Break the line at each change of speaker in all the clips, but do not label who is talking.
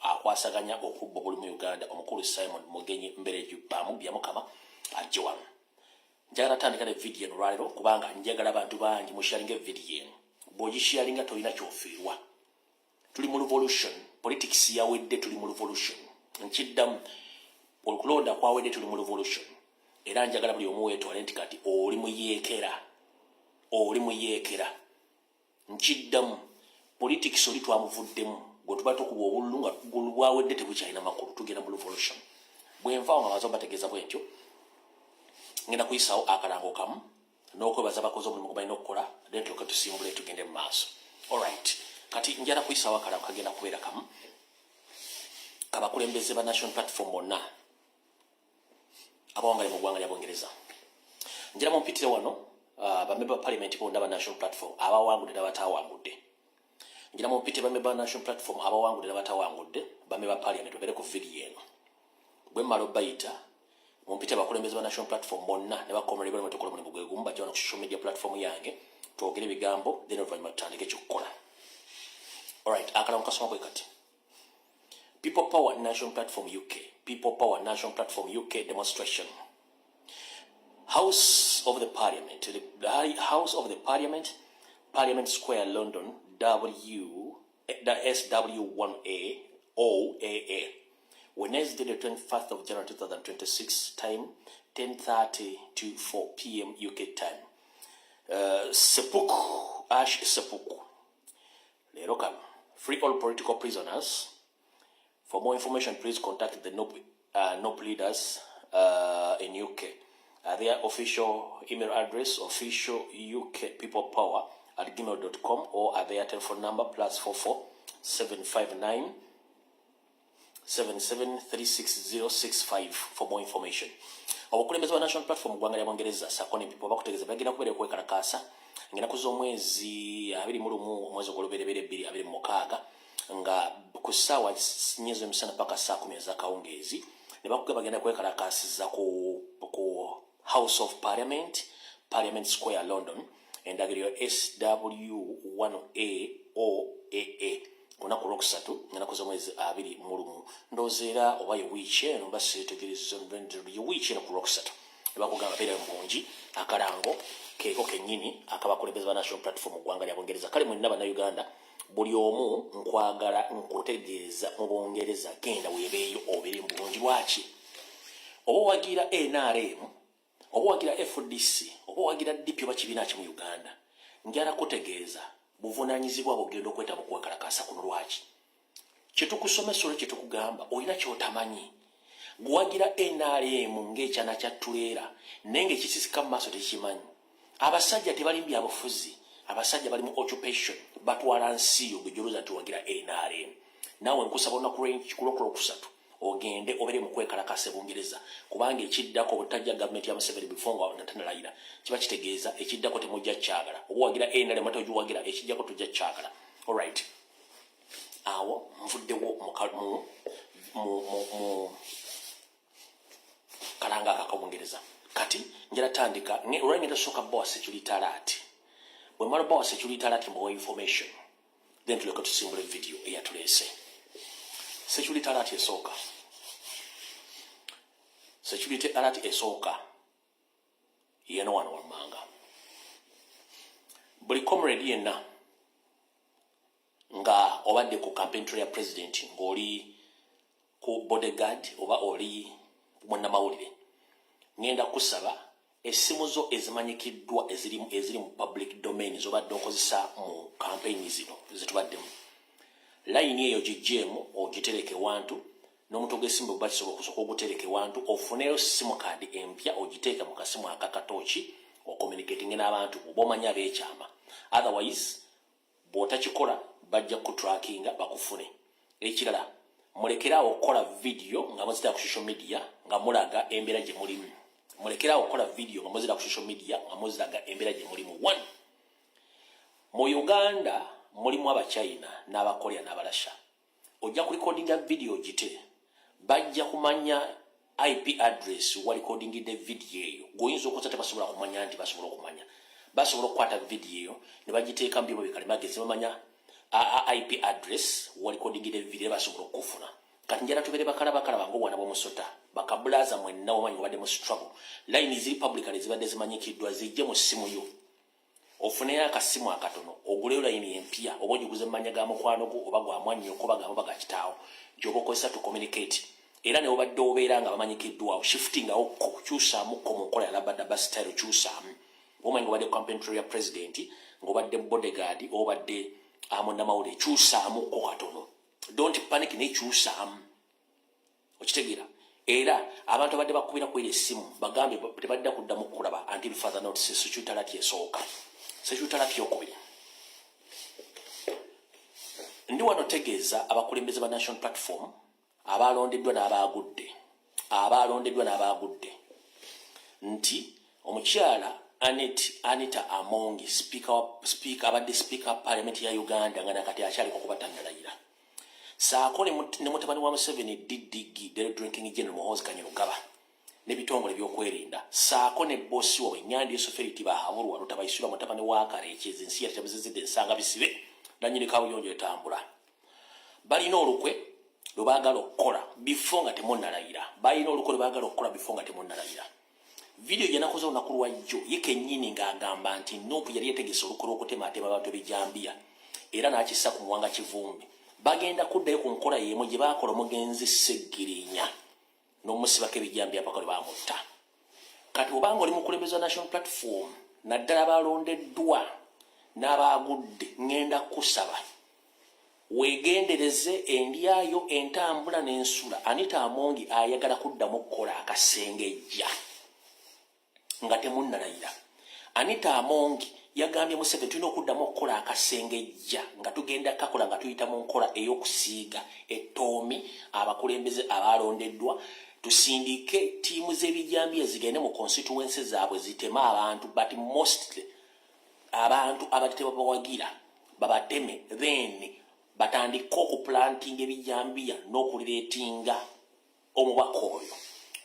akwasaganya okubba buli mu Uganda omukulu Simon Mugenyi Mbereju bamubya mukama ajje wano. Njagala tandika ne video eno lwaliro kubanga njagala abantu bangi musharinge video eno. Bw'ogisharinga tolina ky'ofiirwa. Tuli mu revolution, politics yawedde, tuli mu revolution. Nkiddamu okulonda kwawedde, tuli mu revolution. Era njagala buli omu weetwale nti kati oli muyeekera. Nkiddamu politics oli twamuvuddemu gwe tuba tukuba obululu nga ggulu bwawedde tebukyalina makulu, tugenda mu revolution. Bwe nvaawo nga baza bategeeza bwentyo ngenda kuyisaawo akalango kamu n'okwebaza abakozi omulimu gwe balina okukola then tulyoke tusimbule tugende mu maaso. Alright, kati njala kuyisaawo akalango kagenda kubeera kamu kabakulembeze ba national platform bonna abawangale mu ggwanga lya Bungereza. Njala mumpitire wano bamemba ba parliament bonna ba national platform abawangudde n'abatawangudde. Njala mumpitire bamemba ba national platform abawangudde n'abatawangudde, bamemba ba parliament babeere ku video eno. Bwe mmala obayita mumpite bakulembeze ba national platform bonna ne bakomere bali mutukola mulimu gwe gumu bajja ku social media platform yange twogere ebigambo then oluvannyuma tutandike ekyokukola. Alright, akalamu kasoma kwe kati. People Power National Platform UK. People Power National Platform UK demonstration. House of the Parliament. The House of the Parliament, Parliament Square, London, SW1A OAA. Wednesday, the 21st of January 2026, time 10:30 to 4 p.m. UK time. Seppuku, Ash Seppuku. Lerokan. Free all political prisoners. For more information, please contact the NOP leaders in UK. Their official email address, official UK People Power @gmail.com, or at their telephone number +44 759 7736 for more information. Obukulembeze wa national platform gwanga lya Bungereza sakoni people bakutegeza bagenda kubeera kwekalakasa ngenda kuza omwezi 21 omwezi ogw'olubereberye 2026 nga ku ssaawa 9 emisana paka saa 10 ez'akawungeezi ne bakugamba bagenda kwekalakasiza ku House of Parliament, Parliament Square, London, endagiriro SW1A OAA. Kuna kurokusatu ngana kuza mwezi 21 ndozeera oba yewiche no basetegerizo ndendo yewiche na kurokusatu bakugamba pera mbungi akalango keko kenyini akabakulembeza ba national platform gwanga lya Bungereza kale mwenna bana Uganda buli omu nkwagala nkutegeeza mu Bungereza genda webeeyo obere mbungi lwaki oba wagira NRM oba wagira FDC oba wagira DP bakibina ki mu Uganda njala kutegeeza buvunanyizibwa bugendo kweta bukwekalakasa kuno lwaki kyetukusomesa olwo kyetukugamba olina kyotamanyi gwagira NRM ng'ekyana kyattuleera nenge kisisika mu maaso tekimanyi abasajja tebali mu byabufuzi abasajja bali mu occupation batwala nsi yo gejuluza nti wagira NRM naawe nkusaba olunaku lw'okusatu ogende obere mu kwekalakasa Bungereza kubanga ekiddako obutajja gavumenti ya Museveni bifonga natanalayira kiba kitegeeza ekiddako temujja kyagala oba wagira NRM matoju wagira ekijjako tujja kyagala. Alright, awo nvuddewo mu kalanga akakabungereza kati njala tandika olwengenda soka boss security alert bwe mara boss security alert more information then tuleka tusimbule video eyatulese security alert esooka. Security alert esooka yena wano wammanga buli comrade yenna nga obadde ku campaign trail ya president ng'oli ku bodyguard oba oli munnamawulire ngenda kusaba essimu zo ezimanyikiddwa eziri mu public domain zobadde okozesa mu campaign zino zetubaddemu line eyo gijjeemu ogitereke wantu n'omuntu ogw'essimu bwe kisobola okusoka ogutereke wantu ofuneyo simu kadi empya ogiteeka mu kasimu akakatooki ocommunicating n'abantu oba omanyi ab'ekyama otherwise bw'otakikola bajja kutrackinga bakufune. Ekirala mulekerawo okukola video nga muzita ku social media nga mulaga embeera gye mulimu. Mulekerawo okukola video nga muzita ku social media nga muziraga embeera gye mulimu. One, mu Uganda mulimu Abachina n'Abakorea n'Abalasha. Ojja ku recordinga video gite bajja kumanya IP address wa recording the video eyo goyinza okuza tebasobola kumanya nti basobola okumanya basobola okukwata video eyo ne bagiteeka mbibo bikalimagezi bamanya IP address wali kodigide video basobola okufuna kati njala tubere bakala bango wana bomusota bakabulaza mwenna omanyi obadde mu struggle line ziri publicly zibadde zimanyikiddwa zijje mu simu yo ofuneyo akasimu akatono oguleyo line empya oba ogiguze manya ga mukwano go oba gwa mwanyi okoba gamba bagakitaawo gyoba okozesa to communicate era ne obadde obeera nga bamanyikiddwawo shifting awokko kyusaamuko mu nkola yalabadda style kyusaamu omanyi obadde campaign trail president ng'obadde bodyguard obadde amunamawule kyusaamuko katono don't panic ne kyusaamu okitegeera era abantu abadde bakubira ku esimu bagambe tebadde kuddamu kulaba until further notice sekyutalaki esooka sekyutalaki okubiri ndi wano tegeeza abakulembeze ba national platform abalondeddwa n'abaagudde nti omukyala Anita Amongi speaker abadde speaker parliament ya Uganda nga nakati akyaliko kubatannalayira saako ne mutabani wa Museveni Didigi drinking general Muhoozi Kanyarugaba n'ebitongole by'okwerinda saako ne bossi wa Nyandi Yusuferiti bahabulwa lutabayisula mutabani wa Karekyezi ensi yatabizizidde ensanga bisibe nanyini kabuyonjo etambula balina olukwe lubagala okukola before nga temunnalayira video janakoze olunaku lwajjo ye kennyini ng'agamba nti Nuupu yali yetegese olukwe lw'okutemaatema abantu ebijambiya era n'akissa ku Muwanga Kivumbi bagenda kuddayo ku nkola y'emu gye baakola omugenzi Seggirinya n'omusibako ebijambiya paka lwe baamutta kati obanga oli mukulembeze wa national platform naddala balondeddwa n'abaagudde ngenda kusaba weegendereze endyayo entambula n'ensula Anita Amongi ayagala kuddamu okukola akasengejja nga temunnalayira Anita Amongi yagambye Museveni tulina okuddamu okukola akasengejja nga tugenda kakola nga tuyita mu nkola ey'okusiiga ettoomi abakulembeze abalondeddwa tusindike tiimu z'ebijambiya zigende mu constituency zaabwe zitema abantu but mostly abantu abadde tebabawagira babateme then batandika okuplantinga ebijambiya n'okulireetinga omubaka oyo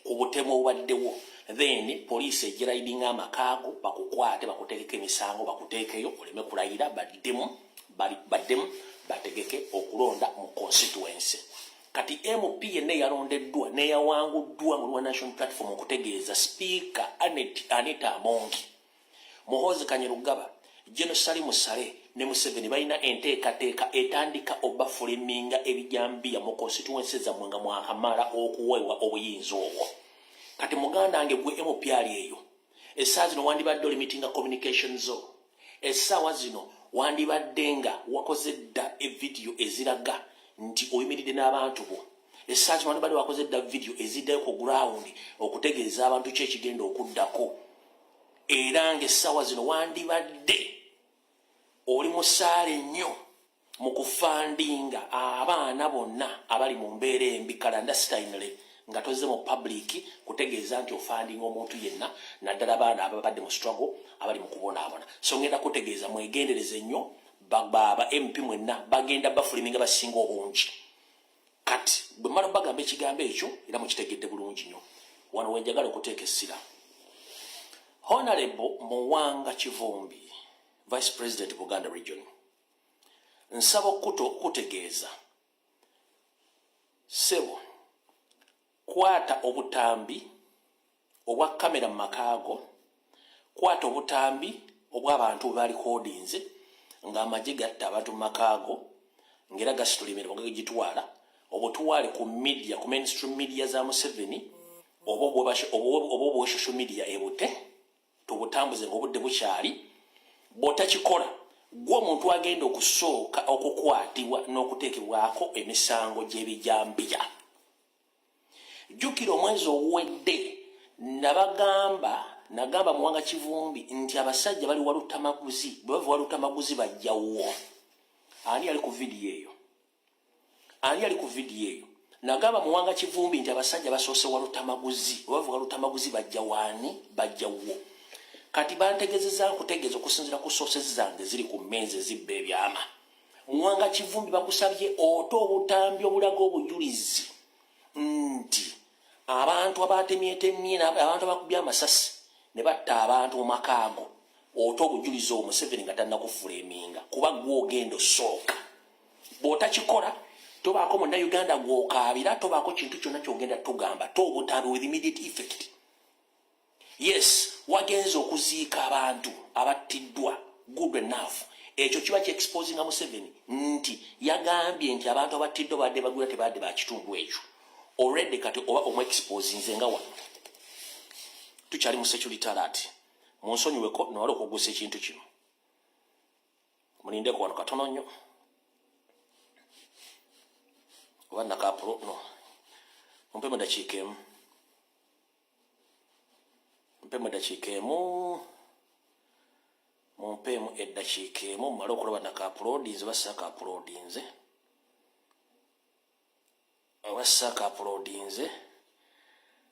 ku butemu obubaddewo then police ejiraidinga amakaago bakukwate bakutegeke emisango bakuteekeyo oleme kulayira baddemu bategeke okulonda mu constituency kati MP yenne yalondeddwa neyawanguddwa mu lwa national platform okutegeeza speaker Anita Amongi Muhoozi Kanyarugaba General Salim Sale ne Museveni balina enteekateeka etandika obafuleminga ebijambiya mu constituency zammwe nga mwakamala okuweebwa obuyinza obwo kati muganda wange gwe MP ali eyo essaawa zino wandibadde olimitinga communication zo essaawa zino wandibadde nga wakoze dda evidiyo eziraga nti oyimiridde n'abantu bo essaawa zino wandibadde wakoze dda vidiyo eziddayo ku ground okutegeeza abantu ki ekigenda okuddako era ng'essaawa zino wandibadde oli musaale nnyo mu kufandinga abaana bonna abali mu mbeera embi clandestinely nga toze mu public kutegeeza nti ofandinga omuntu yenna naddala abaana ababadde mu struggle abali mu kubonaabona so ngenda kutegeeza mwegendereze nnyo baba MP mwenna bagenda bafuliminga basinga obungi kati bwe mmala bagamba ekigambo ekyo era mukitegedde bulungi nnyo wano wenjagala okuteeka essira Honorable Muwanga Kivumbi Vice President Buganda Region nsaba okutegeeza sebo kwata obutambi obwa kamera mu makaago kwata obutambi obw'abantu bali kodinze ng'amagye gatta abantu mu makaago ng'era gasitulimira nga gitwala obutuwale ku media ku mainstream media za Museveni oba obwa social media ebute tubutambuze ng'obudde bukyali bw'otakikola gwe omuntu agenda okusooka okukwatibwa n'okuteekebwako emisango gy'ebijambiya jjukira omwezi oguwedde nagamba Muwanga Kivumbi nti abasajja bali walutamaguzi bwe bava walutamaguzi bajjawo ani ali ku vidiyo eyo nagamba Muwanga Kivumbi nti abasajja basoose walutamaguzi bwe bava walutamaguzi bajjawo kati bantegezeza nkutegeeza okusinziira ku sources zange ziri ku mmeeza ezibba ebyama Muwanga Kivumbi bakusabye oto obutambi obulaga obujulizi nti abantu abatemyetemye abantu abakubye amasasi ne batta abantu mu makaago oto obujulizi obwo Museveni nga tannakufuleminga kuba gwe ogenda osooka bw'otakikola tobaako munnayuganda gw'okaabira, tobaako kintu kyonna kyogenda tugamba, tobutambi with immediate effect. Yes, wagenza okuziika abantu abattiddwa, good enough. Ekyo kiba kyexposinga Museveni nti yagambye nti abantu abattiddwa badde bagula tebadde bakitundu ekyo. Already kati oba omwexposinze nga wano. Tukyali mu security alert. Munsonyiweko nawala okugusa ekintu kino. Mulindeko wano katono nnyo. Oba nakapolo no. Mumpemu dakiika emu. Mumpemu eddakiika emu. Mumpemu eddakiika emu. Mumale okulaba nakapulodinze basaka apulodinze. Basaka apulodinze.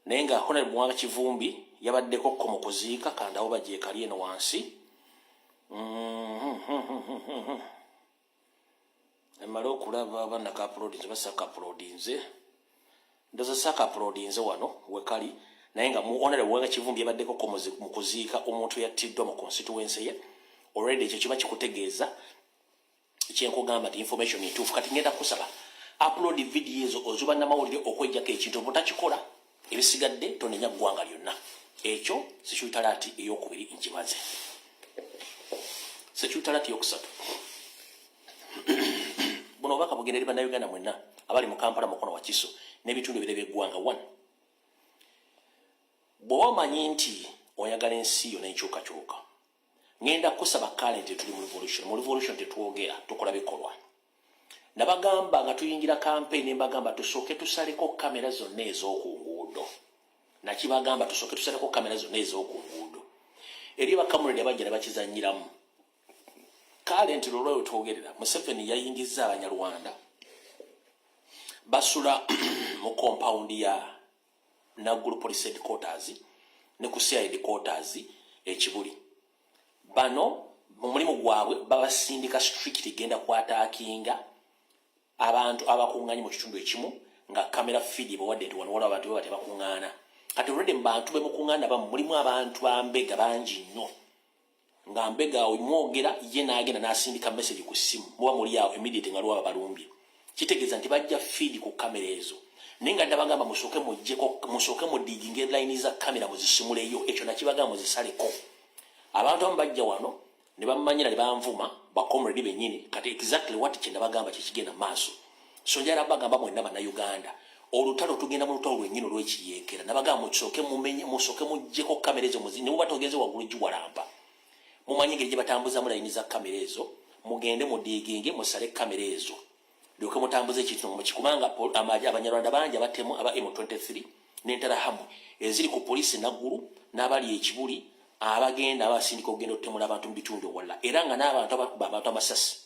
Naye nga Honorable Mwanga Kivumbi yabaddeko ko mu kuziika kandi abo bagiye kali eno wansi. Emala okulaba abanaka uploadinze basaka uploadinze. Ndoza saka uploadinze wano wekali naye nga mu Honorable Mwanga Kivumbi yabaddeko ko mu kuziika omuntu yattiddwa mu constituency ye. Already ekyo kiba kikutegeeza kyenkugamba nti information entuufu. Kati ngenda kusaba upload video ezo ozuba namawulire okwejjako ekintu mutakikola ebisigadde tonenya ggwanga lyonna. Ekyo security alert ey'okubiri nkimaze. Security alert ey'okusatu. Buno obubaka bugenda eri bannayuganda mwenna abali mu Kampala mukono wa Kiso n'ebitundu ebirala by'eggwanga. 1. Bw'oba omanyi nti oyagala ensi yo n'enkyukakyuka, ngenda kusaba current tuli mu revolution. Mu revolution tetwogera, tukola bikolwa. Nabagamba nga tuyingira campaign mbagamba tusooke tusaleko kamera zonna ez'oku nguudo. Nakibagamba tusooke tusaleko kamera zonna ez'oku nguudo. Eri bakamulira abajja ne bakizannyiramu. Current lolwo twogerera Museveni yayingiza Abanyarwanda basula mu compound ya Naguru Police Headquarters ne ku CID Headquarters ekibuli. Bano mu mulimu gwabwe babasindika strict genda kwataakinga abantu abakunganye mu kitundu ekimu nga kamera feed bawadde nti wano waliwo abantu baba tebakuŋŋaana. Kati already mu bantu be mukuŋŋaana bamu mulimu abantu bambega bangi nnyo. Nga mbega omwogera ye n'agenda n'asindika message ku ssimu muba muli awo immediate nga lwaba balumbye. Kitegeeza nti bajja feed ku kamera ezo. Naye nga ndabagamba musooke mudiginga line za kamera muzisimuleyo. Ekyo nakibagamba muzisaleko. Abantu abamu bajja wano ne bamanyira ne banvuma bakomredi bennyini. Kati exactly what kye ndabagamba kikigenda maaso. So njala bagamba mwenna bannayuganda olutalo tugenda mu lutalo lwennyini olw'ekiyeekera. Nabagamba musooke muggyeko kamera ezo ne muba togenze waggulu giwalampa. Mumanyi engeri gye batambuzamu layini za kamera ezo, mugende mudiginge musale kamera ezo. Lyoke mutambuze ekintu mukikubanga Abanyarwanda bangi abatemu aba M23 n'enterahamwe eziri ku poliisi Naggulu n'abali ekibuli abagenda abasindika okugenda okutemula abantu mu bitundu wala. Era nga n'abantu abakuba abantu amasasi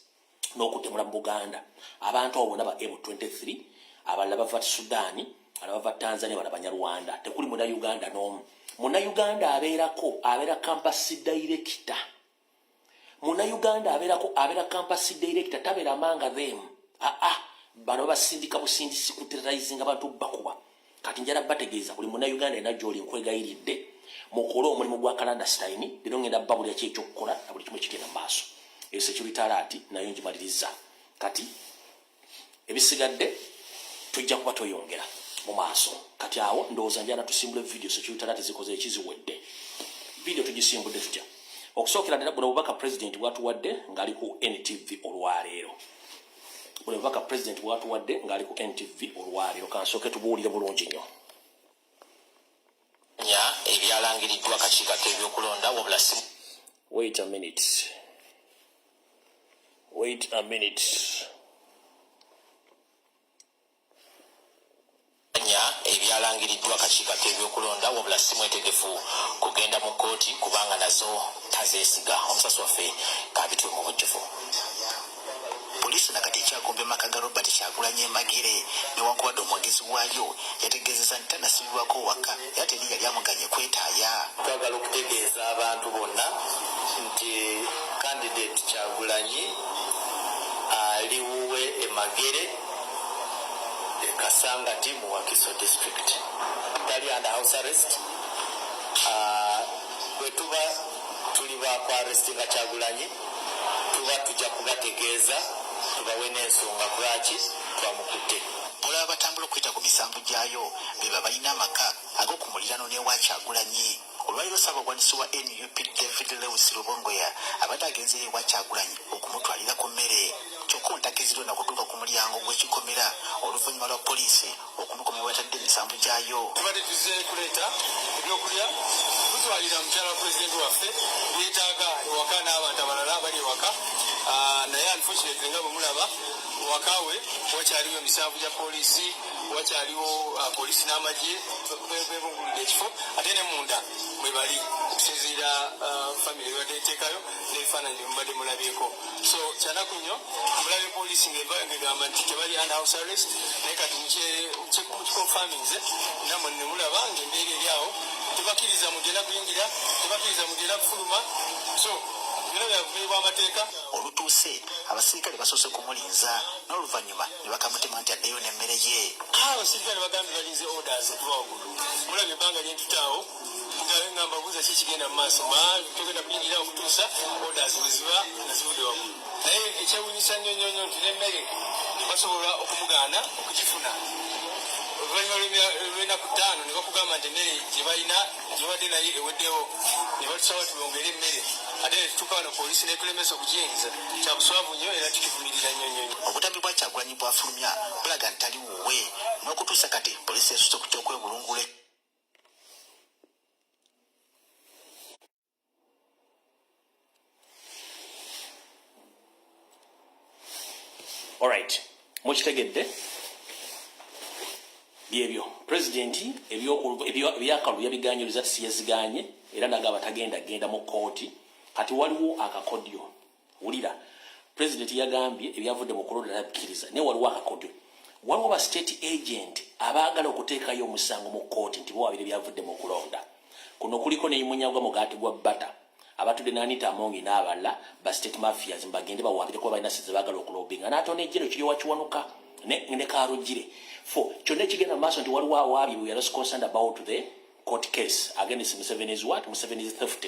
n'okutemula mu Buganda. Abantu abo bonna ba M23 abalala bava Sudaani, abalala bava Tanzania, abalala Banyarwanda. Tekuli Munnayuganda n'omu. Munnayuganda abeera campus director. Munnayuganda abeera campus director tabeera amanga them. Bano basindika busindisi kuterrorizing abantu bakuba. Kati njala bategeeza buli Munnayuganda ena gy'oli nkwegayiridde mukole omulimu gwa clandestine. Leero ngenda babulira ki ekyokukola na buli kimu kigenda mu maaso. Security alert nayo ngimaliriza. Kati ebisigadde tujja kuba tweyongera mu maaso. Kati awo ndowooza njala tusimbule video security alert zikoze ekiziwedde. Video tugisimbudde tutya. Okusookera ddala buno bubaka president bwatuwadde ng'ali ku NTV olwaleero. Buno bubaka president bwatuwadde ng'ali ku NTV olwaleero. Kansooke tubuulire bulungi nnyo. Ebyalangiriddwa akakiiko k'ebyokulonda wabula si. Wait a minute. Ebyalangiriddwa akakiiko k'ebyokulonda wabula si mwetegefu kugenda mu kkooti kubanga nazo tazeesiga. Omusasi waffe kaabitwe mu bujjuvu. Poliisi nakati ekyagombye maka ga Robert Kyagulanyi Magere newankubadde omwogezi waayo yategeezezza nti tanasibibwako waka era teri yali amuganye kwetaaya. Twagala okutegeeza abantu bonna nti candidate Kyagulanyi aliwuwe e Magere e Kasangati mu Wakiso district. Tali under house arrest. Bwe tuba tuli ba arrestinga Kyagulanyi tuba tujja kubategeeza
tubawe n'ensonga kulwaki twamukutte. Olaba batambula okuyita ku misanvu gyayo beba balina amaka ag'okumulirano n'ewa Kyagulanyi. Olwaliro Ssaabawanisi wa NUP David Lewis Lubongoya abadde agenze ewa Kyagulanyi okumutwalira ku mmere. Kyokka ontakizirwe na kutuuka ku mulyango gw'ekikomera oluvannyuma lwa poliisi okumukomera watadde emisanvu gyayo.
Tubadde tuzze kuleeta ebyokulya kutwalira mukyala wa pulezidenti waffe yeetaaga ewaka n'abantu abalala abali ewaka, naye unfortunately nga bwe mulaba wakawe wakyaliwo emisanvu gya poliisi, wakyaliwo poliisi n'amagye bebunguludde ekifo, ate ne munda mwe bali okusinziira famire ebadde eteekayo n'ebifaananyi bye mubadde mulabyeko. So kyanaku nnyo mulabye poliisi ng'egamba nti tebali under house arrest, naye kati mukikonfaminze nammwe ne mulaba ng'embeera eri awo, tebakkiriza mugenda kuyingira, tebakkiriza mugenda kufuluma. So bino byavumiribwa amateeka.
Olutuuse abasirikale basoose kumulinza n'oluvannyuma ne bakamutema nti addeyo n'emmere ye.
Abasirikale bagambye balinze orders okuva waggulu. Mulabye ebbanga lyentutaawo nga mbabuuza ki kigenda mu maaso, togenda kuyingira okutuusa orders bwe ziba nga zivudde waggulu. Naye ekyewuunyisa nnyo nti n'emmere basobola okumugaana okugifuna. Oluvannyuma lw'ennaku 5 ne bakugamba nti emmere gye balina gye badde naye eweddewo, ne batusaba tubongere emmere, ate ne tutuuka wano poliisi n'etulemesa okugiyingiza. Kya buswavu nnyo era tukivumirira nnyo.
Obutambi bwa Kyagulanyi bwafulumya bulaga nti tali wuwe, n'okutuusa kati poliisi esusse okutya okwebulungule.
Alright, mukitegedde byebyo pulezidenti ebyakalu yabiganyiriza tisiyeziganye era nagamba genda mu kooti. Kati waliwo akakodyo, wulira pulezidenti yagambye ebyavudde mu kulonda nabikkiriza, naye waliwo akakodyo. Waliwo ba state agent abaagala okuteekayo omusango mu kooti nti bawabire byavudde mu kulonda. Kuno kuliko neyimunyagwa mugaati gwa bata abatudde n'Anita Amongi n'abalala ba state mafias mbagende bawabire kuba balina size baagala okulobinga n'atona ejjero kiri wakiwanuka ne Karugire. For kyonna ekigenda maaso nti waliwo awaabi we are concerned about the court case against Museveni's what? Museveni's theft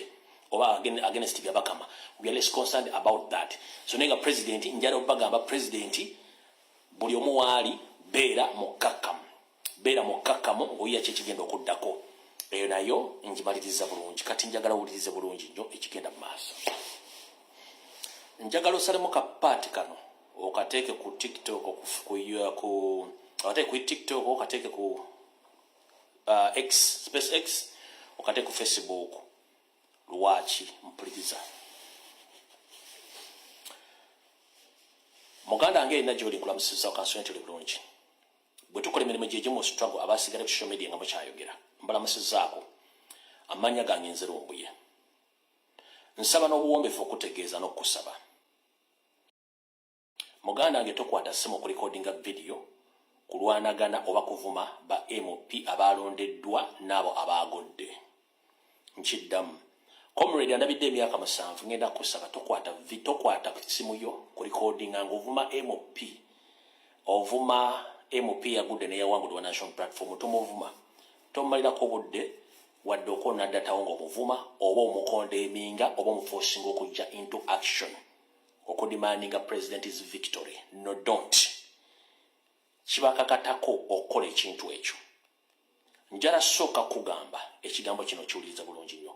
oba against Byabakama. We are less concerned about that. So nenga president njala obagamba president buli omu waali beera mukkakkamu ng'oyiya kyekigenda okuddako. Eyo nayo ngimaliriza bulungi. Kati njagala wulirize bulungi nnyo ekigenda mu maaso. Njagala osalemu kapaati kano okateeke ku TikTok okateeke ku TikTok okateeke ku SpaceX okateeke ku Facebook. Lwaki mpuliriza muganda wange yenna gy'oli nkulamusiza okansonetule bulungi. Bwe tukola emirimu gyegimu struggle abasigala ku social media nga mukyayogera mbalamusizaako amannya gange nze Lumbuye. Nsaba n'obuwombeefu okutegeeza n'okusaba muganda wange tokwata ssimu okulikodinga video kulwanagana oba kuvuma ba MP abalondeddwa n'abo abagodde. Nkiddamu comrade andabidde emyaka 7 ngenda kusaba tokwata simu yo kulikodinga ng'ovuma MP ovuma MP yagudde neyawangudwa national platform tomuvuma tomalirako budde wadde okona data ngo omuvuma oba omukondeminga oba omuforcing okujja into action okudemandinga president's victory. No, don't. Kibakakatako okola ekintu ekyo. Njala soka kugamba ekigambo kino kiwuliriza bulungi nnyo.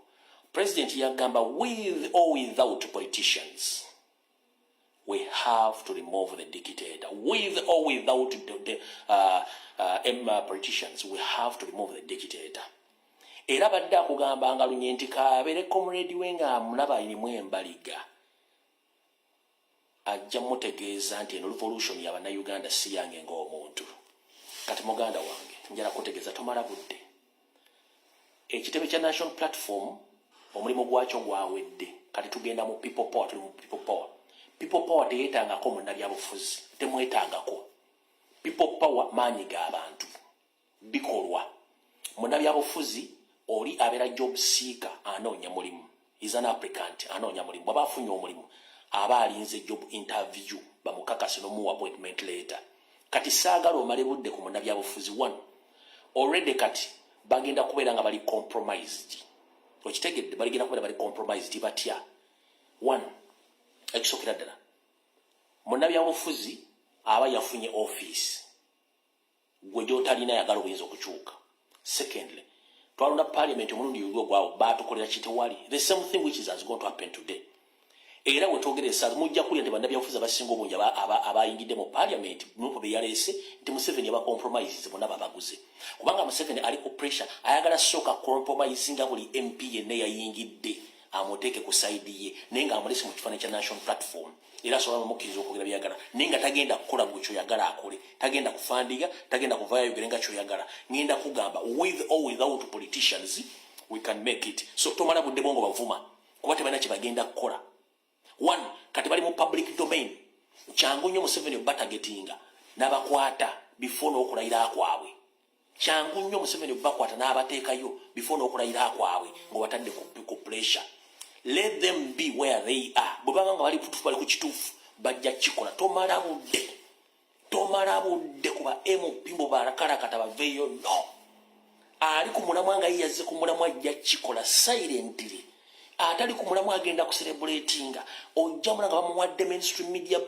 President yagamba with or without politicians we have to remove the dictator. With or without the politicians we have to remove the dictator. Era badde akugamba nga lunyenti kabeere comrade we nga amulaba irimu embaliga ajja mutegeeza nti eno revolution y'Abannayuganda si yange ng'omuntu. Kati muganda wange njala kutegeeza tomala budde. Ekitebe kya national platform omulimu gwakyo gwawedde. Kati tugenda mu people power, tuli mu people power. People power teyeetangako munnabyabufuzi, temwetangako. People power maanyi g'abantu bikolwa. Munnabyabufuzi oli abeera job seeker anoonya mulimu. Is an applicant anoonya mulimu. Bw'aba afunye omulimu aba alinze job interview bamukakase n'omuwa appointment later. Kati saagala omale budde ku munnabyabufuzi. One already kati bagenda kubeera nga bali compromised. Okitegedde bagenda kubeera bali compromised batya. One ekisokera ddala munnabyabufuzi aba yafunye office gwe gyotalina yagala obuyinza okukyuka. Secondly, twalonda parliament omulundi yulwo gwawo batukolera kitewali. The same thing which is going to happen today. Era wetwogeresa mujja kulya nti bannabyabufuzi abasinga obungi abayingidde mu parliament nuko beyalese nti Museveni yaba compromises bonna babaguze. Kubanga Museveni aliko pressure ayagala soka compromise nga buli MP yenna yayingidde amuteeke ku side ye nenga amulese mu kifaananyi kya national platform. Era sola mukkiriza okwogera byagala nenga tagenda kukola gwe yagala akole, tagenda kufandiga, tagenda kuvaayo yogerenga kyoyagala. Ngenda kugamba with or without politicians we can make it. So tomala budde bongo bavuma kuba tebalina kye bagenda kukola. One, kati bali mu public domain. Changu nnyo Museveni batagetinga n'abakwata before n'okulayira kwabwe. Changu nnyo Museveni bakwata n'abateekayo before n'okulayira kwabwe ng'obatadde ku pressure. Let them be where they are. Bwebanga nga bali putufu bali ku kituufu bajja kikola. Tomala budde kuba MP mbo barakalakata baveeyo no. Ali ku mulamwa nga yazze ku mulamwa ajja kikola silently. Atali ku mulamwa agenda ku celebratinga. Ojja mulanga bamuwadde mainstream media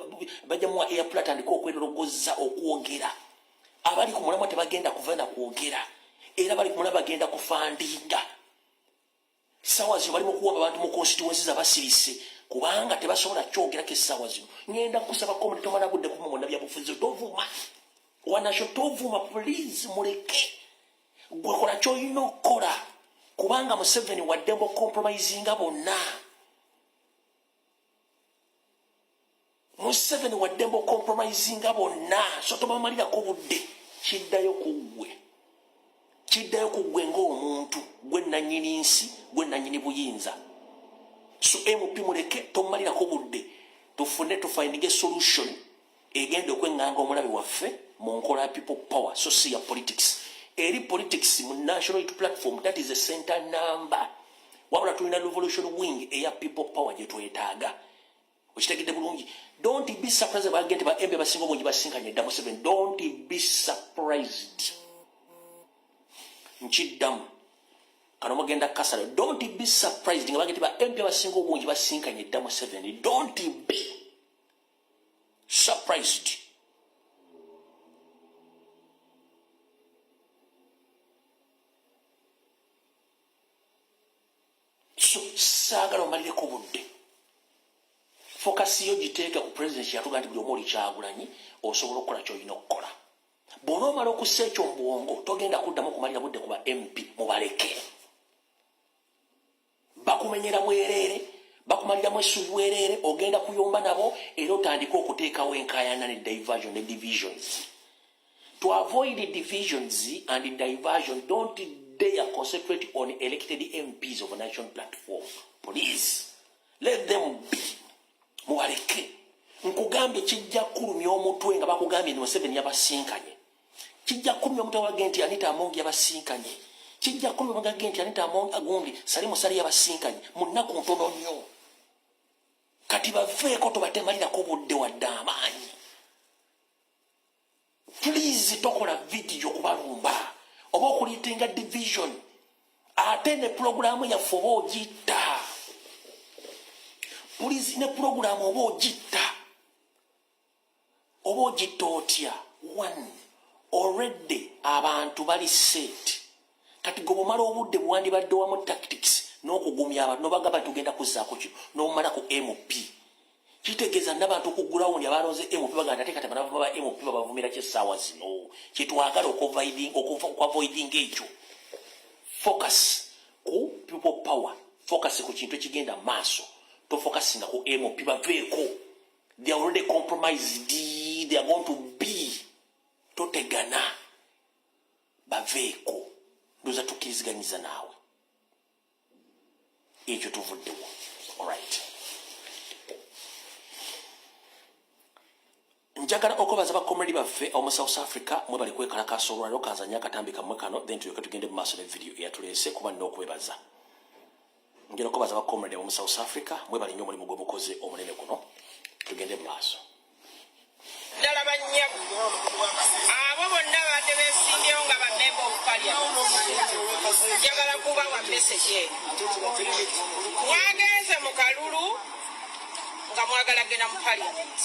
bajja muwa airplat andiko okwerogozza okwogera. Abali ku mulamwa tebagenda kuvaana kwogera. Era bali ku mulamwa bagenda kufandinga. Sawa zino bali mukuwamba abantu mu constituencies abasirise kubanga tebasobola kyogera ke sawa zino. Ngenda kusaba community tomala budde ku mu nabyabufuzi tovuma. Wanasho tovuma please muleke. Gwe kola kyoyina okukola. Kubanga Museveni waddembo compromising bonna. Museveni waddembo compromising bonna. So tobamalirako budde. Kiddayo kugwe ng'omuntu gwe nannyini nsi gwe nannyini buyinza. So MP muleke tomalirako budde tufune tufindinge solution egenda okwenganga omulabe waffe mu nkola ya people power. So see ya politics. Eri politics mu national youth platform that is a center number. Wabula tulina revolution wing eya people power gye twetaaga. Okitegedde bulungi. Don't be surprised bagende ba MP basinga obungi basinkanye ddamu 7. Don't be surprised. Nchiddamu kano mugenda kasala. Don't be surprised nga bagende ba MP basinga obungi basinkanye ddamu 7. Don't be surprised. So saagala omalireko budde. Focus yo giteeka ku president yatuga nti buli omu oli Kyagulanyi osobola okukola ky'olina okukola. Bw'onoomala okussa ekyo mu bwongo togenda kuddamu kumalira budde kuba MP mubaleke. Bakumenyera bwereere, bakumaliramu essuubi bwereere, ogenda kuyomba nabo era otandika okuteekawo enkaayana ne diversion ne divisions. To avoid the divisions and the diversion, don't dare concentrate on elected MPs of a national platform. Please, let them be. Muwaleke. Nkugambye kijja kulumya omutwe nga bakugambye ni Museveni yabasinkanye. Kijja kulumya omutwe wagenti Anita Amongi yabasinkanye. Kijja kulumya wagenti Anita Amongi agundi Salimu Sali yabasinkanye. Munaku ntono nnyo. Kati baveeko tobatemalirako budde wadde amaanyi. Please tokola video kubalumba. Oba okulitenga division. Ate ne programu yaffe oba ogitta. Please ne programu oba ogitta. Oba ogitta otya. One, already abantu bali set. Kati gwe bw'omala obudde bwandibadde wamu tactics n'okugumya abantu n'obagamba tugenda kuzzaako kino n'omalako MP. Kitegeeza n'abantu okuggulawo ndi abalonze MP baganda ate kati abantu baba MP babavumira ky'essaawa zino. Kyetwagala okuavoiding ekyo. Focus ku people power. Focus ku kintu ekigenda maaso. To focus na ku MP baveeko. They are already compromised. They are going to be. Totegana. Baveeko. Ndoza tukiriziganyiza naawe. Ekyo tuvuddewo. Alright. Njagala okubaza bakomredi baffe omu South Africa mwe bali kwekalakaasa olwaliro kanzanya akatambi kamwe kano then tulyoke tugende mu maaso ne video eyatuleese kuba nina okwebaza. Ngera okubaza bakomredi omu South Africa mwe bali nnyo omulimu gwe mukoze omunene guno tugende mu maaso.
Ddala bannyago abo bonna badde beesimbyewo nga bammemba okupalya njagala kubawa message eno. Mwagenze mu kalulu nga mwagala genda mu parliament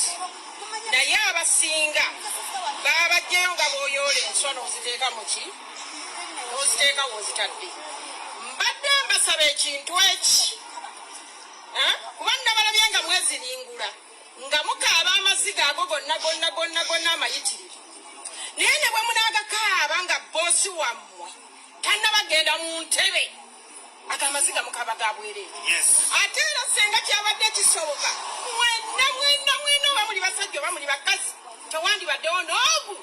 naye abasinga babajjayo nga b'oyoola enswa n'oziteeka mu ki n'oziteeka w'ozitadde. Mbadde mbasaba ekintu eki kuba nabalabye nga mweziringula nga mukaaba amaziga ago gonna amayitirivu, naye ne bwe munaagakaaba nga boosi wammwe tannabagenda mu ntebe agamaziga mukaba ga bwereere. Ate era senga kyabadde kisoboka mwenna oba muli basajja oba muli bakazi tewandibaddewo n'ogu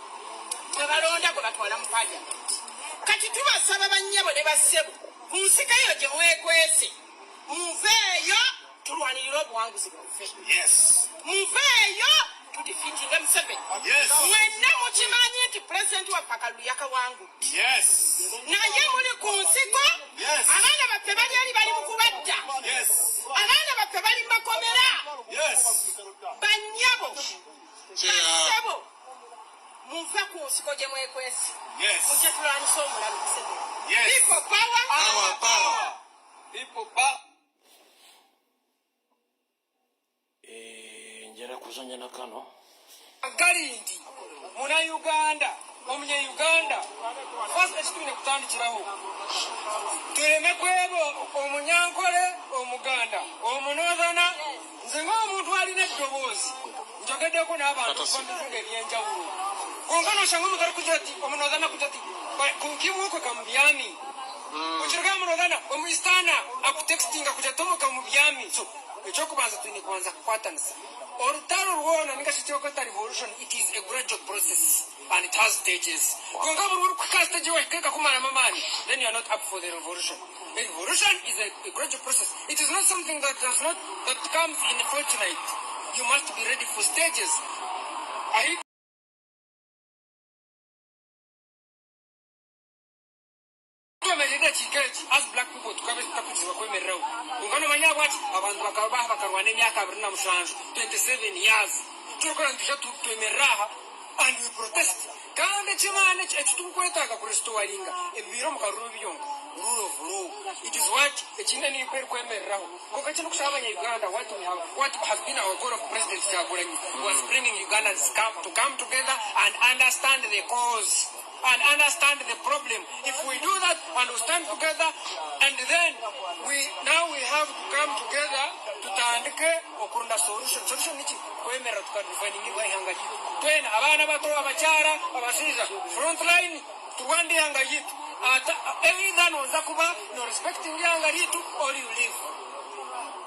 tebalonda gwe batwala mu paliamenti. Kati tubasaba bannyabo ne bassebo ku nsika eyo gye mwekwese muveeyo tulwanirire obuwanguzi bwaffe. Muveeyo tudifiitinge Museveni. Mwenna mukimanyi nti pulezidenti waffe akalulu yakawangudde. Naye muli ku nsiko, abaana baffe bali ali bali mu kubadda, abaana baffe bali mu makomera. Bannyabo bassebo muve ku nsiko gye mwekwese mujye tulwanyisa omulabe Museveni. People power.
People power.
Njera kuzanya na kano
agali nti Munnayuganda Omunyayuganda first ekitune kutandikirawo tuleme kwebo Omunyankole Omuganda Omunoozana. Nze ng'omuntu alina eddoboozi njogeddeko n'abantu bamizuga ebyenjawulo konka nosanga omugalo kujati Omunoozana kujati kunkimuko kamubyami ukirega Omunoozana Omuyisitaana akutextinga kujati omuka mu byami. So ekyokubanza tulina kubanza kukwatanisa olutalo lwona ninga kityokota revolution. It is a gradual process and it has stages. Konga buli kuka stage wekeka kumala mamani, then you are not up for the revolution. The revolution is a gradual process. It is not something that comes in a fortnight. You must be ready for stages. As black people tukabesitakuziwa kwemererawo ungano manya bwati abantu bakarwana emyaka 27 years tukola ntisha twemereraha and we protest kandi chimane ekitukwetaka kurestoringa ebiro mukaruru byonka rule of law. It is what echinde ni kwemereraho ngoka kino kusabanya Uganda. What has been our goal of President Kyagulanyi was bringing Ugandans to come together and understand the cause and understand the problem. If we do that and we stand together, and then we have to come together to tandike okurunda solution niki kwemera tukadufaningirwa ihanga yitu twena abana bato abakyara abasiza frontline tuwandi ihanga yitu either noza kuba no respecting ihanga yitu or you live.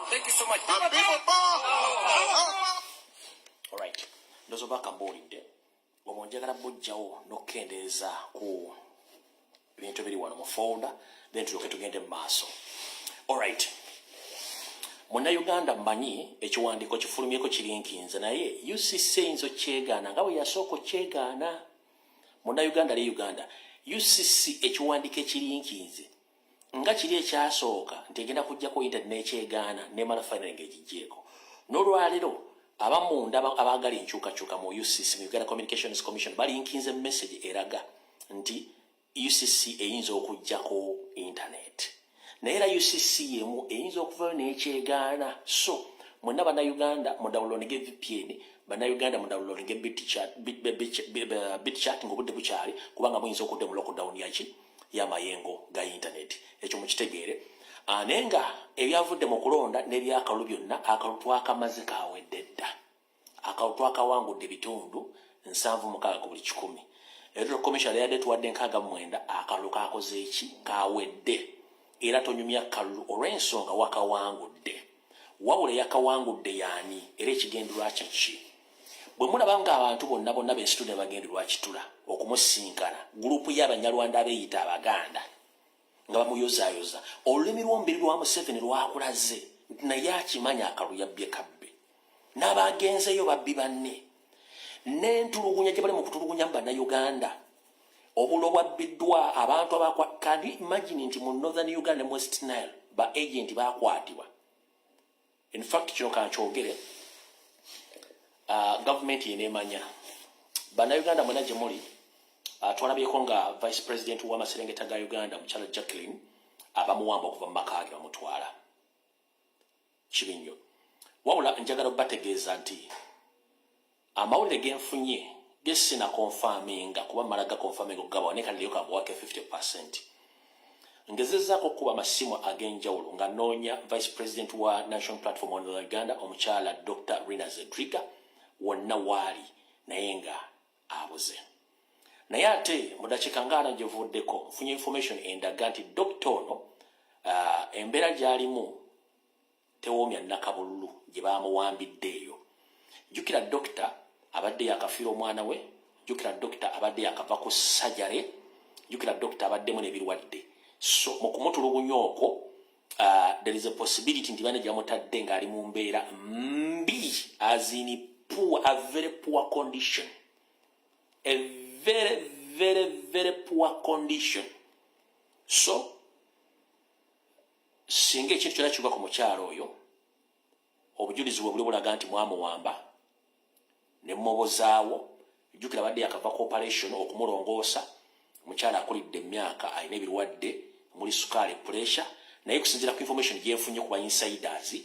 Thank you so much.
All right, ndozo baka mbolidde omonjagala bujjawo n'okendeeza ku bintu biri wano mu folder, then tuloke tugende mu maaso. All right, Munnayuganda mmanyi ekiwandiiko kifulumyeko kirinkinze naye UCC eyinza okyegaana nga bwe yasooka okyegaana. Munnayuganda li Uganda UCC ekiwandiiko ekirinkinze nga kiri ekyasooka nti egenda kujjako internet n'ekyegaana nemala final ng'egijjeeko. N'olwaleero abamunda abaagala enkyukakyuka mu UCC, mu Uganda Communications Commission, balinkinze message eraga nti UCC eyinza okujjako internet. Naye era UCC yemu eyinza okuvayo n'ekyegaana. So mwenna bannayuganda mudownloadinge VPN, bannayuganda mudownloadinge BitChat ng'obudde bukyali kubanga muyinza okudde mu lockdown y'amayengo ga internet. Ekyo mukitegeere. Naye nga ebyavudde mu kulonda n'ebyakalulu byonna akalulu twakamaze kaawedde dda. Akalulu twakawangudde bitundu 76 ku buli 100. Electoral Commission yadde tuwadde 69 akalulu kakoze eki kaawedde. Era tonyumya kalulu olw'ensonga wakawangudde. Wabula yakawangudde yaani era ekigendererwa ki? Bwe mulaba nga abantu bonna b'ensitule bagendererwa kitula okumusinkana gurupu y'Abanyarwanda abeeyita Abaganda nga bamuyozaayoza olulimi lw'omubiri lwa Museveni lwakulaze naye akimanya akalulu yabbye kabbe. N'abagenzeyo babbi banne n'entulugunya gye bali mu kutulugunya mu Bannayuganda obulo bwabbiddwa abantu kandi imagine nti mu Northern Uganda ne West Nile ba agent bakwatibwa. In fact kino kankyogere government yeneemanya Bannayuganda mwena gye muli twalabyeko nga Vice President w'Amaserengeta ga Uganda mukyala Jacqueline abamuwamba okuva mu maka ge bamutwala kibi nnyo. Wabula njagala bategeeza nti amawulire genfunye gesina confirminga kuba malaga confirming okugaba ne kaliyo kabwake 50%. Ngezezaako kuba amasimu ag'enjawulo nga noonya Vice President wa National Platform on Uganda omukyala Dr. Rina Zedriga wonna waali naye nga abuze. Naye ate mu dakiika ngaana gye vuddeko nfunye information endaga nti Dr. ono embeera gy'alimu tewoomya nnakabululu gye baamuwambidde eyo. Jjukira Dr. abadde yakafiira omwana we, jjukira Dr. abadde yakava ku sajjale, jjukira Dr. abaddemu n'ebirwadde. So mu kumutulugunya okwo there is a possibility nti bane gyamutadde ng'ali mu mbeera mbi, as in poor, a very poor condition, a very very very poor condition. So singa ekintu kyonna kiva ku mukyalo oyo, obujulizi bwe buli bulaga nti mwamuwamba ne mmobozaawo, jjukira abadde yakava ku operation okumulongoosa, mukyala akulidde emyaka, alina ebirwadde muli sukaali, pressure, naye kusinziira ku information gyenfunye ku ba insiders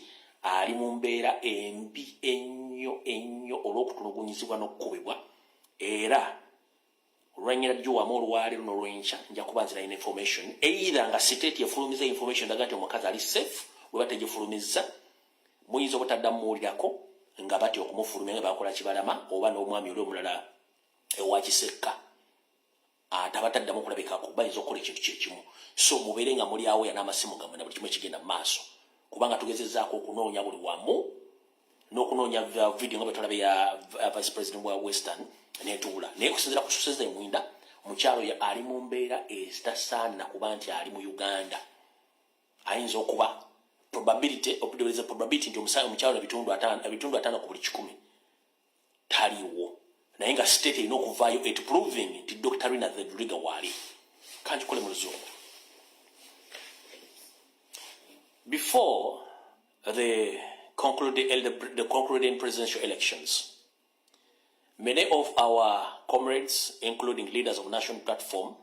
ali mu mbeera embi ennyo ennyo olw'okutulugunyizibwa n'okukubibwa, era olwanyira ly'owamu olwaleero n'olwenkya nja kuba nzira ina information either nga state efulumiza information daga nti omukazi ali safe, bwe bategifulumizza muyinza obutadda muwulirako nga batya okumufulumya nga bakola kibalama, oba n'omwami oli omulala ewa Kisekka tabataddamu okulabikako, bayinza okukola ekintu kyekimu. So mubeere nga muli awo n'amasimu gammwe na buli kimu ekigenda mu maaso, kubanga tugezezzaako okunoonya buli wamu n'okunoonya video nga bwe tulabe ya Vice President wa Western netuula. Naye kusinziira ku Suseze Mwinda, mukyalo ali mu mbeera ezitasaana kuba nti ali mu Uganda. Ayinza okuba probability nti omukyalo ebitundu ataano ku buli 100 taliiwo, naye nga state erina okuvaayo at proving nti Dr. Rina Zedriga waali. Kanjikole mu Luzungu. Before the concluding presidential elections, many of our comrades, including leaders of National Platform,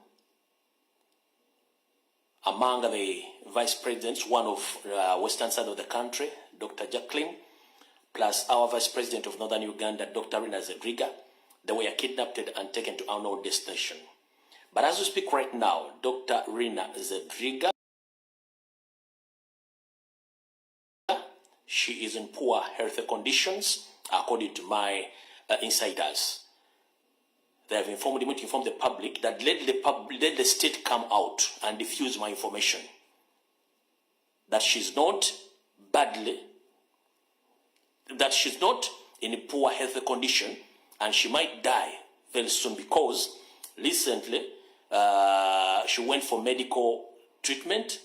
among the vice presidents, one of western side of the country, Dr. Jacqueline, plus our vice president of northern Uganda, Dr. Rina Zedriga, they were kidnapped and taken to unknown destination. But as we speak right now, Dr. Rina Zedriga, she is in poor health conditions, according to my insiders. They have informed the public that let the state come out and diffuse my information. That she's not in a poor health condition, and she might die very soon because recently she went for medical treatment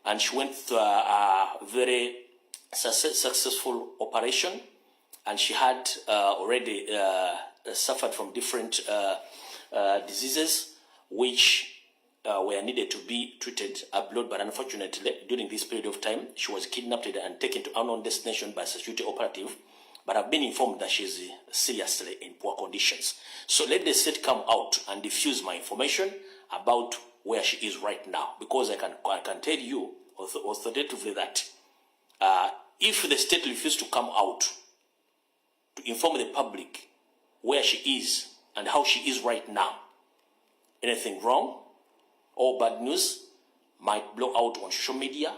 and she went through a very successful operation, and she had already suffered from different diseases which were needed to be treated abroad, but unfortunately during this period of time she was kidnapped and taken to unknown destination by security operative. But I've been informed that she's seriously in poor conditions. So let the state come out and diffuse my information about where she is right now, because I can tell you authoritatively that if the state refuses to come out to inform the public where she is and how she is right now, anything wrong or bad news might blow out on social media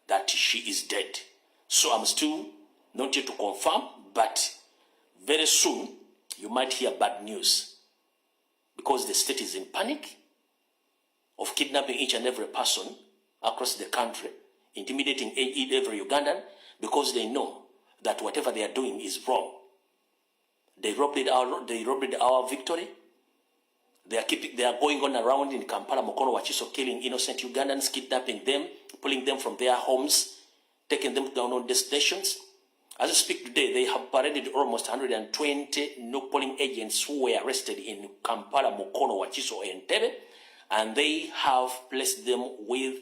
that she is dead. So I'm still not yet to confirm, but very soon you might hear bad news, because the state is in panic of kidnapping each and every person across the country, intimidating every Ugandan, because they know that whatever they are doing is wrong. They robbed our victory. They are going on around in Kampala, Mukono, Wachiso, killing innocent Ugandans, kidnapping them, pulling them from their homes, taking them down on destinations. As I speak today, they have paraded almost 120 no polling agents who were arrested in Kampala, Mukono, Wachiso, and Entebbe, and they have placed them with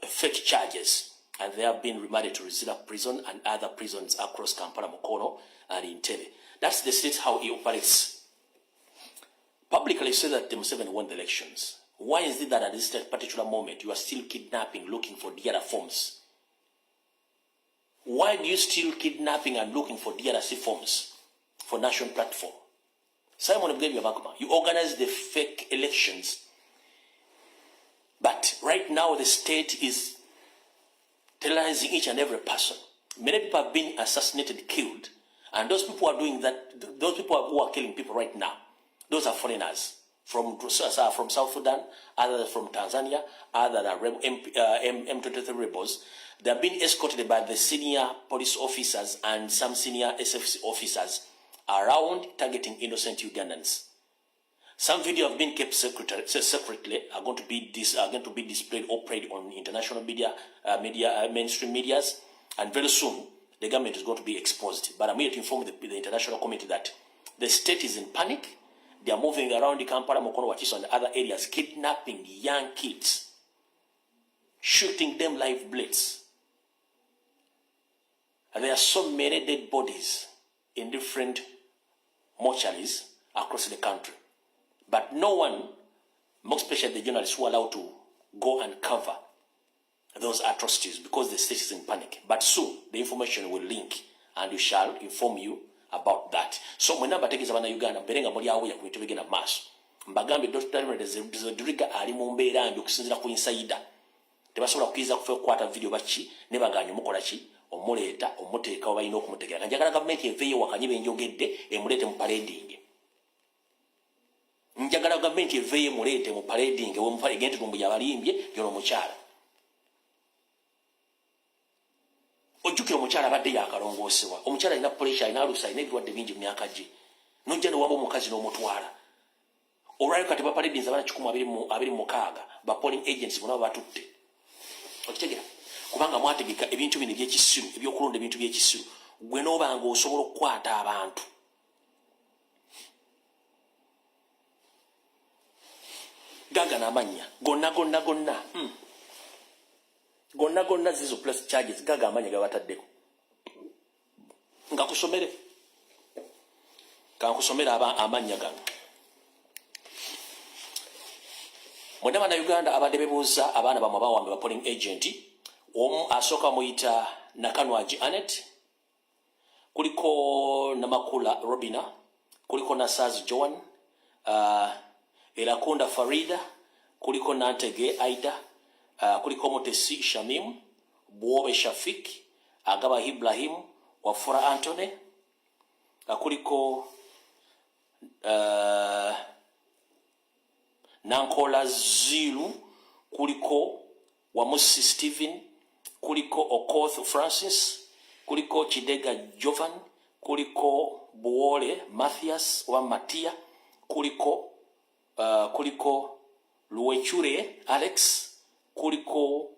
fake charges, and they have been remanded to Resila prison and other prisons across Kampala, Mukono, and Entebbe. That's the state how it operates. Publicly say that the Museveni won the elections. Why is it that at this particular moment you are still kidnapping, looking for DRC forms? Why do you still kidnapping and looking for DRC forms? for national platform. Simon Bagma, you organize the fake elections. But right now the state is terrorizing each and every person. Many people have been assassinated, killed, and those people who are doing that, those people who are killing people right now, those are foreigners from South Sudan, other from Tanzania, other than M23 rebels. They are being escorted by the senior police officers and some senior SFC officers around targeting innocent Ugandans. Some video have been kept secretly, are going to be displayed or played on international media, mainstream medias, and very soon the government is going to be exposed. But I'm here to inform the international community that the state is in panic. They are moving around the Kampala, Mukono, Wachiso, and other areas, kidnapping young kids, shooting them live bullets. And there are so many dead bodies in different mortuaries across the country. But no one, more especially the journalists who are allowed to go and cover those atrocities because the state is in panic. But soon, the information will link and we shall inform you about that. So, when I'm taking Savannah Uganda, Berenga Moria, we to begin a mass. Mbagambi, Dr. Zedriga, Alimumbe, and Yuxinza Quinsaida. The Basura Kiza for quarter video bachi, never got Mokorachi, or Moleta, or Moteka, or Ino Motega. And Jagara government in Fayo, Wakanibe, Yogede, and Moletum parading. Njagala government eveye mulete mu parading ewompale gente kumbuya balimbye yono mukyala ojjukira omukyala abadde yakalongoosebwa omukyala alina pressure alina alusa alina ebirwadde bingi mu myaka gye nojja ne waba omukazi n'omutwala olwali kati baparadinze abana 26 ba polling agents bonna batutte okitegera kubanga mwategeka ebintu bino ebyekisiru ebyokulonda ebintu byekisiru gwe n'obanga osobola okukwata abantu gaga n'amanya gonna zizo plus charges gaga amanya gabataddeko nga kusomera amanya gano mwena bana Uganda abadde bebuuza abaana bamwe bawambe ba polling agent omu asooka muyita Nakanwaji Anet, kuliko Namakula Robina, kuliko Nasaz Joan, Elakunda Farida, kuliko Nantege Aida, kuliko Motesi Shamim, Buobe Shafik, Agaba Ibrahim, Wafura Antone, kuliko Nankola Zilu, kuliko Wamusi Stephen, kuliko Okoth Francis, kuliko Chidega Jovan, kuliko Buole Mathias wa Matia, kuliko Luwechure Alex, kuliko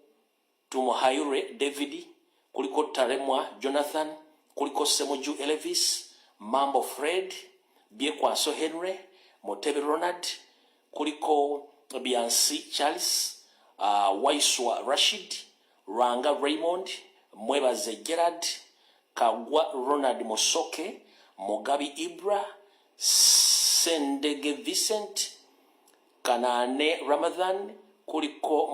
Tumuhayure David, kuliko Taremwa Jonathan, kuliko Semoju Elvis, Mambo Fred, Biekwaso Henry, Motebe Ronald, kuliko Biansi Charles, Waiswa Rashid, Ranga Raymond, Mwebaze Gerard, Kagwa Ronald Mosoke, Mogabi Ibra, Sendege Vincent, Kanane Ramadhan, kuliko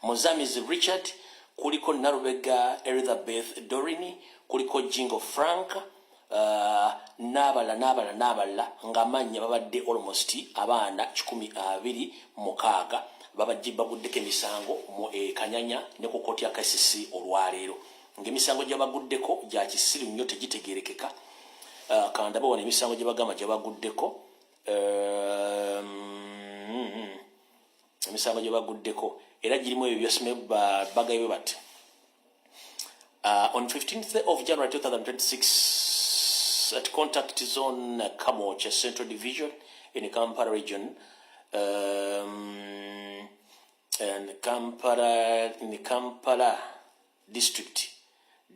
Mozamiz Richard, kuliko Narubega Elizabeth Dorini, kuliko Jingo Frank, nabala ngamanya babadde almost abaana 126 babajjibba guddeko emisango mu Kanyanya ne ku koti ya KCC olwaleero ng'emisango gyabaguddeko gya kisiru nnyo tegitegerekeka kanda bawona emisango gyabagamba gyabaguddeko emisango gyabaguddeko era girimu ebyo byasome bagayiwe bati on 15th of January 2026 at contact zone Kamocha Central Division in the Kampala region and in the Kampala district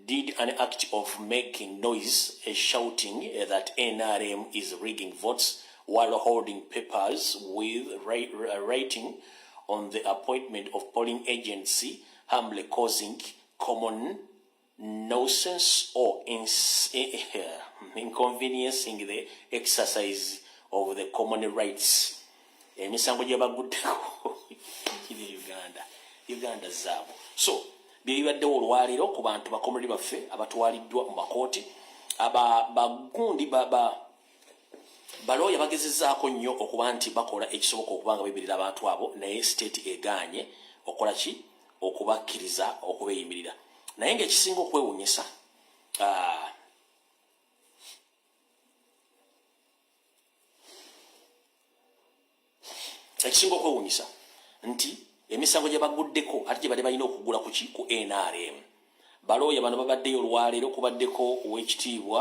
did an act of making noise, shouting that NRM is rigging votes while holding papers with writing on the appointment of polling agency, humbly causing common nuisance or inconveniencing the exercise of the common rights. Emisango gyabaguddeko kiri Uganda Uganda zaabo. So bibaddewo olwaliro ku bantu bakomuli baffe abatwaliddwa mu makooti abagundi balooya bagezezzaako nnyo okuba nti bakola ekisoboka okuba nga beeyimirira abantu abo naye state egaanye okola ki okubakkiriza okubeeyimirira naye ng'ekisinga okwewuunyisa ekisinga okwewuunyisa nti emisango gye baguddeko ate gye bali balina okugula ku ki ku NRM balooya bano babaddeyo olwaleero kubaddeko ow'ekitiibwa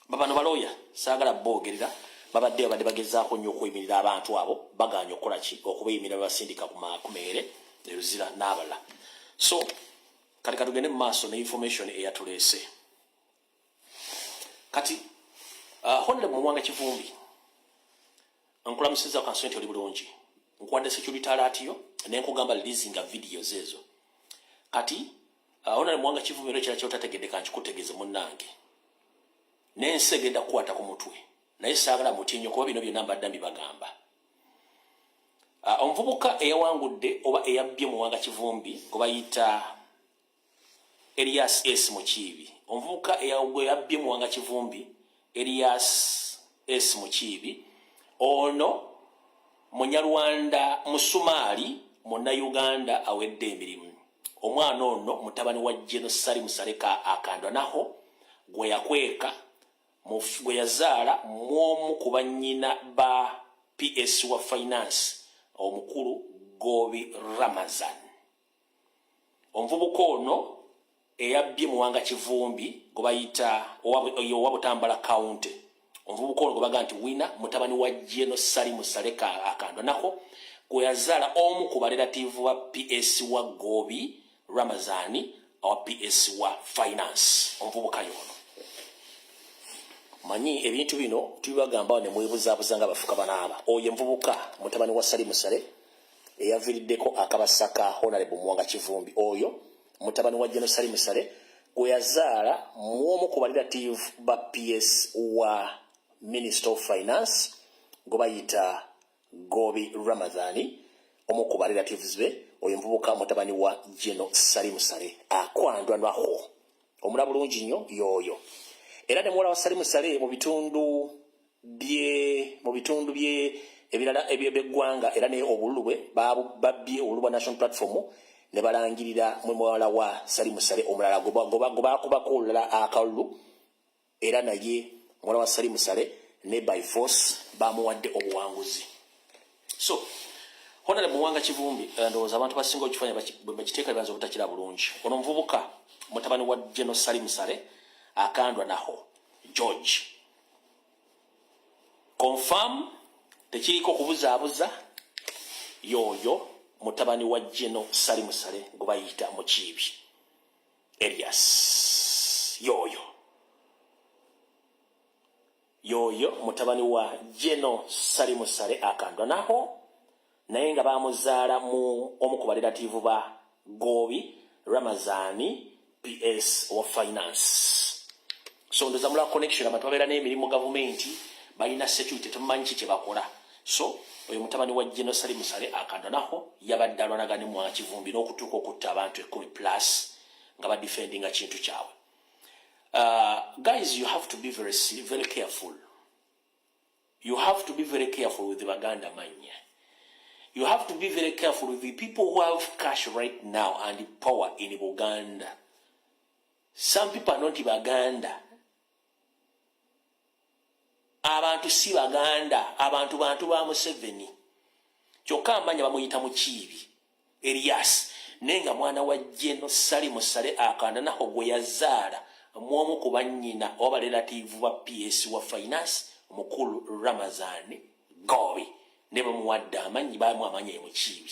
bano balooya saagala boogerera babaddeyo badde bagezaako nnyo okweyimirira abantu abo bagaanya okukola ki okubeeyimirira babasindika ku meere eruzira n'abalala so kati katugende mu maaso ne information eyatuleese kati Honorable Mwanga Kivumbi nkulamusiza kansonti oli bulungi nkwadde security alert yo nenkugamba releasinga videos ezo kati Honorable Mwanga Kivumbi ekyo kyotategedde kankikutegeeze munnange nensi egenda kukwata ku mutwe naye saagala mutinyo kuba bino byonna mbadde mbibagamba omuvubuka eyawangudde oba eyabbye Mwanga Kivumbi gwe bayita Elias S. Mukiibi omuvubuka eyabbye Mwanga Kivumbi Elias S. Mukiibi ono Munyarwanda Musumaali Munnayuganda awedde emirimu omwana ono mutabani wa General Salim Saleka akandwa naho gwe yakweka gwe yazaala mwomu ku bannyina ba PS wa finance omukulu Gobi Ramazan omuvubuka ono eyabbye Mwanga Kivumbi gwe bayita owa Butambala County omuvubuka ono gwe baga nti wina mutabani wa General Salim Saleka akandwa naho gwe yazaala omu ku barelative wa PS wa Gobi Ramazani awa PS wa finance omuvubuka yono manyi ebintu bino tubagamba ne mwebuzabuza nga bafuka banaaba oyo mvubuka mutabani wa Salim Sale eyaviiriddeko akabasaka Honorable Mwanga Kivumbi oyo mutabani wa General Salim Sale gwe yazaala mwomu ku barelative ba PS wa Minister of Finance gwe bayita Gobi Ramadhani omu ku barelatives be oyo mvubuka mutabani wa General Salim Sale akwandwa naho omula bulungi nnyo yoyo era ne muwala wa Salim Sale mu bitundu bye ebirala eby'eggwanga era ne obululwe babbye obululwa National Platform ne balangirira mu muwala wa Salim Sale omulala gobakubako olulala akalulu era naye muwala wa Salim Sale ne by force bamuwadde obuwanguzi so Honorable Mwanga Kivumbi ndowooza abantu basinga okifanya bakiteeka bibanza obutakira bulungi ono muvubuka mutabani wa General Salim Sale akandwa naho George confirm tekiriko kubuzaabuza yoyo mutabani wa General Salim Sale gwe bayita Mukiibi Elias yoyo mutabani wa General Salim Sale akandwa naho naye nga bamuzaala mu omu ku barelative ba Gobi Ramazani PS wa finance so ndoza mula connection abantu babeera n'emirimu gavumenti balina security tumanyi kye bakola so oyo mutabani wa General Salim Sale akandwa naho yabadde alwanagana ne Mwanga Kivumbi n'okutuuka okutta abantu 10+ nga badefendinga kintu kyabwe guys you have to be very careful you have to be very careful with the Baganda manya. You have to be very careful with the people who have cash right now and power in Uganda. Some people are not Baganda. Abantu si Baganda. Abantu ba Museveni. Kyokka amanya bamuyita Mukiibi Elias. Nenga mwana wa General Salim Sale akanda naho gwe yazaala mwomu ku bannyina oba relative wa PS wa finance omukulu Ramazani Gobi. Nebo muwadde amanyi bamu amanya Mukiibi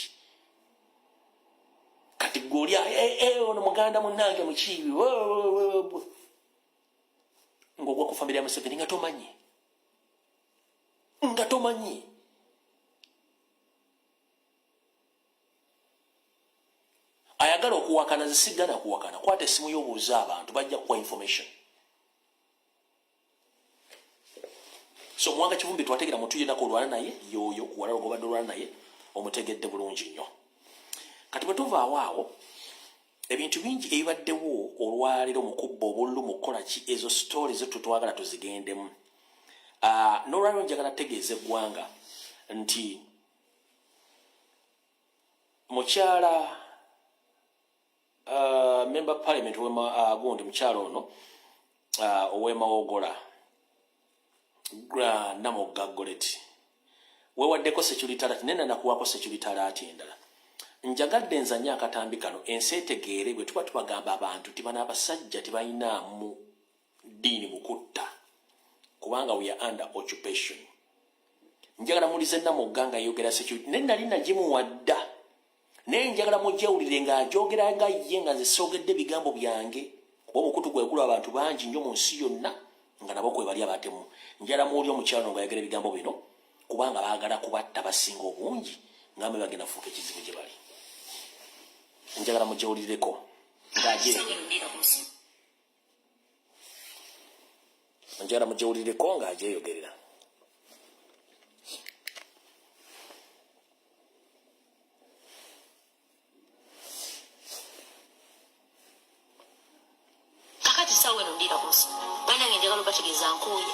kati golya ono muganda munnange Mukiibi ngogwa ku family ya Museveni nga tomanyi ayagala okuwakana zisigana kuwakana kwata essimu y'obuuza abantu bajja kuwa information so Mwanga Kivumbi twategera muntu yena ko lwana naye yoyo kuwala gobadde lwana naye omutegedde bulungi nnyo. Kati bwe tuvaawo awo ebintu bingi ebibaddewo olwaleero mu kubba obululu mu kukola ki ezo story zettu twagala tuzigendemu. N'olwaleero njagala tegeeza eggwanga nti mukyala member parliament gundi mukyala ono ow'Emawogola Namugga Goleti weewaddeko security alert nena nakuwaako security alert endala. Njagadde nzanye akatambi kano ensi etegeere bwe tuba tubagamba abantu ti bano abasajja tebalinamu ddiini mukutta kubanga we are under occupation. Njagala mulize Namugga nga yogera security ne nali nagimuwadda naye njagala mujjawulire ng'ajogera nga ye nga nze soogedde bigambo byange kuba omukutu gwegula abantu bangi nnyo mu nsi yonna nga nabo kwe bali abatemu. Njagala muwulire omukyalo ng'ayogera ebigambo bino kubanga baagala kubatta basinga obungi ngambe bagenda fuuka ekizibu gye bali. Njagala mujjawulireko ng'ajeyogerera.
Sawe no ndira kusi bana ngendegalo bategeza nkoye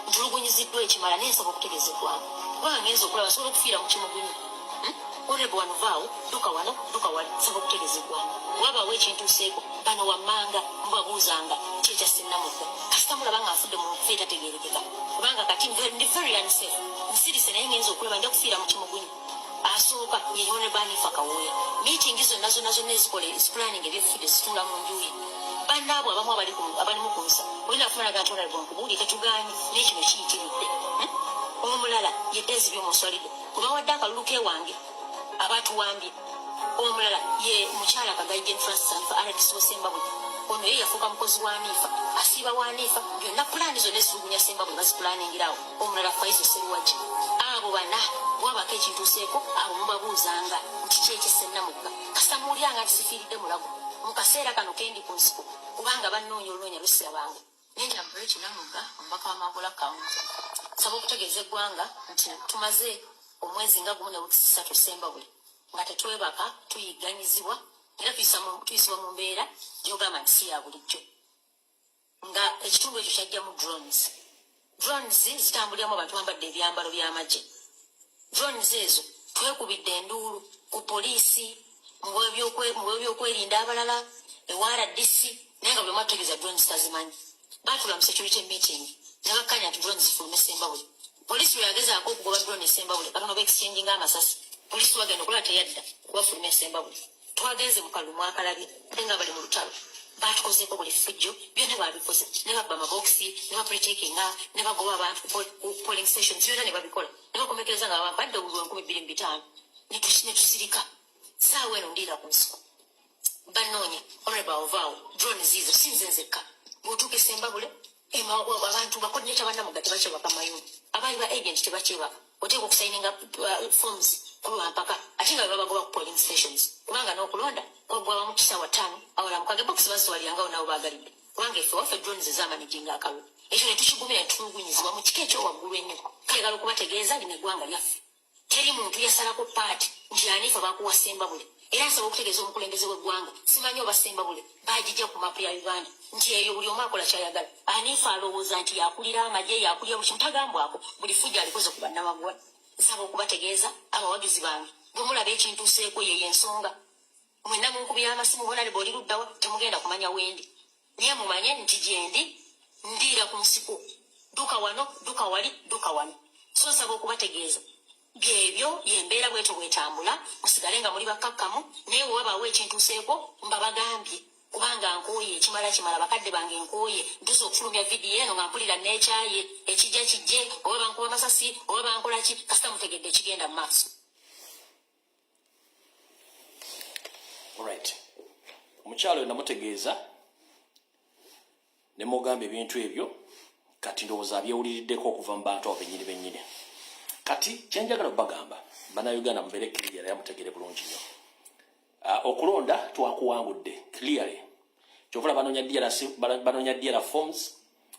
ntulugunyiziddwa ekimala nensaba okutegezebwa kubanga ngenza okulaba sobola okufiira mu kimugunyu orebo wano vaawo duka wano duka wali saba okutegezebwa wabaawo ekintuuseeko bano wammanga mubabuuzanga kyekya Namugga kasita mulaba nga afudde mu nkufa etategeerekeka kubanga kati ndi very unsafe nsirise naye ngenza okulaba nja kufiira mu kimugunyu. Asooka ye Honorable Anifa Kawoya meeting zonna zonna ezikola planning ebyefudde zitula mu njuyi bannaabo abamu abalimu ku nsa olina afunanaga nti Honorable nkubuulire tetugaanye n'ekino kiyitiridde. Omulala ye Daisy by'omuswalidde kubawadde akalulu kewange abatuwambye. Omulala ye mukyala Kagayije Francis Anifa RDC Sembabwe ono ye yafuuka mukozi wa Anifa asiiba wa Anifa byonna pulaani zonna ezitulugunya Sembabwe bazipulaaningirawo. Omulala Faizo Seruwaji abo bana bwabako ekintuuseeko abo mubabuuzanga nti kyekise Namugga kasita muwulyanga nti sifiiridde mulago mu kaseera kano kendi ku nsiko kubanga bannoonya olunoonya lusira bange. Nenja Brett Namugga omubaka w'Amawogola County saba okutegeeza eggwanga nti tumaze omwezi nga gumu ne wiiki 3 Sembabwe nga tetwebaka tuyigganyizibwa era tuyisibwa mu mbeera gy'ogamba nti si ya bulijjo nga ekitundu ekyo kyajjamu drones zitambuliramu abantu bambadde ebyambalo by'amagye. Drones ezo twekubidde enduulu ku poliisi mu byokwerinda abalala ewa RDC naye nga bwe mwatutegeeza drones tazimanyi. Baatula mu security meeting ne bakkanya nti drones zifulume Sembabwe. Poliisi bwe yagezaako okugoba drone Sembabwe katono b'exchange ng'amasasi poliisi wagenda okulaba teyadda kubafulumya Sembabwe. Twagenze mu kalulu mwakalabye ate nga bali mu lutalo baatukozeeko buli ffujjo byonna baabikoze ne babba amabokisi ne bapretakinga ne bagoba abantu ku polling stations byonna ne babikola ne bakomekereza nga badde obululu 2500 ne tusirika saawa eno ndiira ku nsiko bannoonya Honorable ovaawo drone ziizo sinze nzekka bw'otuuka Sembabule abantu bakodineta Bannamugga tebakyebaka mayumba abaali ba agent tebakyebaka oteeka okusayininga forms kulwampaka ate nga babagoba ku polling stations kubanga n'okulonda kwagwabamu kisaawa 5 awala mukage box bazitwalirangawo nabo baagalidde kubanga effe waffe drones ez'amaniginga akalulu ekyo ne tukigumira ne tutulugunyizibwa mu kika ekyowaggulu ennyo kayagala okubategeeza lino eggwanga lyaffe teri muntu yasalako paati nti Anifa bakuwa Sembabule era nsaba okutegeeza omukulembeze w'eggwanga simanyi oba Sembabule baagijja ku maapu ya Uganda nti eyo buli omu akola kyayagala. Anifa alowooza nti yakulira amagye yakulira buli kimu tagambwako buli fujja alikoze ku bannamawala. Nsaba okubategeeza abawagizi bange bwe mulaba ekintuuseeko yeyo ensonga mwenna munkubira amasimu bona oli luddawa temugenda kumanya wendi naye mumanye nti gyendi ndiira ku nsiko duka wano duka wali duka wano. So nsaba okubategeeza byebyo yembeera bwetyo bwetambula musigale nga muli bakkakkamu naye wewabaawo ekintuuseeko mbabagambye kubanga nkooye ekimala bakadde bange nkooye ntuusa okufulumya vidiyo eno nga mpulira n'ekyaye ekijja kijje oba bankuba masasi oba bankola ki kasita mutegedde ekigenda mu maaso.
Alright. Omukyalo namutegeeza ne mugamba ebintu ebyo kati ndowooza abyewuliriddeko okuva mu bantu abo bennyini. Kati kyenjagala okubagamba bannayuganda mubeere clear era mutegere bulungi nnyo. Okulonda twakuwangudde clearly. Kyovula banoonya DRA forms,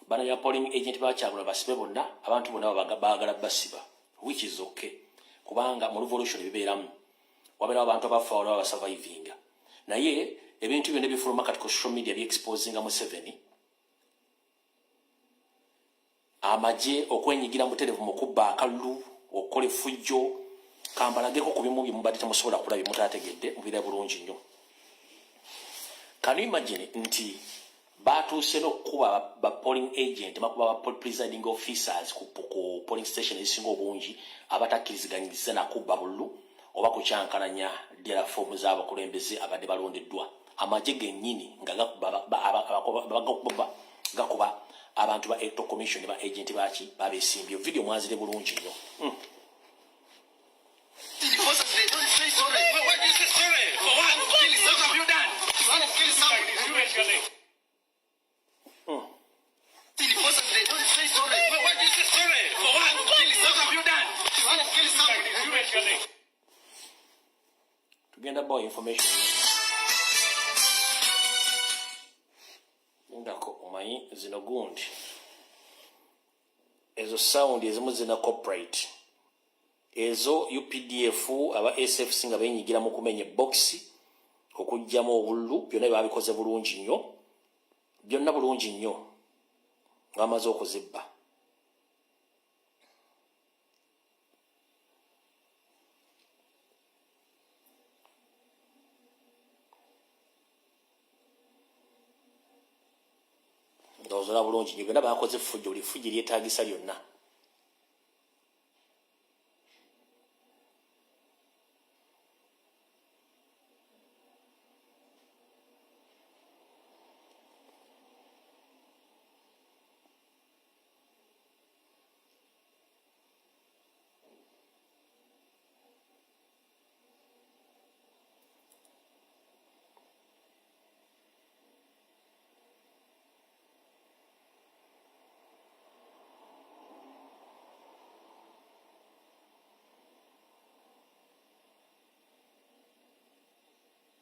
banoonya polling agent bakyagula basibe bonna, abantu bonna baagala basiba, which is okay. kubanga mu revolution bibeeramu wabeerawo abantu abafa waliwo abasurvivinga naye ebintu byonna bifuluma kati ku social media byexposinga Museveni amagye okwenyigira muterevu mu kubba akalulu okukola effujjo kambalageko ku bimu byemubadde temusobola kulaba byemutaategedde mubira bulungi nnyo. Can you imagine nti batuuse n'okukuba ba polling agent bakuba ba presiding officers ku polling station ezisinga obungi abatakkiriziganyiriza nakubba bululu oba kukyankalanya ddala foomu z'abakulembeze abadde balondeddwa amagye gennyini nga gakuba abantu ba electoral commission ba agent baki babeesimbye video mwazire bulungi nnyo. Tugenda boy information ndako omanyi zino gundi ezo sound ezimu zina corporate ezo UPDF aba SFC nga benyigira mu kumenya box okujjamo obululu byonna babikoze bulungi nnyo byonna bulungi nnyo ngamaze okuzibba. Ndowooza bulungi nnyo byonna bakoze effujjo buli ffujjo lyetaagisa lyonna.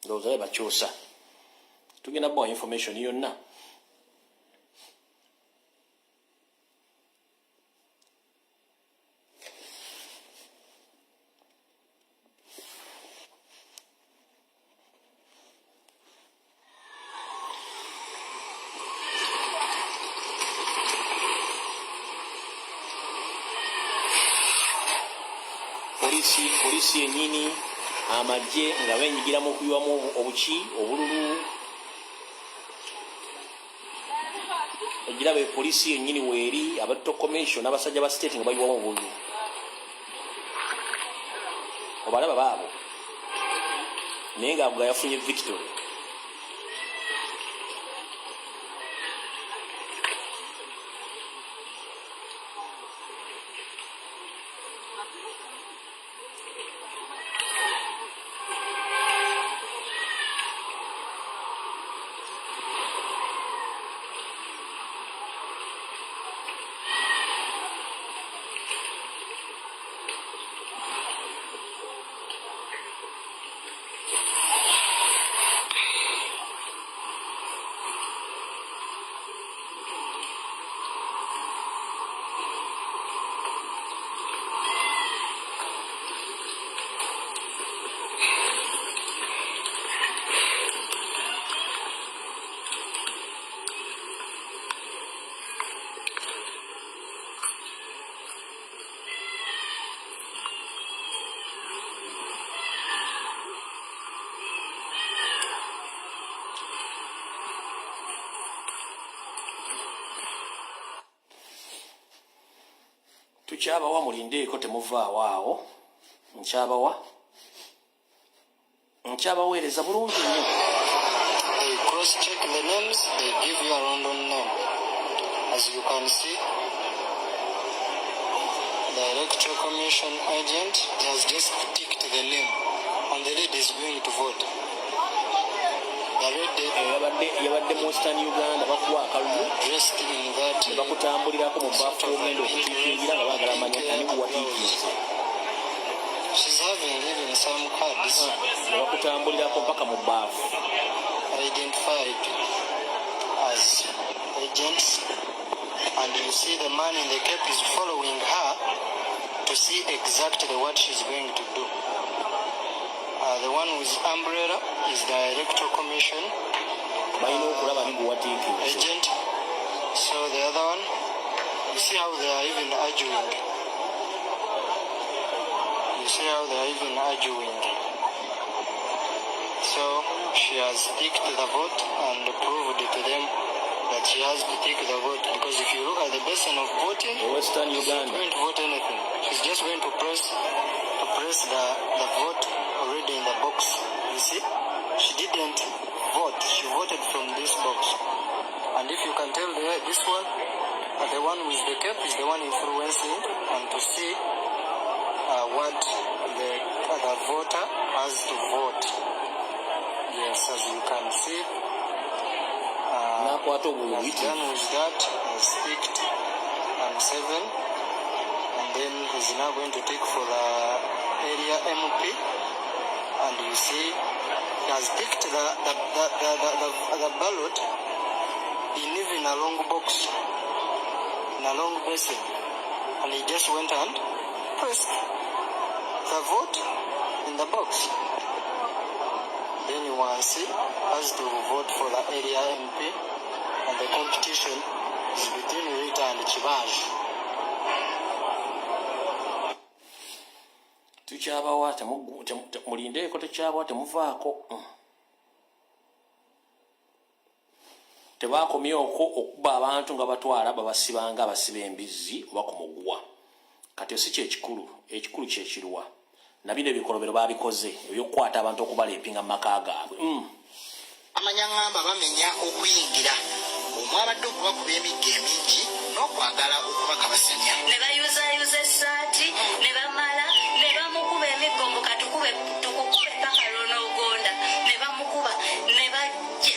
Ndowooza bakyusa tugenda bawa information yonna. Polisi yennyini amagye nga benyigira mu kuyiwamu obuki obululu egirabe polisi yennyini weeri abatto commission n'abasajja ba state nga bayiwamu obululu obalaba baabo naye ngaago ga yafunye victory. Tukyabawa mulindeeko temuvaawo awo nkyabaweereza bulungi nnyo.
They cross check the names, they give you a random name. As you can see, the electoral commission agent has just ticked the name and the lady is going to vote.
Yabadde mu Western Uganda bakuwa akalulu
dressed in that
bakutambulirako mu baafu ogenda okutiikingira nga baagala amanya ani kuwatiikinze.
She's having even some cards
bakutambulirako mpaka mu baafu
identified as agents, and you see the man in the cape is following her to to see exactly what she's going to do. The one with umbrella is the Electoral Commission agent. So the other one, you see how they are even arguing. You see how they are even arguing. So she has picked the vote and proved to them that she has to take the vote, because if you look at the basin of voting,
Western
she's not
Uganda.
going to vote anything. She's just going to press the vote already in the box. You see, she didn't vote. She voted from this box. And if you can tell this one, the one with the cap is the one influencing, and to see what the voter has to vote. Yes, as you can see. Has done with that, has picked 7, and then he's now going to take for the area MP, and you see he has picked the ballot in even a long box, in a long basin, and he just went and pressed the vote in the box. Then you want to see has to vote for the area MP, and the competition is between Rita and Chibaji.
Tukyabawa mulindeeko tekyabawa temuvaako. Tebaakomyeko okuba abantu nga batwala babasibanga abasiba embizzi oba ku muguwa. Kati si kyekikulu, ekikulu kyekirwa. Nabino ebikolobero baabikoze ebyokukwata abantu okubaleepinga mu maka gaabwe.
Amanyangamba bamenya okuyingira omwabadde okubakuba emigga emingi n'okwagala okubakabasanya.
Ne bayuzayuza essaati ne bamala ne bamukuba emiggongo katukube paka lw'onoogonda ne bamukuba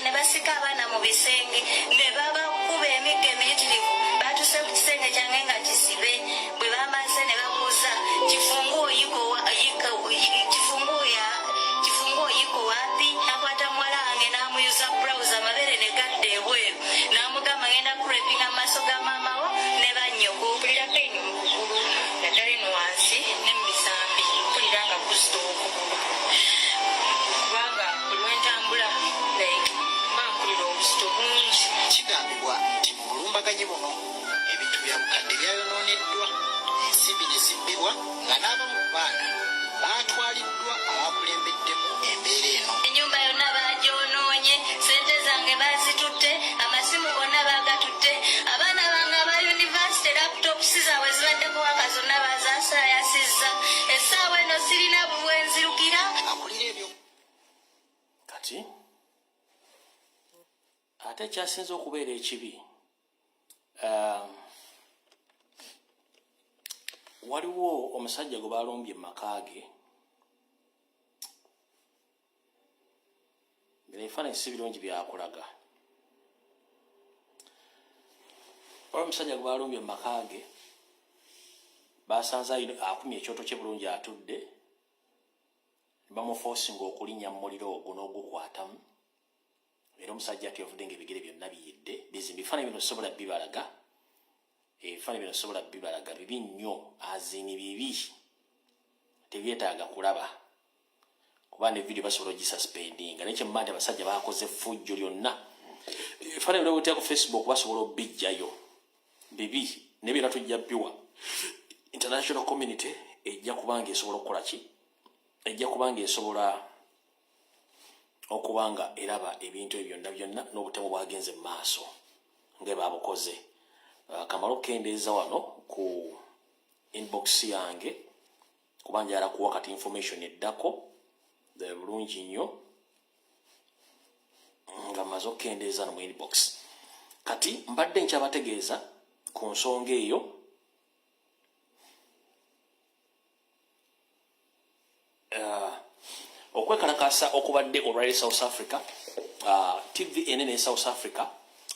ne basika abaana mu bisenge ne babakuba emigga emiyitirivu batuse ku kisenge kyange nga kisibe bwe bamaze ne babuuza kifunguo yiko wapi akwata muwala wange n'amuyuza browse amabere ne gadda ebweru n'amugamba ngenda kurepinga amaaso ga maama wo ne bannyoko mpulirako eni mukugulu naddala eno wansi ne mumisambi mpulira nga kuzita okugulu kubanga buli wentambula mba mpulira obuzito bungi.
Kigambibwa nti mu bulumbaganyi buno ebintu bya bukadde byayonooneddwa, ensimbi ne zibbibwa, nga n'abamu ku baana baatwaliddwa abakulembeddemu embeera eno.
Ennyumba yonna bagyonoonye, sente zange bazitutte, amasimu gonna bagatutte, abaana bange aba yunivasite laputopusi zaabwe zibaddeko waka zonna bazasaayasizza, essaawa eno sirina bwenzirukira.
Akulira ebyo
Kati ate ekyasinze okubeera ekibi, waliwo omusajja gwe balumbye mu maka ge, ebifaananyi si birungi byakulaga. Waliwo omusajja gwe balumbye mu maka ge, basanze akumye ekyoto kye bulungi atudde, bamufoosinga okulinnya mu muliro ogwo n'ogukwatamu. Era omusajja ati yavudde ng'ebigere byonna biyidde bizimba. Ebifaananyi bino sobola bibalaga, ebifaananyi bino sobola bibalaga bibi nnyo, azini bibi, tebyetaaga kulaba kuba ne vidiyo basobola ogisuspendinga. Naye kyemma nti abasajja bakoze effujjo lyonna. Ebifaananyi bino bwetya ku Facebook basobola obbijjayo bibi, ne byonna tujja bbiwa. International community ejja kubanga esobola okukola ki? Ejja kubanga esobola okubanga eraba ebintu ebyo byonna n'obutemu bwagenze mu maaso nga baabukoze. Kamala okukendeeza wano ku inbox yange kuba njagala kuwa kati information eddako bulungi nnyo nga mmaze okukendeeza no mu inbox. Kati mbadde nkyabategeeza ku nsonga eyo okwekalakasa okubadde olwali South Africa. TV enene South Africa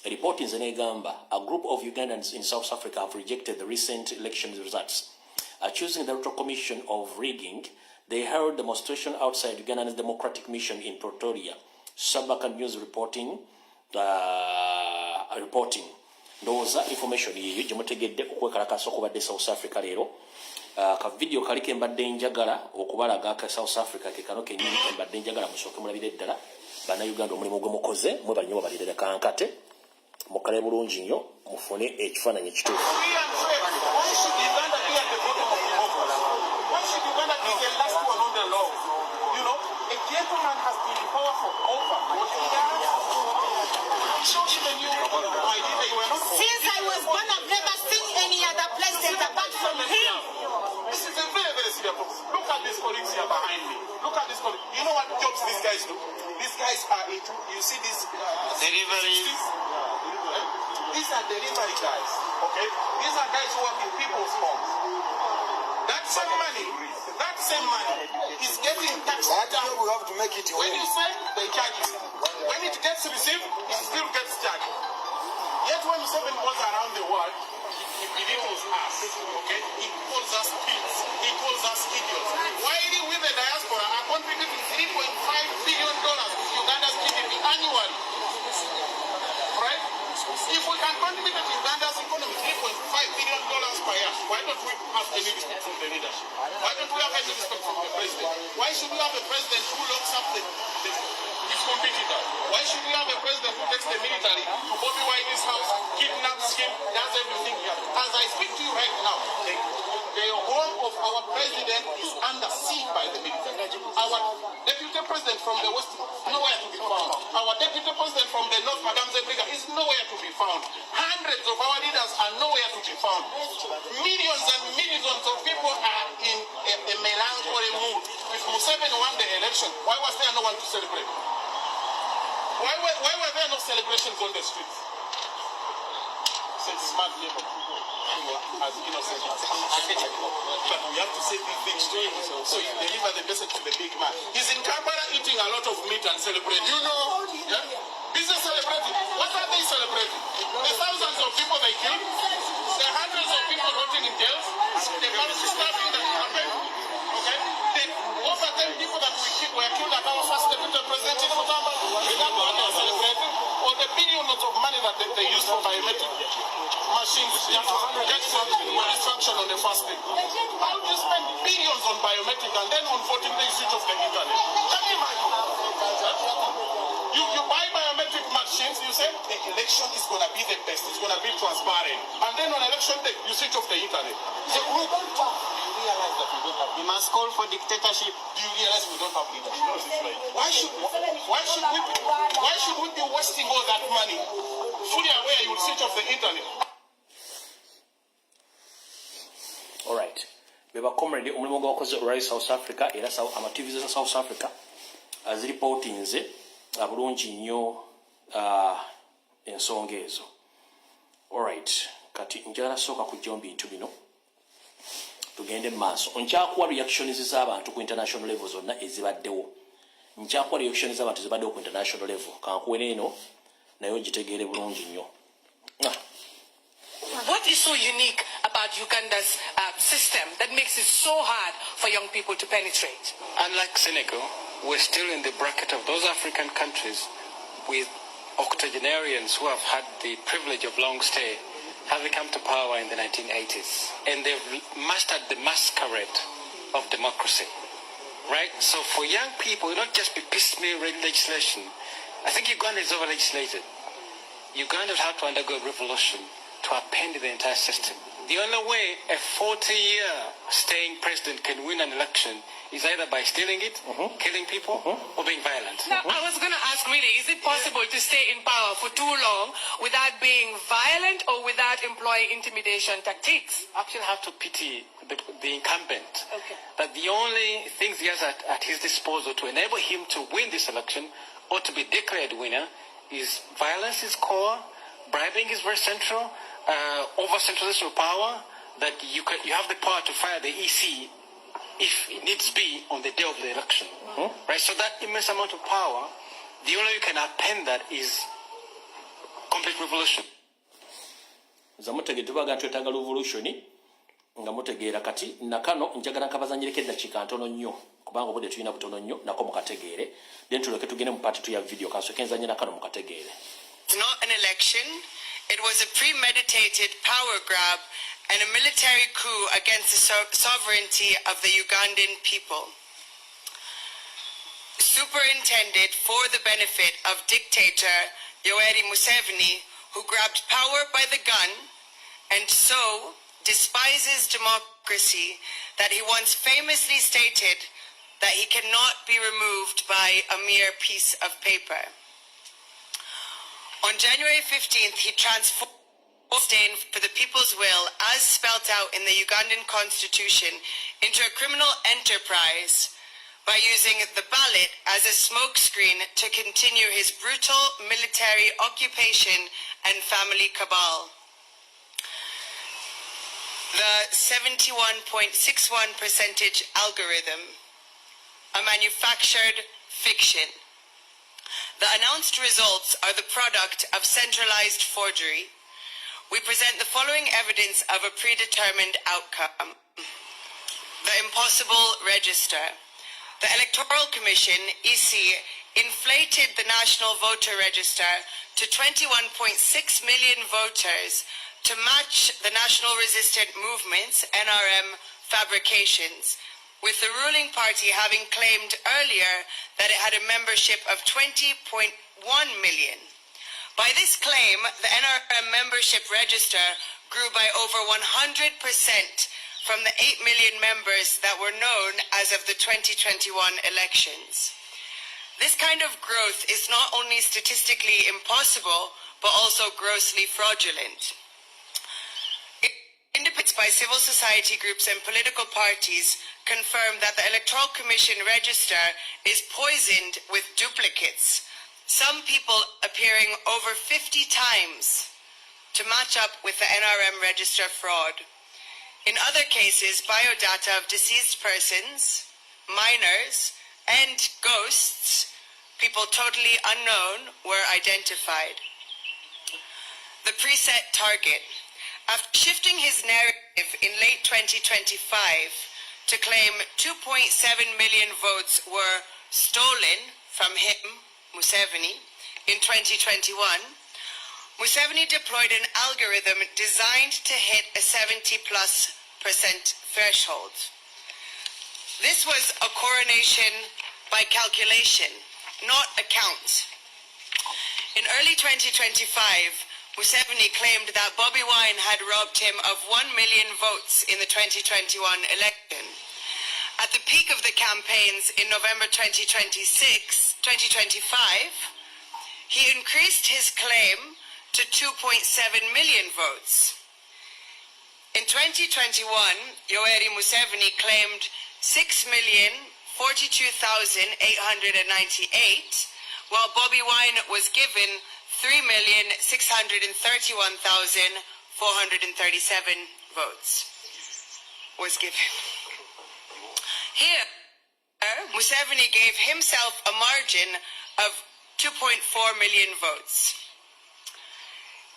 reporting Zenegamba, a group of Ugandans in South Africa have rejected the recent election results, accusing the Electoral Commission of rigging. They held demonstration outside Uganda's Democratic Mission in Pretoria. Sabaka News reporting. ndowooza information yiyo gye mutegedde okwekalakasa okubadde South Africa leero. Ka video kali ke mbadde njagala okubalaga ka South Africa ke kano kenyini ke mbadde njagala musooke mulabire ddala bana Uganda omulimu gwe mukoze mwe banyo babalirira kankate mukale bulungi nnyo mufune ekifaananyi ekituufu.
Gentleman has been in power for over 40 years. Since I was born, I've never seen any other president apart from him. This is a very, very serious problem. Look at these colleagues here behind me. Look at these colleagues. You know what jobs these guys do? These guys are into, you see these delivery. These are delivery guys, okay? These are guys who work in people's homes. That same money is getting taxed down.
We have to make it
when you send, they charge you. When it gets received, it still gets charged. Yet when Museveni goes around the world, he belittles us, okay? He calls us kids. He calls us idiots. While we the diaspora are contributing $3.5 billion to Uganda's GDP annually. Right? If we can contribute to Uganda's economy $3.5 billion per year, why don't we have any respect from the leadership? Why don't we have any respect from the president? Why should we have a president who locks up his competitors? Why should we have a president who takes the military to Bobby Wine's house, kidnaps him, does everything here? As I speak to you right now, the home of our president is under siege by the military. Our deputy president from the west is nowhere to be found. Our deputy president from the north, Madame Zebriga, is nowhere to be found. Hundreds of our leaders are nowhere to be found. Millions and millions of people are in a melancholy mood. If Museveni won the election, why was there no one to celebrate? Why were there no celebrations on the streets? It's smart labor. As innocent as but we have to say these things to him so you deliver the message to the big man. He's in Kampala eating a lot of meat and celebrating. You know, yeah? Busy celebrating. What are they celebrating? The thousands of people they killed, the hundreds of people rotting in jails, the policy staffing that happened, okay? The over 10 people that were killed at our first deputy president in Mutamba, is that what they are celebrating? Or the billions of money that they used for biometric machines just to get some dysfunction on the first day. How do you spend billions on biometric and then on 14 days switch off the internet? Can you imagine? You buy biometric machines, you say the election is going to be the best, it's going to be transparent. And then on election day, you switch off the internet. So do you realize that we don't have? We must call for dictatorship. Do you realize we don't have leadership? Why should we be wasting all that money? Fully aware you will switch off the internet.
All right. Beba comrade omulimu gwakoze olwali South Africa era amativi za South Africa aziripotinze abulungi nnyo ensonga ezo. All right. Kati njagala sooka kujjamu bintu bino tugende mu maaso. Nkyakuwa reactions z'abantu ku international level zonna ezibaddewo. Nkyakuwa reactions z'abantu ezibaddewo ku international level. Kankuwe neeno naye ogitegeere bulungi nnyo.
What is so unique about Uganda's system that makes it so hard for young people to penetrate?
Unlike Senegal, we're still in the bracket of those African countries with octogenarians who have had the privilege of long stay, having come to power in the 1980s. And they've mastered the masquerade of democracy. Right? So for young people, it not just be piecemeal legislation. I think Uganda is over-legislated. Uganda will have to undergo a revolution to append the entire system. The only way a 40-year staying president can win an election is either by stealing it, killing people, or being violent.
Now, I was going to ask really, is it possible to stay in power for too long without being violent or without employing intimidation tactics?
Actually, I have to pity the incumbent.
Okay.
That the only things he has at his disposal to enable him to win this election or to be declared winner is violence is core, bribing is very central, over-centralization of power, that you have the power to fire the EC if it needs be on the day of the election. Right? So that immense amount of power, the only way you can append that is complete revolution.
Zamutege tubaga twetaaga revolution nga mutegeera kati nakano njagala nkabazanyireko eddakiika ntono nnyo kubanga obudde tulina butono nnyo nako mukategeere then tuleke tugende mu part 2 ya video kansoke nzanye nakano mukategeere.
It's not an election,
it was a premeditated power grab and a military coup against the sovereignty of the Ugandan people. Superintended for the benefit of dictator Yoweri Museveni, who grabbed power by the gun and so despises democracy that he once famously stated that he cannot be removed by a mere piece of paper. On January 15th, he transformed stand for the people's will as spelt out in the Ugandan constitution into a criminal enterprise by using the ballot as a smokescreen to continue his brutal military occupation and family cabal. The 71.61% algorithm, a manufactured fiction. The announced results are the product of centralized forgery. We present the following evidence of a predetermined outcome. The impossible register. The Electoral Commission, EC, inflated the National Voter Register to 21.6 million voters to match the National Resistant Movement's NRM fabrications, with the ruling party having claimed earlier that it had a membership of 20.1 million. By this claim, the NRM membership register grew by over 100% from the 8 million members that were known as of the 2021 elections. This kind of growth is not only statistically impossible, but also grossly fraudulent. Independents by civil society groups and political parties confirm that the Electoral Commission register is poisoned with duplicates, some people appearing over 50 times to match up with the NRM register fraud. In other cases, biodata of deceased persons, minors, and ghosts, people totally unknown, were identified. The preset target. After shifting his narrative in late 2025 to claim 2.7 million votes were stolen from him, Museveni, in 2021, Museveni deployed an algorithm designed to hit a 70+% threshold. This was a coronation by calculation, not a count. In early 2025, Museveni claimed that Bobi Wine had robbed him of 1 million votes in the 2021 election. At the peak of the campaigns in November 2025, he increased his claim to 2.7 million votes. In 2021, Yoweri Museveni claimed 6,042,898, while Bobi Wine was given 3,631,437 votes. Was given. Here, Museveni gave himself a margin of 2.4 million votes.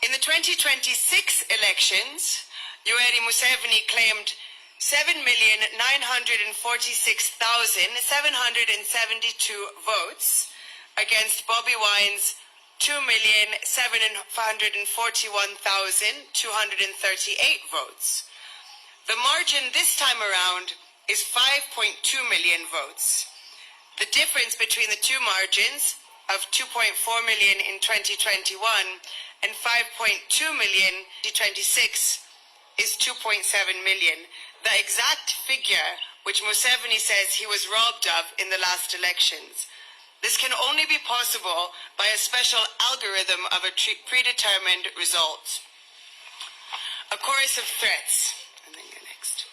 In the 2026 elections, Yoweri Museveni claimed 7,946,772 votes against Bobi Wine's 2,741,238 votes. The margin this time around is 5.2 million votes. The difference between the two margins of 2.4 million in 2021 and 5.2 million in 2026 is 2.7 million, the exact figure which Museveni says he was robbed of in the last elections. This can only be possible by a special algorithm of a predetermined result. A chorus of threats. And then you're next.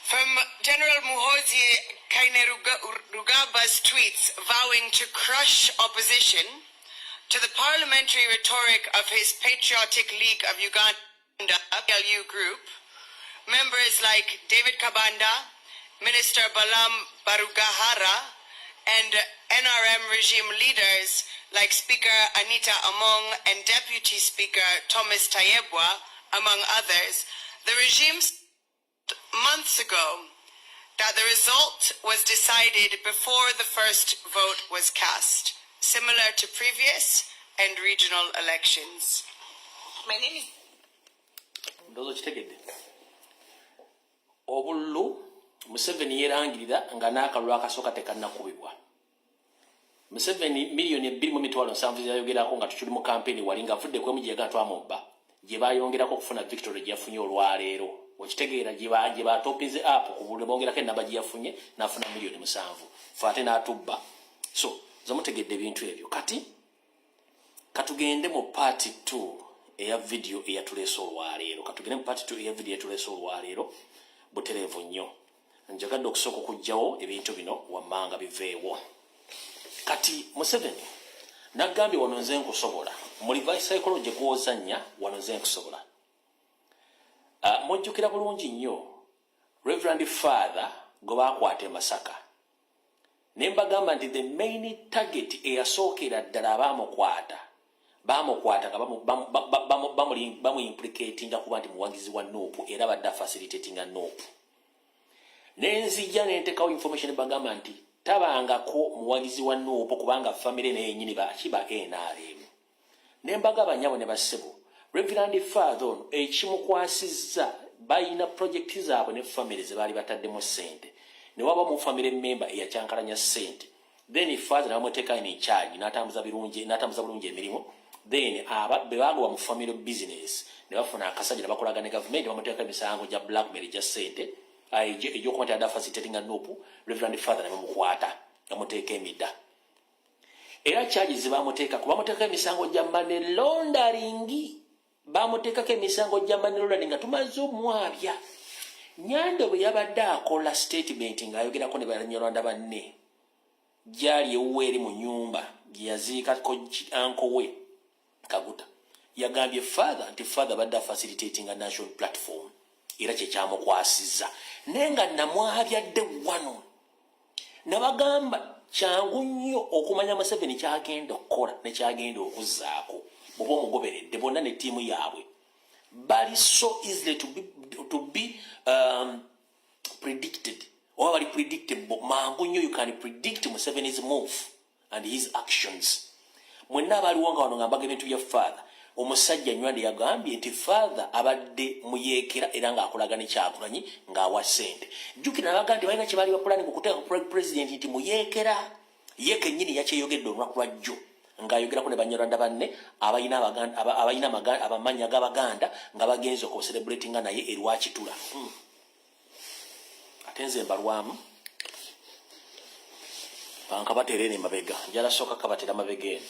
From General Muhoozi Kainerugaba's tweets vowing to crush opposition, to the parliamentary rhetoric of his Patriotic League of Uganda PLU group, members like David Kabanda, Minister Balam Barugahara, and NRM regime leaders like Speaker Anita Among and Deputy Speaker Thomas Tayebwa, among others, the regime said months ago that the result was decided before the first vote was cast, similar to previous and regional elections.
My name is
ndozo kitegedde obululu Museveni yerangirira nga n'akalulu akasooka tekannakubibwa. Museveni miliyoni 2.7 yayogerako nga tukiri mu kampeni wali nga avudde kwemu gye gatwamubba gye bayongerako okufuna victory gye yafunye olwaleero okitegeera gye batopinze up ku buli bongerako ennamba gye yafunye n'afuna miliyoni 7 fe ate n'atubba. So zamutegedde ebintu ebyo kati katugende mu part 2 eya video eyatuleese olwaleero. Katugende mu part 2 eya video eyatuleese olwaleero butereevu nnyo. Njagadde okusooka okugyawo ebintu bino wammanga biveewo. Kati Museveni nagambye wano nze nkusobola mu reverse psychology gw'ozannya wano nze nkusobola. Mujjukira bulungi nnyo Reverend Father gwe baakwata e Masaka ne mbagamba nti the main target eyasookera ddala bamukwata nga bamu-implicatinga kuba nti muwagizi wa Nuupu era badde facilitatinga Nuupu. Nenzijja nentekawo information bagamba nti tabangako muwagizi wa Nuupu kubanga family naye yennyini kiba NRM. Ne mbagamba nnyabo ne bassebo Reverend Father ono ekimukwasizza bayina project zaabwe ne family ze baali bataddemu ssente ne waba mu family member eyakyankalanya ssente then Father nabamuteeka in charge n'atambuza bulungi emirimu then bebaagwa mu family business ne bafuna akasajja ne bakolaga ne government bamuteeka emisango gya blackmail gya ssente ejokuba nti adda facilitating Nuupu. Reverend Father nabamukwata bamuteeka emidda era charges bamuteeka kubamuteeka emisango gya money laundering bamuteekako emisango gya money laundering nga tumaze omwabya. Nyando bwe yabadde akola statement ng'ayogerako ne Banyarwanda banne gyali ewuweeri mu nnyumba gye yaziikako anko we Kaguta yagambye Father nti Father badde facilitating a national platform era kyekyamukwasizza naye nga namwabyadde wano nabagamba kyangu nnyo okumanya Museveni kyagenda okukola ne kyagenda okuzzaako bw'oba omugoberedde bonna ne ttiimu yaabwe bali so easily to be predicted or bali predictable mangu nnyo. You can predict Museveni's move and his actions. Mwenna abaliwo nga wano nga mbaga ebintu bya Father omusajja nywande yagambye nti Father abadde muyeekera era ng'akolaga ne Kyagulanyi ng'awa ssente. Jjukira nabaga nti balina kye baali bapulani okuteeka ku president nti muyeekera ye kennyini yakyeyogedde olunaku lwa jjo ng'ayogerako ne Banyarwanda banne abalina abamannya g'Abaganda nga bagenze okucelebratinga naye erwakitula. Ate nze mbalwamu bankabateera eno emabega njala sooka kabatera mabega eno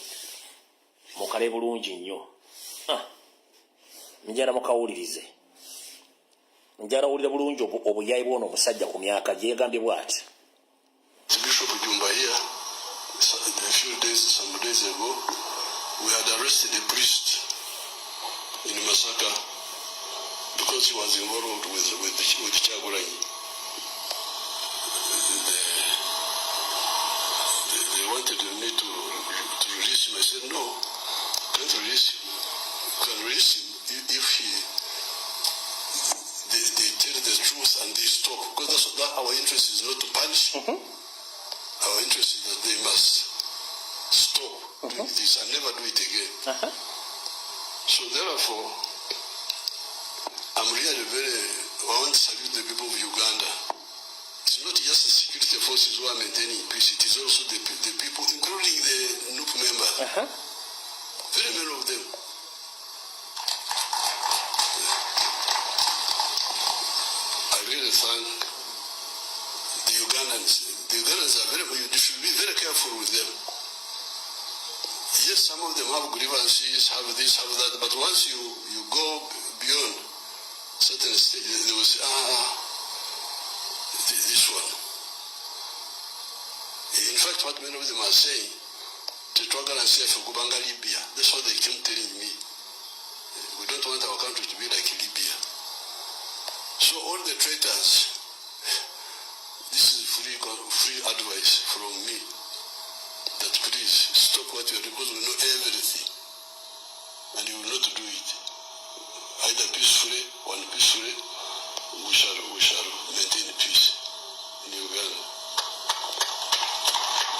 mukale bulungi nnyo. Njala mukawulirize njala wulira bulungi obuyayi bw'ono omusajja ku myaka gye yegambye bw'ati.
Bishop Lumbuye, some days ago, we had arrested a priest in Masaka because he was involved with Kyagulanyi. They wanted me to release him. I said, no, can't release him. You can release him if they tell the truth and they stop. Because that our interest is not to punish. Our interest is that they must stop doing this and never do it again. So therefore, I'm really I want to salute the people of Uganda. It's not just the security forces who are maintaining peace, it is also the people, including the NUP members. Very many of them. I really thank the Ugandans. The Ugandans are you should be very careful with them. Yes, some of them have grievances, have this, have that, but once you go beyond certain stages, they will say, this one. In fact, what many of them are saying, to struggle and say, for Gubanga Libya, that's what they keep telling me. We don't want our country to be like Libya. So all the traitors, this is free advice from me, that please stop what you are doing because we know everything and you will not do it. Either peacefully or unpeacefully, we shall maintain peace in Uganda.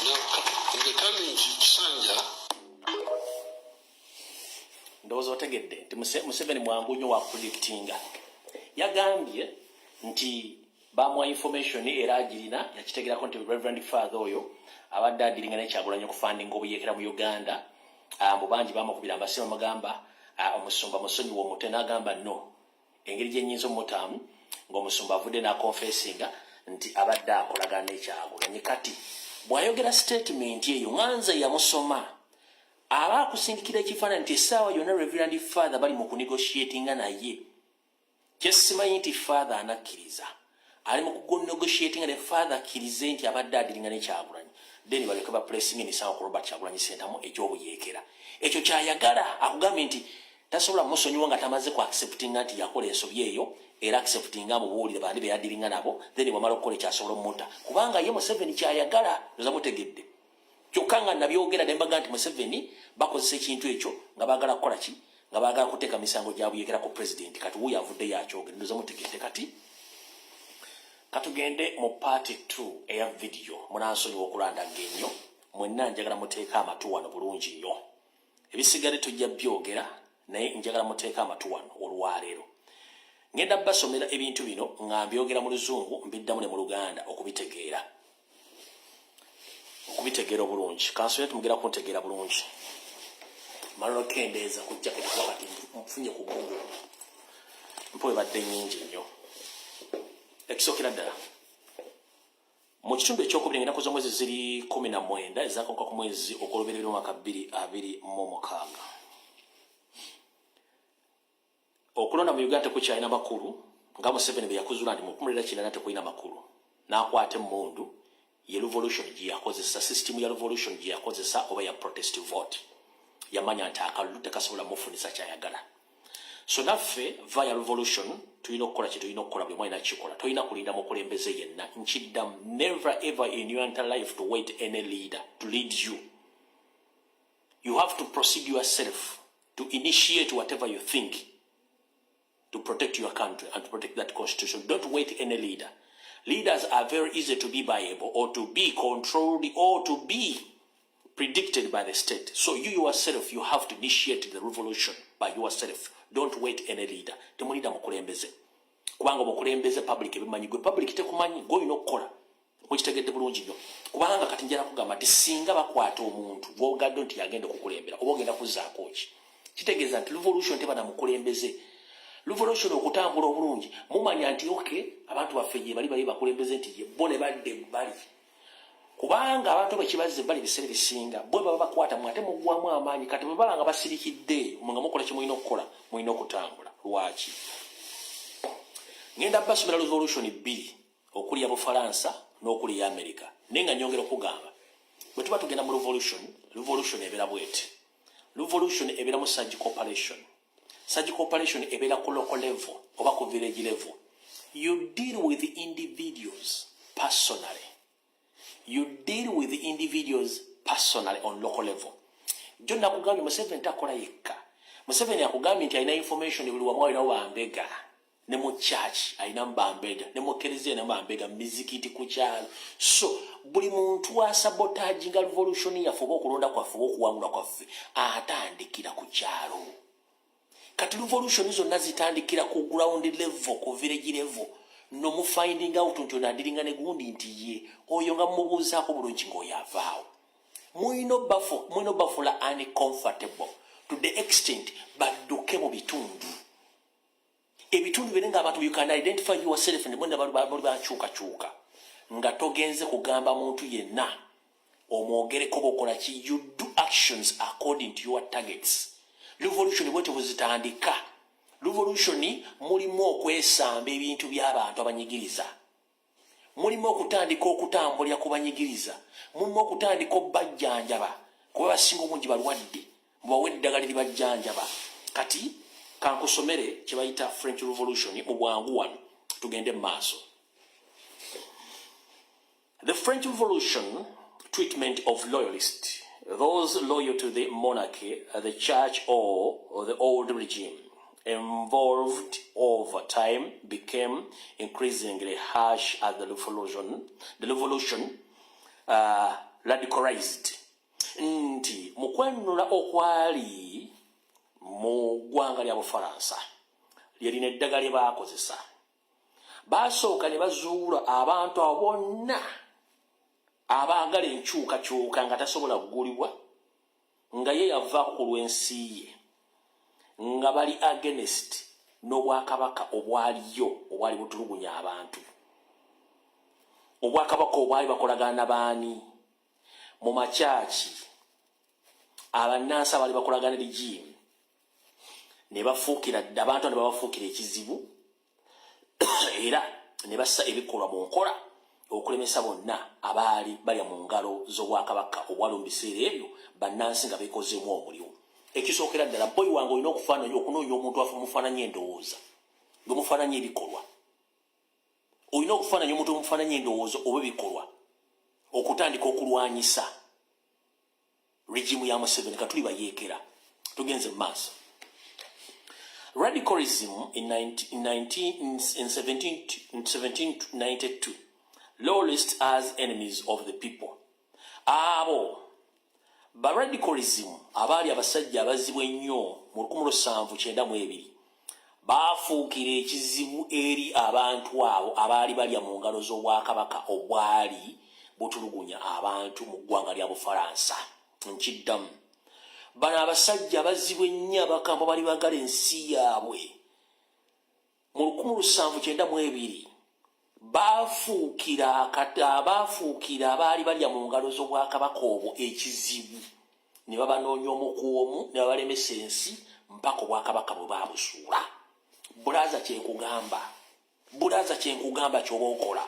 Now, in the coming Kisanja,
ndowooza otegedde nti Museveni mwangu nnyo wa predictinga. Yagambye nti bamuwa information era agirina yakitegerako nti Reverend Father oyo abadde adiringa n'Ekyagulanyi okufandinga obuyeekera mu Uganda. Mu bangi bamukubira amasimu amagamba omusumba musonyiwa omutwe n'agamba no engeri gye nnyinza omutaamu ng'omusumba avudde n'akonfesinga nti abadde akolagana n'Ekyagulanyi. Kati bw'ayogera statement eyo nganza yamusoma aba akusindikira ekifaananyi nti essaawa yonna Reverend Father bali mu kunegotiatinga naye. Kyesimanyi nti Father anakkiriza ali mu kunegotiatinga ne Father akkirize nti abadde adiringa n'Ekyagulanyi then baleke ba pressing emisango ku Robert Kyagulanyi Ssentamu eky'obuyeekera. Ekyo kyayagala akugambye nti tasobola musonyiwa nga tamaze ku acceptinga nti yakola ensobi eyo era acceptinga mubuulire bandi be yadiringa nabo then wamala okukola ekyasobola omuta kubanga ye Museveni kyayagala oza mutegedde. Kyokka nga nabyogera ne mbaga nti Museveni bakozesa ekintu ekyo nga baagala kukola ki nga baagala kuteeka misango gyabuyekera ku president. Kati wuyo avudde yakyogera ndoza mutegedde. Kati katugende mu part 2 eya video munansonyiwa okulandaga ennyo mwenna njagala muteeka amatu wano bulungi nnyo. Ebisigadde tujja byogera naye njagala muteeka amatu wano olwaleero. Ngenda basomera ebintu bino nga mbyogera mu Luzungu mbiddamu ne mu Luganda okubitegeera obulungi. Kansonyi tumugera kuntegeera bulungi malolo kendeeza ku jaketi wakati mfunye ku bwongo mpowe badde nnyingi nnyo. Ekisookera ddala mu kitundu ekyokubiri ngenda kuza omwezi ziri 19 ezakonka ku mwezi ogw'olubereberye omwaka 2026. Okulonda mu Uganda tekukyalina makulu nga Museveni bwe yakuzula nti mu 19 tekulina makulu n'akwata emmundu ye revolution gye yakozesa system ya revolution gye yakozesa oba ya protest vote yamanya nti akalulu tekasobola mufunisa kyayagala. So naffe via revolution tulina okukola kye tulina okukola buli mwalina kikola tolina kulinda mukulembeze yenna. Nkiddamu never ever in your entire life to wait any leader to lead you. You have to proceed yourself to initiate whatever you think to protect your country and to protect that constitution. Don't wait any leader. Leaders are very easy to be buyable or to be controlled or to be predicted by the state. So you yourself, you have to initiate the revolution by yourself. Don't wait any leader. Temulida mukulembeze. Kubanga mukulembeze public ebimanyi gwe public tekumanyi gwe olina okukola. Mukitegedde bulungi nnyo. Kubanga kati njala kugamba nti singa bakwata omuntu gwogadde nti yagenda okukulembera oba ogenda kuzzaako ki. Kitegeeza nti revolution tebana mukulembeze. Revolution okutambula obulungi mumanya nti okay abantu baffe gye bali bakulembeze nti ye bone badde bali. Kubanga abantu bekibaze bali bisere bisinga bwe baba bakwata mwate mugwamu amaanyi kati bwe balanga basirikidde nga mukola kye mulina okukola mulina okutambula. Lwaki ngenda basomera revolution 2 okuli ya Bufalansa n'okuli ya America nenga nyongera okugamba bwe tuba tugenda mu revolution ebeera bwete. Revolution ebeera mu surgical operation. Surgical operation ebeera ku local level oba ku village level. You deal with the individuals personally. You deal with the individuals personally on local level. John nakugambye Museveni takola yekka. Museveni akugambye nti alina information buli wamu alina wambega ne mu church alina mbambega ne mu kereziya ne mbambega mizikiti ku kyalo. So buli muntu asabotage nga revolution yaffe oba okulonda kwaffe oba okuwangula kwaffe atandikira ku kyalo. Kati revolution zonna zitandikira ku ground level ku village level. No mu finding out nti onadiringa ne gundi nti ye oyo nga mubuuzaako bulungi ng'oyavaawo. Mwino bafula uncomfortable to the extent badduke mu bitundu. Ebitundu bine ng'abantu you can identify yourself ne mwena bali bakyukakyuka nga togenze kugamba muntu yenna omwogereko bokola ki. You do actions according to your targets. Revolution bwete buzitandika. Revolution mulimu okwesamba ebintu by'abantu abanyigiriza. Mulimu okutandika okutambulira ku banyigiriza. Mulimu okutandika obbajjanjaba kuba basinga obungi balwadde mubawe eddagala libajjanjaba. Kati kankusomere kye bayita French Revolution mu bwangu wano tugende mu maaso. The French Revolution treatment of loyalists, those loyal to the monarchy, the church or the old regime, involved over time became increasingly harsh as the revolution radicalized. Nti mukwanula okwali mu ggwanga lya Bufalansa lyerina eddagala lye baakozesa. Baasooka ne bazuula abantu abo bonna abaagala enkyukakyuka nga tasobola kugulibwa, nga ye yavaako ku lw'ensi ye, nga bali against n'obwakabaka obwaliyo obwali butulugunya abantu. Obwakabaka obwali bakolagana n'abaani mu makyaki, abannansi abaali bakolagana regime ne bafuukira abantu ne babafuukira ekizibu era ne bassa ebikolwa mu nkola okulemesa bonna abaali balya mu ngalo z'obwakabaka obwali mu biseera ebyo bannansi nga beekozeemu omulimu. Ekisookera ddala boyi wange olina okunoonya omuntu amufaananya endowooza ng'omufaananya ebikolwa. Olina okufaananya omuntu omufaananya endowooza oba ebikolwa okutandika okulwanyisa regimu ya Museveni. Katuli bayeekera tugenze mu maaso. Radicalism in 1792, loyalists as enemies of the people. Abo ba radicalism abaali abasajja abazibu ennyo mu 1792 baafuukira ekizibu eri abantu abo abaali balya mu ngalo z'obwakabaka obwali butulugunya abantu mu ggwanga lya Bufalansa. Nkiddamu, bano abasajja abazibu ennyo abakambwe bali bagala ensi yaabwe mu 1792 baafuukira abaali balya mu ngalo z'obwakabaka obwo ekizibu, ne babanoonya omu ku omu ne babalemesa ensi mpaka obwakabaka bwe baabusuula. Bulaaza kyenkugamba ky'oba okola,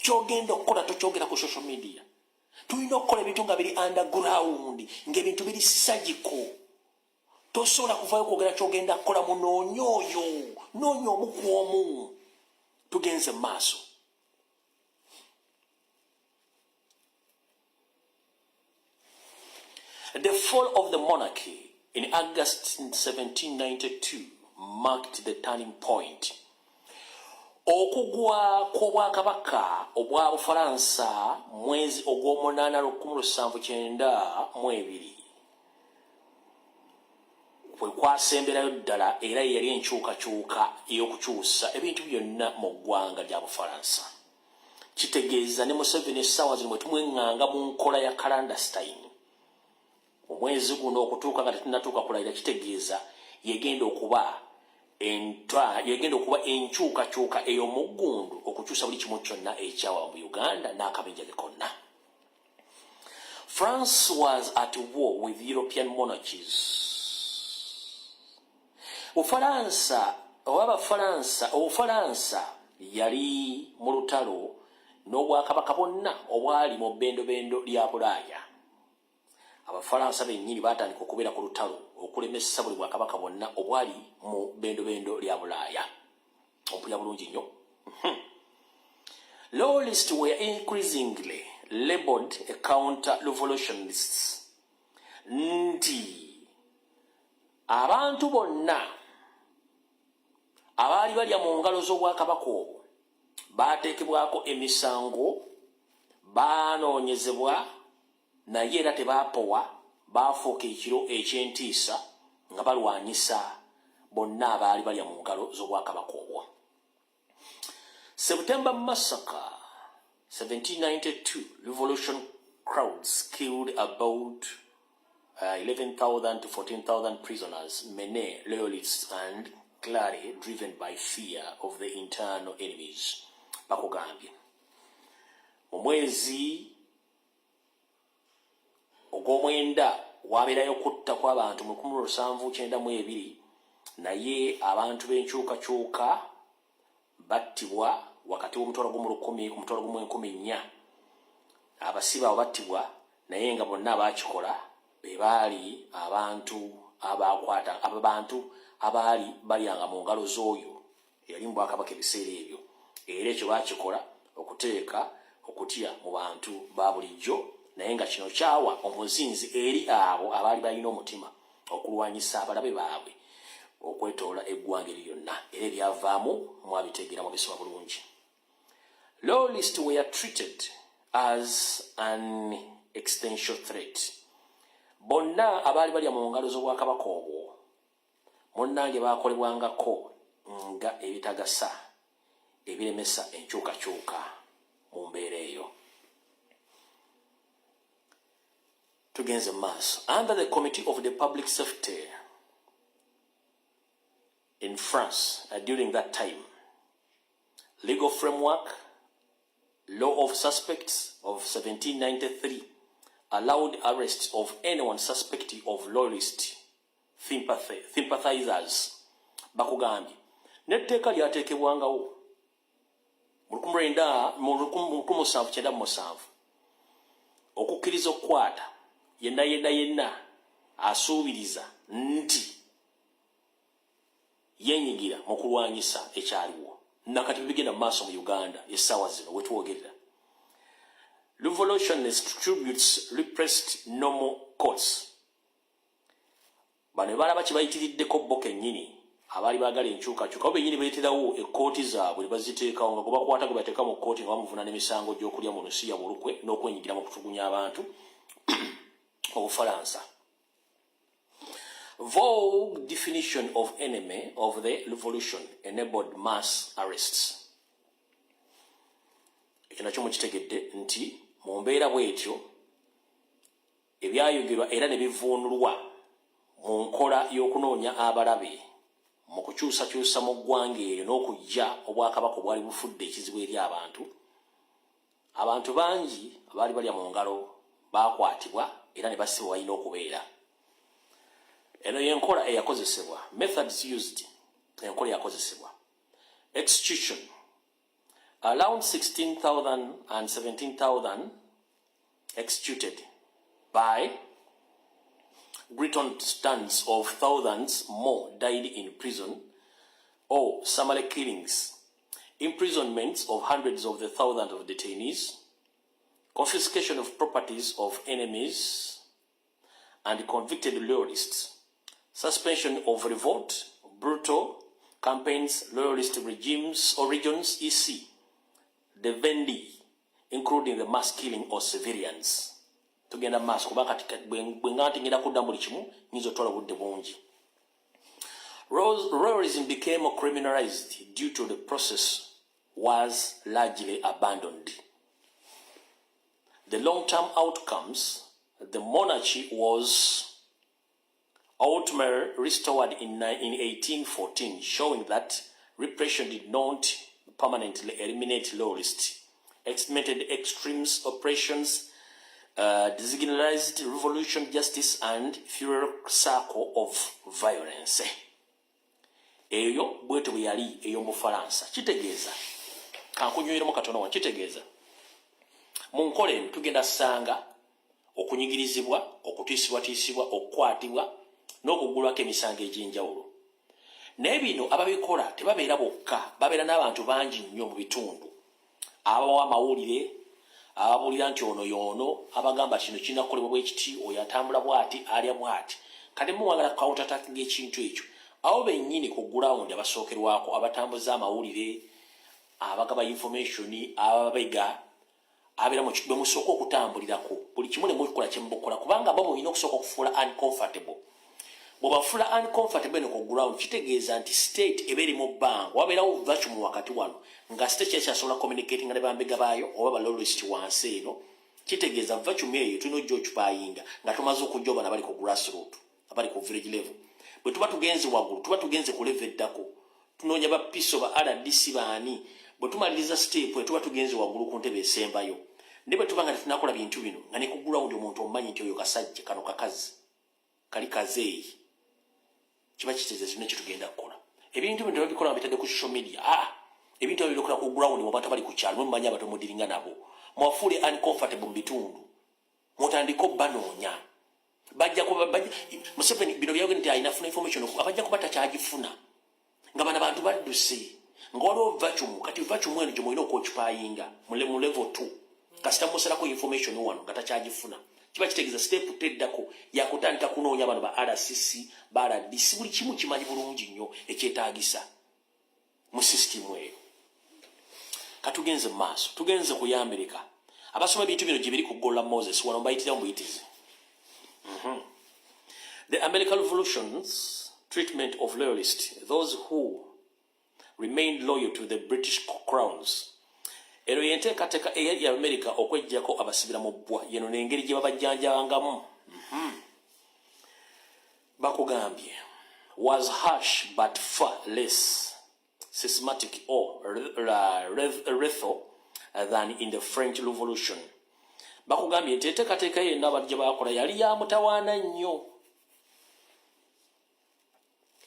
ky'ogenda okukola tokyogera ku social media. Tulina okukola ebintu nga biri underground, ng'ebintu biri surgical. Tosobola kuvaayo kwogera ky'ogenda kukola, munoonya oyo, noonya omu ku omu. Tugenze maaso. The fall of the monarchy in August 1792 marked the turning point. Okugwa kw'obwakabaka obwa Bufalansa mwezi ogw'omunaana 1792 kwe kwasemberayo ddala era yali enkyukakyuka ey'okukyusa ebintu byonna mu ggwanga lya Bufalansa. Kitegeeza ne Museveni essaawa zino bwe tumweŋŋanga mu nkola ya clandestine mu mwezi guno okutuuka nga tetunnatuuka kulayira, kitegeeza yegenda okuba enkyukakyuka ey'omuggundu okukyusa buli kimu kyonna ekyawa mu Uganda n'akabenja ke konna. France was at war with European monarchies. Obufalansa yali mu lutalo n'obwakabaka bwonna obwali mu bbendobendo lya Bulaaya. Abafalansa bennyini baatandika okubeera ku lutalo okulemesa buli bwakabaka bwonna obwali mu bbendobendo lya Bulaaya. Ompulya bulungi nnyo. Loyalists were increasingly labeled a counter-revolutionists. Nti abantu bonna abaali balya mu ngalo z'obwakabaka obwo baateekebwako emisango, baanoonyezebwa, naye era tebaapowa, baafuuka ekiro eky'entiisa nga balwanyisa bonna abaali balya mu ngalo z'obwakabaka obwo. September Massacre 1792, revolution crowds killed about 11,000 to 14,000 prisoners, many loyalists and clearly driven by fear of the internal enemies. Bakugambye mu mwezi ogw'omwenda wabeerayo kutta kw'abantu mu 1792, naye abantu b'enkyukakyuka battibwa wakati w'omutwalo gumu 10 ku mutwalo gumu 14. Abasibe abo battibwa, naye nga bonna abaakikola be baali abantu abaali balyanga mu ngalo z'oyo eyali mu bwakabaka ebiseera ebyo. Era ekyo baakikola okutya mu bantu ba bulijjo, naye nga kino kyawa omuzinzi eri abo abaali balina omutima okulwanyisa abalabe baabwe okwetoola eggwanga eryo lyonna. Era ebyavaamu mwabitegeera mu bisoma bulungi. Loyalists were treated as an existential threat. Bonna abaali balya mu ngalo z'obwakabaka obwo munnange bakolebwangako nga ebitagasa ebiremesa enkyukakyuka mu mbeera eyo. Tugenze maaso. Under the Committee of the Public Safety in France during that time, legal framework, law of suspects of 1793 allowed arrest of anyone suspected of loyalist sympathizers. Bakugambye netteeka lyateekebwangawo mu 1997 okukkiriza okukwata yenna asuubiriza nti yenyigira mu kulwanyisa ekyaliwo. Nakati bigenda mu maaso mu Uganda essaawa zino wetwogerera. Revolutionist tributes repressed normal courts. Bano balaba kibayitiriddeko bo kennyini abaali baagala enkyukakyuka bo bennyini beeterawo ekkooti zaabwe ne baziteekawo nga gobakwata gwe bateeka mu kkooti nga bamuvunaana emisango gy'okulya mu lusiya mu lukwe n'okwenyigira mu kutugunya abantu Obufalansa. Vogue definition of enemy of the revolution enabled mass arrests. Ekyo nakyo mukitegedde nti mu mbeera bw'etyo ebyayogerwa era ne bivuunulwa mu nkola y'okunoonya abalabe mu kukyusakyusa mu ggwanga eryo n'okujja obwakabaka obwali bufudde ekizibu eri abantu. Abantu bangi abaali balya mu ngalo baakwatibwa era ne basibwa balina okubeera. Eno yenkola eyakozesebwa. Methods used. Enkola eyakozesebwa. Execution. Around 16,000 and 17,000 executed by great stands of thousands more died in prison or summary killings, imprisonments of hundreds of the thousands of detainees, confiscation of properties of enemies and convicted loyalists, suspension of revolt, brutal campaigns, loyalist regimes or regions, EC, the Vendi, including the mass killing of civilians. Tugenda mass kubanga bwengati ngenda kudda buli kimu nyizo tola budde bungi. Royalism became criminalized due to the process was largely abandoned. The long-term outcomes, the monarchy was ultimately restored in 1814, showing that repression did not permanently eliminate loyalists, exterminated extremes, oppressions, designated revolution, justice, and fuel circle of violence. Eyo bwetu bweyali eyo mu Faransa. Kitegeeza kankunyweramu katono wa kitegeeza mu nkola eno tugenda ssanga okunyigirizibwa, okutiisibwatiisibwa, okukwatibwa n'okugulwako emisango egy'enjawulo. Naye bino ababikola tebabeera bokka, babeera n'abantu bangi nnyo mu bitundu. Abawa amawulire, ababuulira nti ono y'ono, abagamba kino kinakolebwa bwe kiti, oyo atambula bw'ati, alya bw'ati. Kati muwagala counter attacking ekintu ekyo. Abo bennyini ku ground abasookerwako, abatambuza amawulire, abagaba information, ababega, abeera mu kitu musooka okutambulirako. Buli kimu ne mukola kye mukola kubanga bo mulina okusooka okufuula uncomfortable. Bw'obafuula uncomfortable ne ku ground kitegeeza nti state ebeeri mu bbanga wabeerawo vacuum wakati wano nga state ekyasobola communicating ne bambega baayo oba balolist wansi eno. Kitegeeza vacuum eyo tulina ojja okipayinga nga tumaze okujja obana bali ku grassroot abali ku village level. Bwe tuba tugenze waggulu tuba tugenze ku level eddako tunoonya ba piso ba RDC baani. Bwe tumaliriza step tuba tugenze waggulu ku ntebe esembayo. Ne bwe tuba nga tunakola bintu bino nga ne ku ground omuntu omanyi nti oyo kasajja kano kakazi kali kazeeyi kiba kitegeeza kino kitugenda kukola. Ebintu bino tebabikola bitadde ku social media. Ebintu babikola ku ground mu bantu bali ku kyalo mumanyi abato mudiringa nabo. Mwafuule uncomfortable mu bitundu. Mutandiko banoonya. Bajja kuba Museveni bino byagenda nti ayinafuna information abajja kuba takyagifuna. Nga bana bantu badduse. Nga waliwo vacuum kati vacuum eno gye mulina okwokipayinga mu level 2. Kasita musalako information wano nga takyagifuna. Kiba kitegeeza step teddako yakutandika kunoonya bano ba RCC ba RDC buli kimu kimanyi bulungi nnyo ekyetaagisa mu system eyo. Katugenze mu maaso tugenze ku Amerika abasoma ebintu bino gye biri ku Gola Moses wano mbayitira mu buyitizi. The American revolutions treatment of loyalists, those who remained loyal to the British crowns. Ero yenteekateeka eyali America okweggyako abasibira mu bbwa yeno n'engeri gye babajjanjabangamu. Bakugambye was harsh but far less systematic or lethal than in the French Revolution. Bakugambye nti enteekateeka yenna abajja bakola yali ya mutawaana nnyo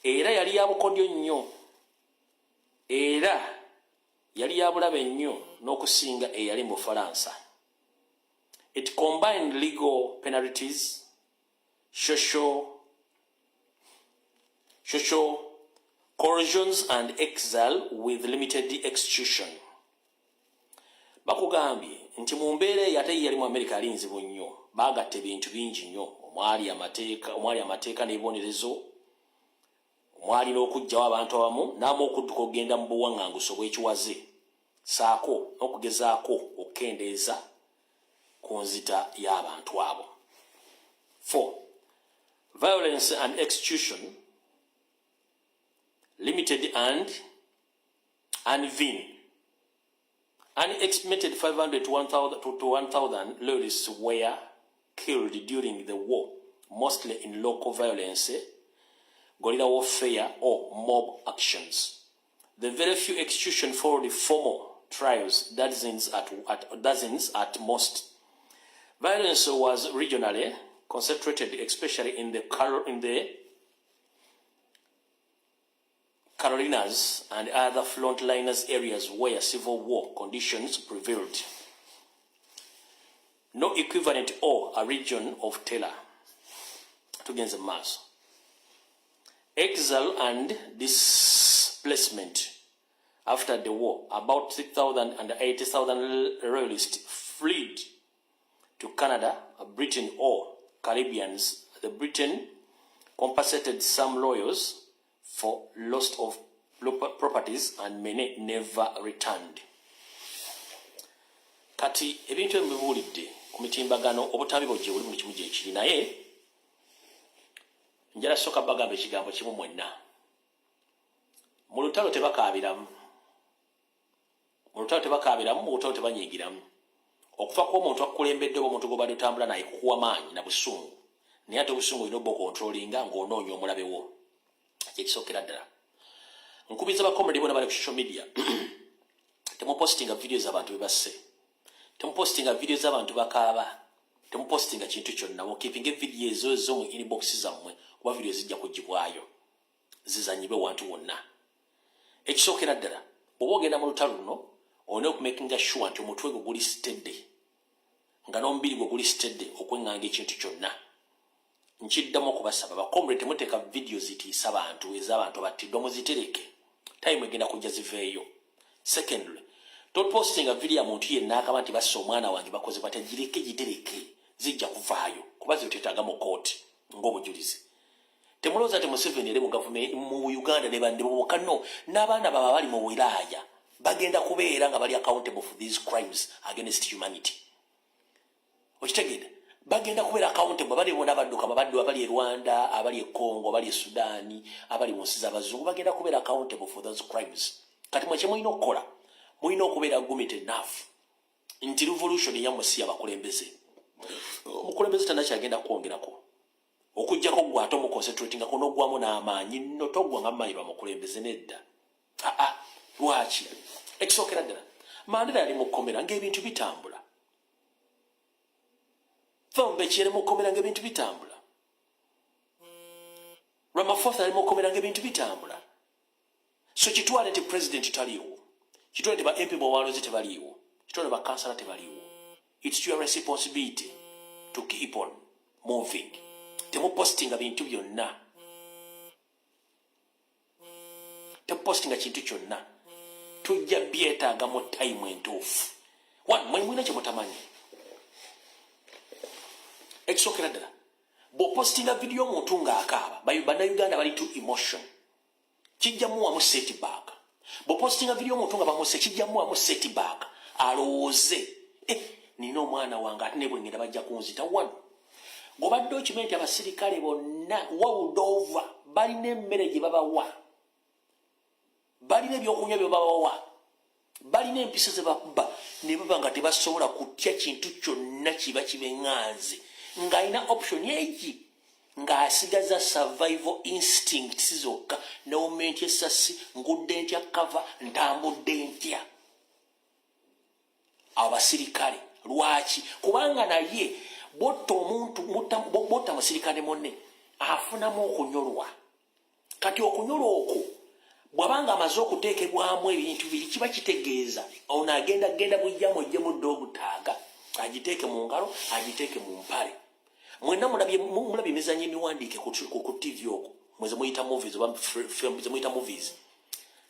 era yali ya bukodyo nnyo era yali ya bulabe nnyo n'okusinga eyali mu Bufalansa. It combined legal penalties, social coercions and exile with limited execution. Bakugambye nti mu mbeera ate yali mu America alinzibu nnyo baagatta ebintu bingi nnyo omwali amateeka n'ebibonerezo omwali n'okugjawo abantu abamu n'amu okudduka okugenda mu buwaŋŋanguso bw'ekiwaze saako n'okugezaako okukendeeza ku nzita y'abantu abo. 4. Violence and execution, limited and unvain. An estimated 500 to 1,000 loyalists were killed during the war, mostly in local violence, guerrilla warfare, or mob actions. The very few executions followed formal trials, dozens at most. Violence was regionally concentrated, especially in the Carolinas and other frontliners areas where civil war conditions prevailed. No equivalent or a region of terror against the mass. Exile and displacement. After the war, about 6,000 and 80,000 royalists fled to Canada, Britain, or Caribbeans. The Britain compensated some loyals for loss of properties and many never returned. Kati ebintu ebibuulidde ku mitimbagano obutambi bw'ojje buli mu kimu gye kiri naye njala soka bagamba ekigambo kimu mwenna. Mu lutalo tebakaabiramu, mu lutalo tebanyiigiramu. Okufa kw'omuntu akukulembedde oba omuntu gw'obadde otambula naye kukuwa maanyi na busungu, naye ate obusungu olina obba okontrolinga ng'onoonya omulabewo. Ekisookera ddala nkubiza bakomedi bonna bali ku social media temupostinga video z'abantu bebasse, temupostinga video z'abantu bakaaba, temupostinga kintu kyonna. Mukiipinga video ezo mu inbox zammwe oba video zijja kugibwayo zizanyibwe wantu wonna. Ekisookera ddala bw'oba ogenda mu lutalo luno olina okumakinga sure nti omutwe gwe guli sitedde nga n'omubiri gwe guli sitedde okweŋŋanga ekintu kyonna. Nkiddamu okubasaba bakombre temuteeka video zitiisa abantu ez'abantu battiddwa muzitereke, time egenda kujja ziveeyo. Secondly, topostinga video ya muntu yenna akaba nti bassa omwana wange bakoze bati gireke gitereke zijja kuvaayo kuba ziteetaaga mu kooti ng'obujulizi. Temulowooza nti Museveni eri mu Uganda ne bandi bokka no n'abaana baba bali mu wilaaya bagenda kubeera nga bali accountable for these crimes against humanity. Okitegeera bagenda kubeera accountable bali bona abadduka abali e Rwanda, abali e Congo, abali e Sudaani, abali mu nsi z'abazungu bagenda kubeera accountable for those crimes. Kati mwe kye mulina okukola mulina okubeera gumit enough nti revolution yammwe si abakulembeze. Omukulembeze tannakyagenda kwongerako okuggyako gwe ate omuconcentratingako n'oggwamu n'amaanyi nno toggwa nga mmanyi bamukulembeze nedda. Lwaki? Ekisookera ddala Mandela yali mu kkomera ng'ebintu bitambula. Mbeki yali mu kkomera ng'ebintu bitambula. Ramaphosa yali mu kkomera ng'ebintu bitambula. So kitwale nti president taliiwo, kitwale nti ba MP b'owalozi tebaliiwo, kitwale ba kansala tebaliiwo. It's your responsibility to keep on moving. Temupostinga bintu byonna, temupostinga kintu kyonna. Tujja byetaaga mu time entuufu. Mwe mwina kye mutamanyi. Ekisookera ddala bw'opostinga video omuntu ng'akaaba bannayuganda bali too emotion, kijja muwamu setback. Bw'opostinga video omuntu nga bamuse kijja muwamu setback alowooze nina omwana wange ate ne bwe ngenda bajja kunzita wano. Ng'obadde okimanyi nti abasirikale bonna world over balina emmere gye babawa, balina ebyokunywa bye babawa, balina empisa ze bakuba, ne baba nga tebasobola kutya kintu kyonna kiba kibeŋŋanze, ng'alina option egi ng'asigaza survival instinct zokka, newummenti essasi, ngudde ntya kava, ntambudde ntya. Abasirikale lwaki? Kubanga naye botta musirikale munne afunamu okunyolwa. Kati okunyolwa okwo bw'abanga amaze okuteekebwamu ebintu biri kiba kitegeeza ono agenda bujjamu ojjemu dogutaaga agiteeke mu ngalo agiteeke mu mpale. Mwenna mulabye emizannyo emiwandiike ku TV okwo mweze muyita movies oba film ze muyita movies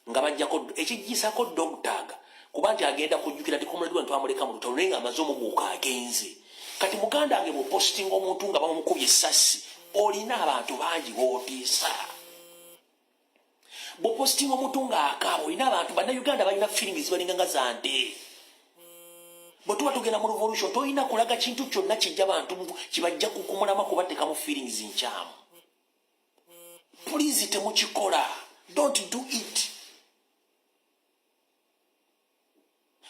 nga bajjako ekigiisako dogutaaga kuba nti agenda kujjukira ti komuladi wantu amuleka mu lutalo naye nga amaze omubuuka agenze. Kati muganda wange bw'opostinga omuntu nga bamukubye essasi olina abantu bangi b'otiisa. Bw'opostinga omuntu ng'akaaba olina abantu bannayuganda balina feelings balinga nga zante. Bwe tuba tugenda mu revolution tolina kulaga kintu kyonna kijja bantu kibajja kukumulama kubateeka mu feelings nkyamu. Please temukikola. Don't do it.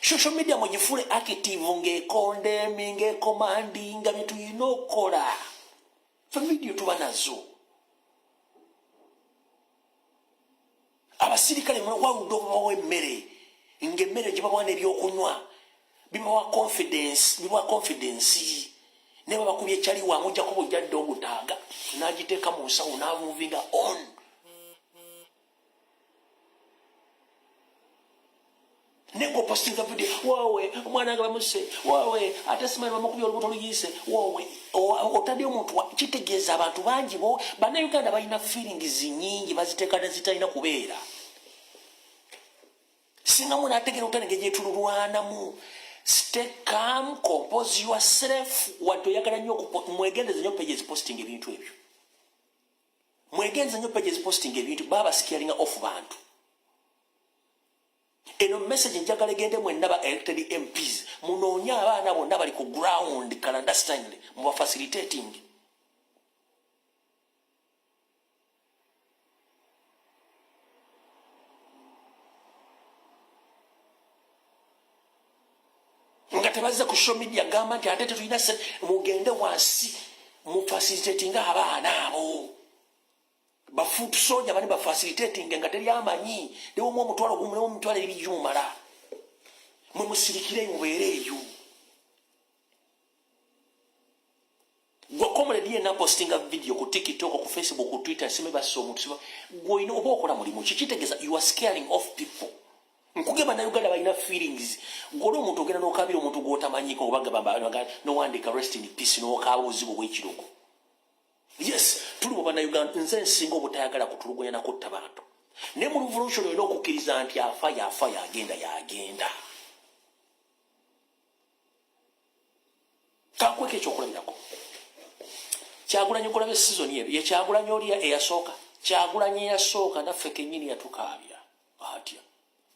Social media mugifule active ng'ekondemi ng'ekomandinga bye tulina okukola. Fe video tuba nazo. Abasirikale wawudde okubawa emmere ng'emmere gye babawa n'ebyokunywa bibawa confidence ne baba bakubye ekyali waamu ojjako bw'ojjadde ogutaaga n'agiteeka mu nsawo n'amuvinga on. Nengo postinga video wawe omwana nga bamuse wawe ate simanyi bamukubye olubuto luyise wawe otadde omuntu kitegeeza abantu bangi bo bannayuganda balina feelings nyingi baziteeka nezitalina kubeera. Singa muna ategeera otanenge gyetululwanamu. Stay calm, compose yourself. Wadde oyagala nnyo mwegendeze nnyo pages posting ebintu ebyo. Mwegendeze nnyo pages posting ebintu baba scaring off bantu. Eno message njagala egende mwenna ba elected MPs munoonye abaana bonna bali ku ground clandestinely muba facilitating. Nga tebazza ku social media gamba nti ate tetulina mugende wansi mu facilitating abaana abo. Bafutu soja bani ba facilitating nga teri amanyi lewo mu omutwalo gumu lewo omutwalo ebiri mumala mwe musirikire mubeere eyo. Gwe comrade yena postinga video ku TikTok ku Facebook ku Twitter sime basso omuntu siba gwe ino oba okola mulimu kikitegeeza you are scaring off people. Nkugeba na Uganda balina feelings ngolo omuntu ogenda n'okabira omuntu gw'otamanyiko oba gamba n'owandika rest in peace n'okaaba obuzibu bw'ekirugo. Yes, tuli bana Uganda nze nsinga obutayagala kutulugunya na kutta bantu. Ne mu revolution olina okukkiriza nti afa yagenda. Kakweke ekyokulabirako. Kyagulanyi okulabe season ye Kyagulanyi oli eyasooka. Kyagulanyi eyasooka naffe kennyini yatukaabya. Atya.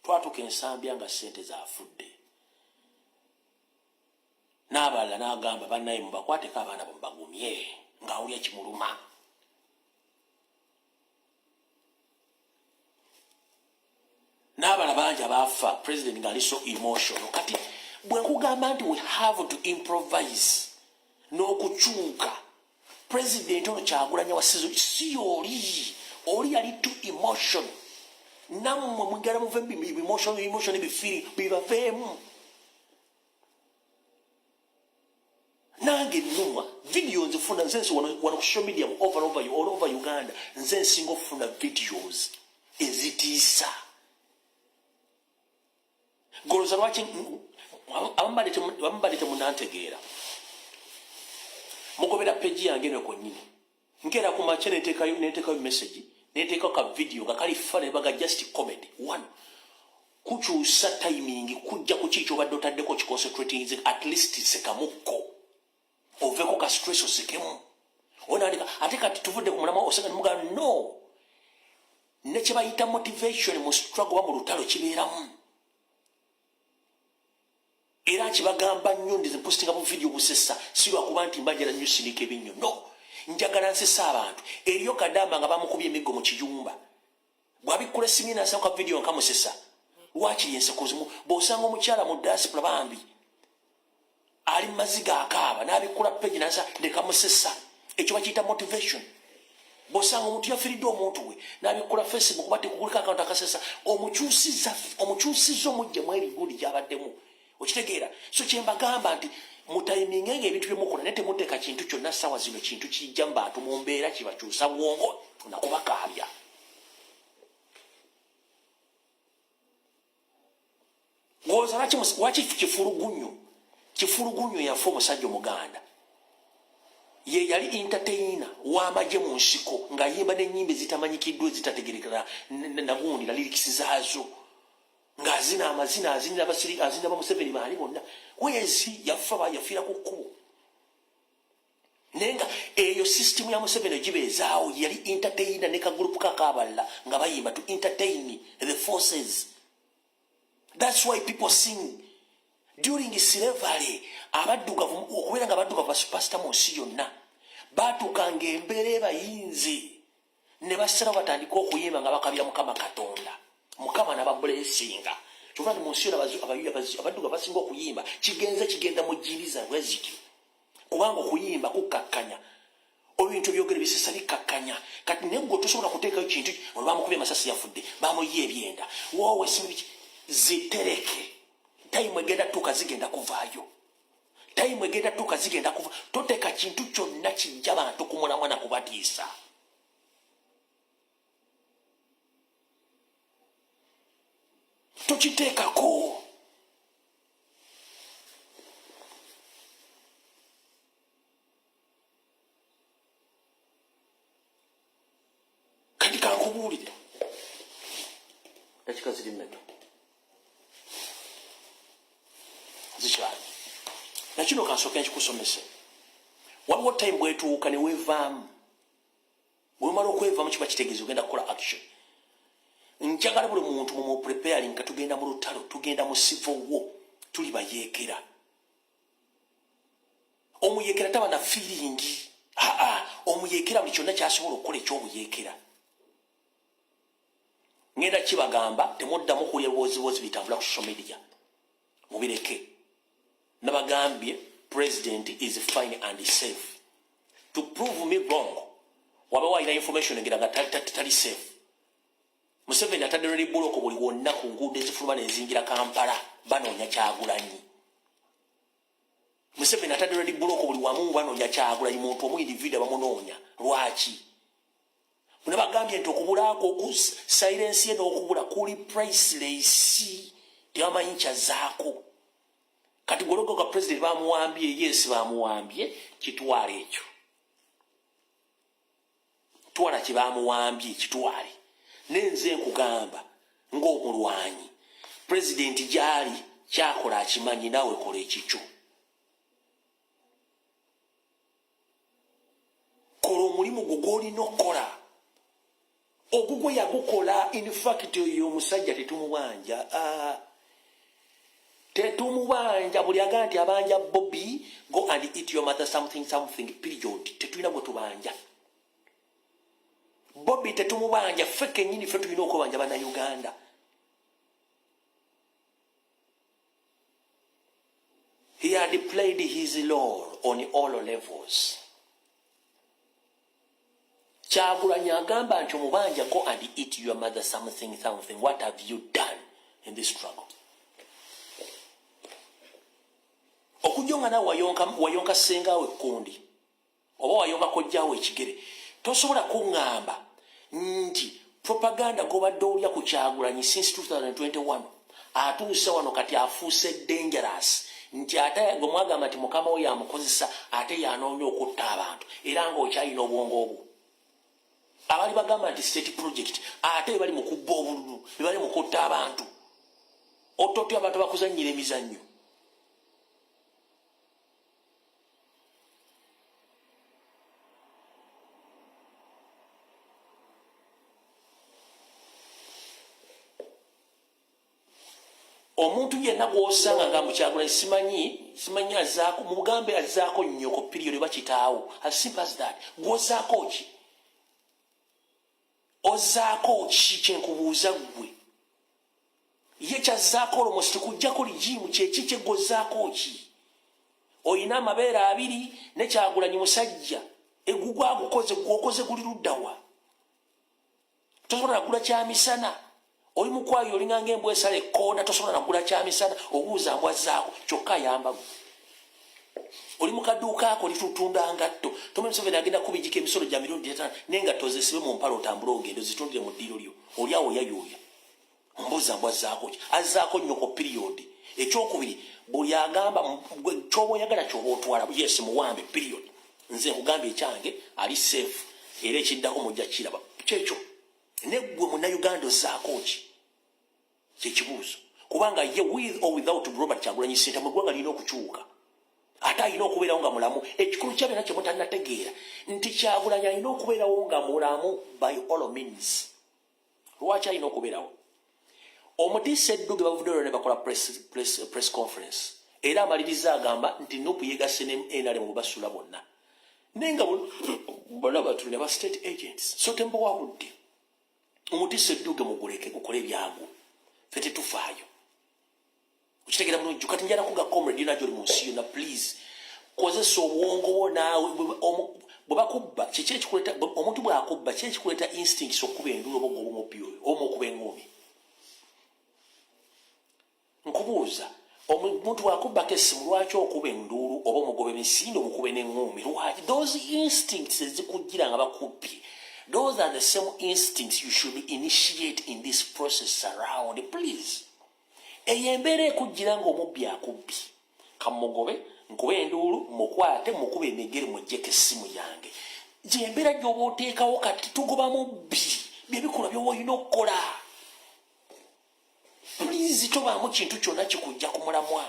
Twatuka ensambya nga ssente zaafudde. N'abalala n'agamba bannaye mubakwateko abaana bamubagumye. Ngawulya kimuluma. N'abala bangi abafa president ngali so emotional. Kati bwe nkugamba nti we have to improvise n'okukyuka. President ono Kyagulanyi wa si oli yali too emotion. Nammwe mwigala muve emotion bifiri bibaveemu. Nange nnumwa videos nzifuna nze wano ku social media all over Uganda nze nsinga okufuna videos ezitiisa. Goloza lwaki abambadde temunantegeera. Mugobera page yange eno kwennyini. Nkeera ku makya neteekayo message neteekayo ka video nga kali fane baga just comedy. One, kukyusa timing kujja ku kiki kyobadde otaddeko kiconcentrating at least sekamukko. Oveko ka stress osekemu. Onalika ate kati tuvudde ku mulama osanga muga no. Ne kye bayita motivation mu struggle mu lutalo kibeeramu. Era kibagamba nnyo ndize postinga mu video busessa si lwa kuba nti mbajala nnyo sinika ebinnyo. No. njagala nsesa abantu eriyo kadamba nga bamukubye emiggo mu kiyumba bwabikula simina asaka video nka musesa lwaki yense kuzimu bosanga omukyala mu diaspora bambi ali maziga akaba nabikula page nasa ndeka musesa ekyo bakiyita motivation bosanga omuntu yafiridde omuntu we nabikula Facebook bati kukulika account akasesa omukyusiza omujje mweri gudi gyabaddemu okitegeera so kyembagamba nti mutayiminga ebintu byemukola naye temuteeka kintu kyonna sawa zino kintu kijja mu bantu mu mbeera kibakyusa bwongo nakubakaabya ngoza waki kifulugunyo yafa omusajja omuganda ye yali entertainer w'amagye mu nsiko ng'ayimba n'ennyimba ezitamanyikiddwa ezitategerekera nagundi na lirikisi zaazo ng'azina amazina azinira bamuseveni baali bonna wezi yafiira ku kkubo naye nga eyo sisitemu ya museveni egibeezaawo yali entertainer ne kagurupu kakaabalala nga bayimba to entertain the forces. That's why people sing during slavery abaddugavu okubeera nga abaddugavu basupasita mu nsi yonna baatuukanga embeera ebayinze ne basalawo batandika okuyimba nga bakabya mukama katonda mukama n'ababulesinga kyova nti mu nsi yonna abaddugavu basinga okuyimba kigenda mu jjiriza bwezityo kubanga okuyimba kukakkanya ebintu byogere bisesa bikakkanya kati naye gwe tosobola kuteekayo kintu olwamukubya amasasi yafudde bamuye ebyenda wowe simbi zitereke time egenda tuka zigenda kuvaayo time egenda tuka zigenda kuva toteeka kintu kyonna kijja bantu kumulamwa na kubatiisa tokiteekako kati kankubuulire dakika ziri mmeka zikyali nakino kansooka nkikusomese waliwo time bwetuuka ne weevaamu bwemala okwevaamu kiba kitegeeza ogenda kukola action njagala buli muntu mu preparing ka tugenda mu lutalo tugenda mu civil war tuli bayeekera omuyeekera taba na feeling omuyeekera buli kyonna kyasobola okukola ekyobuyeekera ngenda kibagamba temuddamu okulya ebiwoziwozi bitambula ku social media mubireke nabagambye president is fine and safe to prove me wrong waba wayina information ngira nga tali safe Museveni atadde redi buloko buli wonna ku nguudo ezifuluma nezingira Kampala banoonya Kyagulanyi Museveni atadde redi buloko buli wamu banoonya Kyagulanyi muntu omu individu bamunoonya lwaki nabagambye nti okubulaako silence ye n'okubula kuli priceless tebamanyi kyazaako kati gologo ka president bamuwambye yes bamuwambye kitwale ekyo twala kibamuwambye kitwale nenze nkugamba ng'omulwanyi president gyali kyakola akimanyi naawe kola ekikyo kola omulimu gwo gw'olina okukola ogugwe yagukola in fact oyo omusajja tetumubanja buli agaa nti abanja Bobby go and eat your mother something period tetulina gwe tubanja Bobby tetumubanja ffe kennyini ffe tulina okubanja bannayuganda he had played his role on all levels Kyagulanyi agamba nti omubanja go and eat your mother something what have you done in this struggle okujjonga nawe wayonka ssengawe ekkundi oba wayonka kojjaawe ekigere tosobola kuŋŋamba nti propaganda gobadde olya ku Kyagulanyi since 2021 atuuse wano kati afuuse dangerous nti ate gwe mwagamba nti mukama we yamukozesa ate yanoonya okutta abantu era ng'okyalina obwongo obwo abali bagamba nti state project ate bali mu kubba obululu bali mu kutta abantu ototya abantu bakuzannyira emizannyo omuntu yenna gw'osanga nga Kyagulanyi simanyi azaako mugambe azaako nnyoko period bakitaawo as simple as that gw'ozaako ki ozaako ki kyenkubuuza ggwe ye kyazaako almost kujjako ligimu kyeki kyeggozaako ki oyina amabeere abiri ne Kyagulanyi musajja egugwagukoze gwokoze guli luddawa tosobola nagula kyamisana oli mukwayo olinganga embwa esala ekkoona tosobola nagula kyamisana obuuza mbwazaako kyokka ayamba gwe oli mukaduuka ako litutunda ngatto Tom Museveni agenda kubijjika emisolo gya mirundi 5 n'engatto zesibe mu mpale otambule ogende zitundire mu ddiiro lyo oli awo yayuuya mbuuza mbwazaako ki azaako nnyoko period ekyokubiri buli agamba kyoba oyagala kyoba otwala yes muwambe period nze nkugambye ekyange ali safe era ekiddako mujja kiraba kyekyo neggwe munnayuganda ozaako ki kyekibuuzo kubanga ye with or without Robert Kyagulanyi Ssentamu eggwanga lirina okukyuka ate alina okubeerawo nga mulamu ekikulu kya byonna kyemutannategeera nti Kyagulanyi alina okubeerawo nga mulamu by all means lwaki alina okubeerawo omutiisa Edduge bavuddeyo ne bakola press conference era amaliriza agamba nti Nuupu yegasse ne NRM mu basula bonna nenga bonna batuli ne ba state agents so tembo wabudde omutiisa Edduge muguleke gukole ebyago ffe tetufaayo ukitegera bulungi kati njala kuga comrade yona gy'oli mu nsi yonna please kozesa obwongo bwo naawe bwe bakubba kiki ekikuleta omuntu bw'akubba kiki ekikuleta instincts okuba enduulu oba omupi oyo oba okuba eŋŋoomi nkubuuza omuntu bw'akubbako essimu lwaki okuba enduulu oba omugoba emisinde omukube n'eŋŋoomi lwaki those instincts ezikujjira nga bakubbye those are the same instincts you should initiate in this process around please eyo embeera ekujjira ng'omubbi akubbye kamugobe nkuba enduulu mukwate mukuba emigere mujjeko essimu yange gyembeera gy'oba oteekawo kati tugoba mubbi byebikolwa by'oba olina okukola please tobaamu kintu kyonna kikujja ku mulamwa